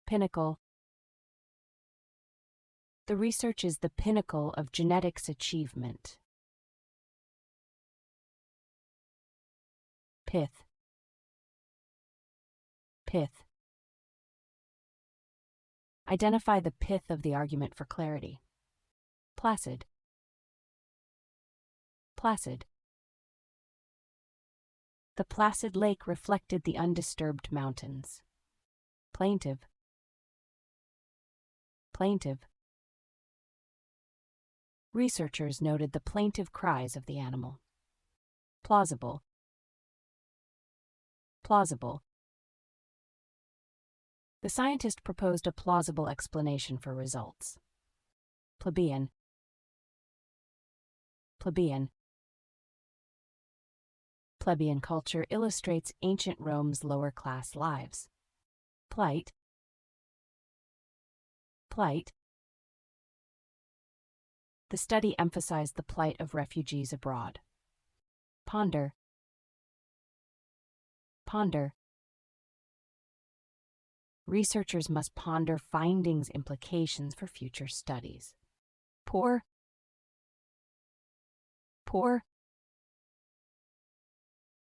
Pinnacle. The research is the pinnacle of genetics achievement. Pith. Pith. Identify the pith of the argument for clarity. Placid. Placid. The placid lake reflected the undisturbed mountains. Plaintive. Plaintive. Researchers noted the plaintive cries of the animal. Plausible. Plausible. The scientist proposed a plausible explanation for results. plebeian, plebeian. Plebeian culture illustrates ancient Rome's lower-class lives. Plight, plight. The study emphasized the plight of refugees abroad. Ponder, ponder. Researchers must ponder findings' implications for future studies. Pore, pore.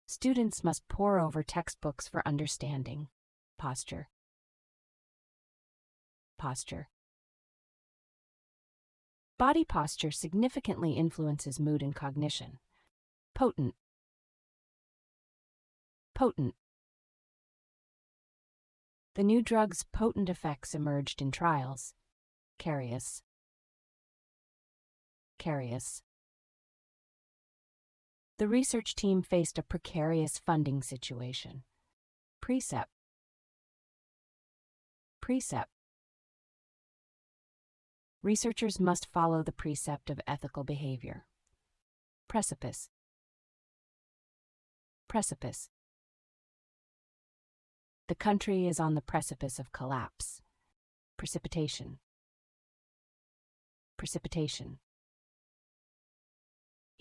Students must pore over textbooks for understanding. Posture, posture. Body posture significantly influences mood and cognition. Potent, potent. The new drug's potent effects emerged in trials. Carious, carious. The research team faced a precarious funding situation. Precept, precept. Researchers must follow the precept of ethical behavior. Precipice, precipice. The country is on the precipice of collapse. Precipitation, precipitation.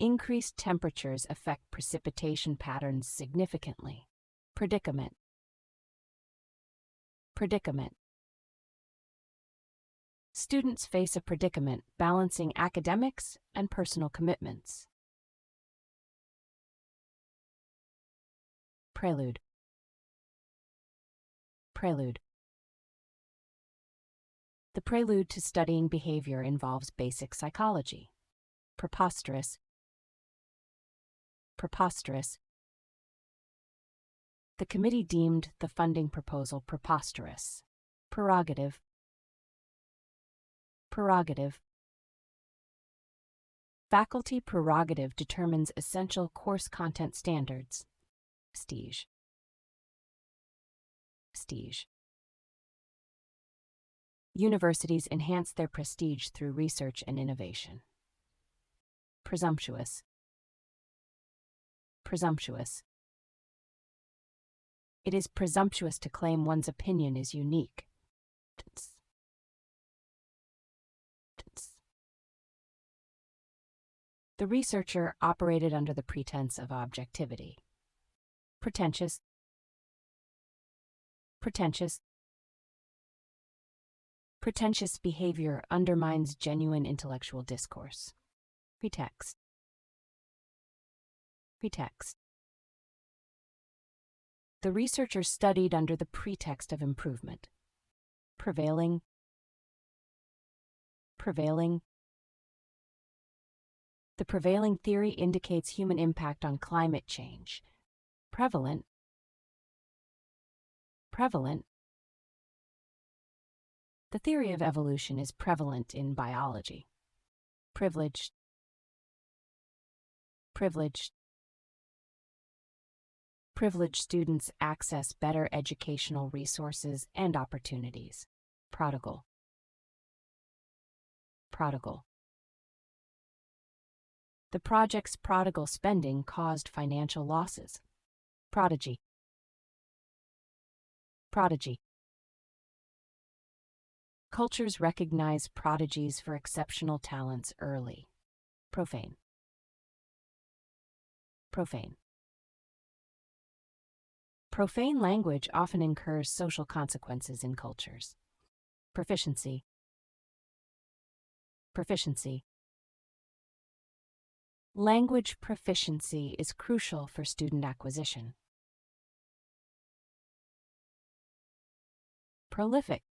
Increased temperatures affect precipitation patterns significantly. Predicament, predicament. Students face a predicament balancing academics and personal commitments. Prelude, prelude. The prelude to studying behavior involves basic psychology. Preposterous, preposterous. The committee deemed the funding proposal preposterous. Prerogative, prerogative. Faculty prerogative determines essential course content standards. Prestige, prestige. Universities enhance their prestige through research and innovation. Presumptuous, presumptuous. It is presumptuous to claim one's opinion is unique. The researcher operated under the pretense of objectivity. Pretentious, pretentious. Pretentious behavior undermines genuine intellectual discourse. Pretext, pretext. The researchers studied under the pretext of improvement. Prevailing, prevailing. The prevailing theory indicates human impact on climate change. Prevalent, prevalent. The theory of evolution is prevalent in biology. Privileged, privileged. Privileged students access better educational resources and opportunities. Prodigal, prodigal. The project's prodigal spending caused financial losses. Prodigy, prodigy. Cultures recognize prodigies for exceptional talents early. Profane, profane. Profane language often incurs social consequences in cultures. Proficiency, proficiency. Language proficiency is crucial for student acquisition. Prolific,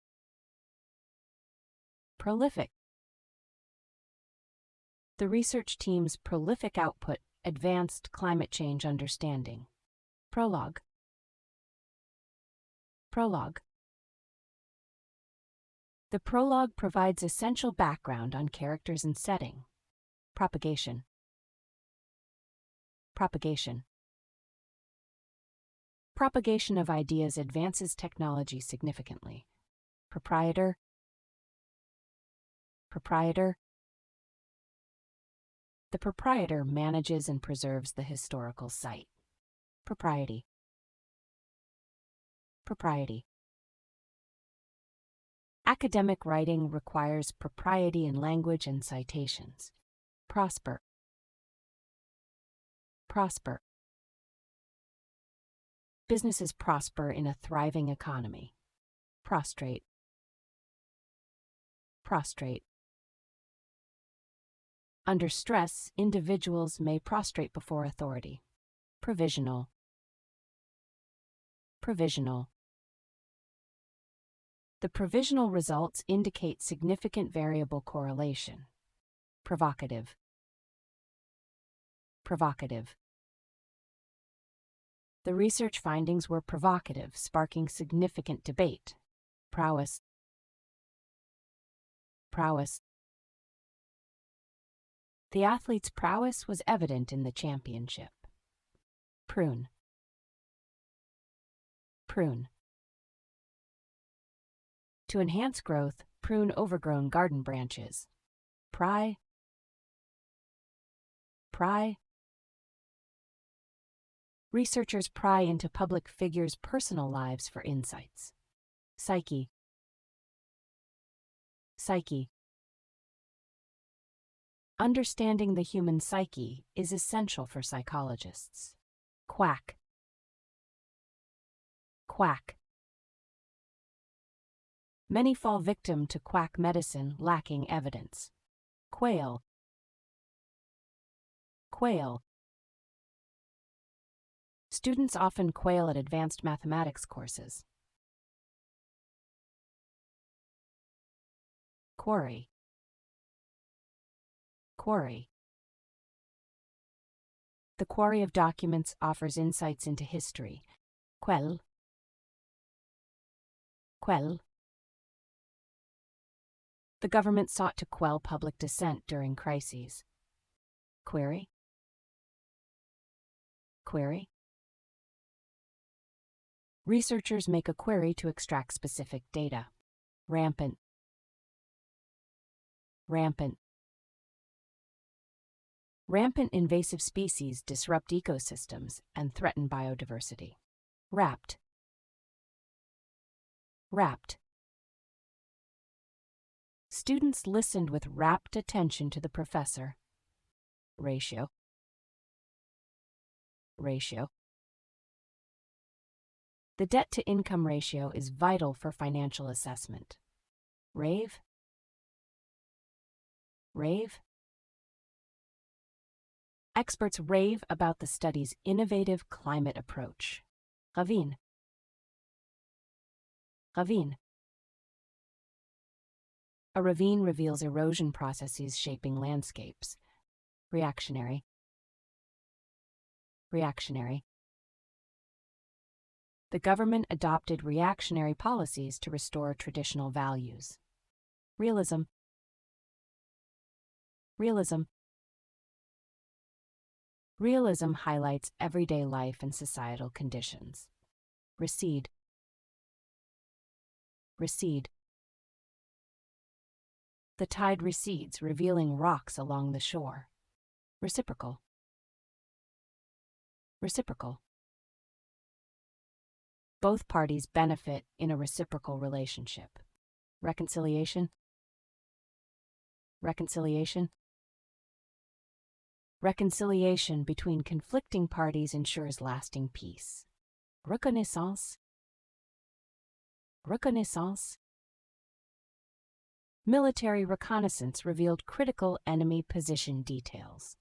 prolific. The research team's prolific output advanced climate change understanding. Prologue, prologue. The prologue provides essential background on characters and setting. Propagation, propagation. Propagation of ideas advances technology significantly. Proprietor, Proprietor. The proprietor manages and preserves the historical site. Propriety. Propriety. Academic writing requires propriety in language and citations. Prosper. Prosper. Businesses prosper in a thriving economy. Prostrate. Prostrate. Under stress, individuals may prostrate before authority. Provisional. Provisional. The provisional results indicate significant variable correlation. Provocative. Provocative. The research findings were provocative, sparking significant debate. Prowess. Prowess. The athlete's prowess was evident in the championship. Prune. Prune. To enhance growth, prune overgrown garden branches. Pry. Pry. Researchers pry into public figures' personal lives for insights. Psyche. Psyche. Understanding the human psyche is essential for psychologists. Quack. Quack. Many fall victim to quack medicine lacking evidence. Quail. Quail. Students often quail at advanced mathematics courses. Quarry. Quarry. The quarry of documents offers insights into history. Quell. Quell. The government sought to quell public dissent during crises. Query. Query. Researchers make a query to extract specific data. Rampant. Rampant. Rampant invasive species disrupt ecosystems and threaten biodiversity. Rapt. Rapt. Students listened with rapt attention to the professor. Ratio. Ratio. The debt-to-income ratio is vital for financial assessment. Rave. Rave. Experts rave about the study's innovative climate approach. Ravine. Ravine. A ravine reveals erosion processes shaping landscapes. Reactionary. Reactionary. The government adopted reactionary policies to restore traditional values. Realism. Realism. Realism highlights everyday life and societal conditions. Recede. Recede. The tide recedes, revealing rocks along the shore. Reciprocal. Reciprocal. Both parties benefit in a reciprocal relationship. Reconciliation. Reconciliation. Reconciliation between conflicting parties ensures lasting peace. Reconnaissance. Reconnaissance. Military reconnaissance revealed critical enemy position details.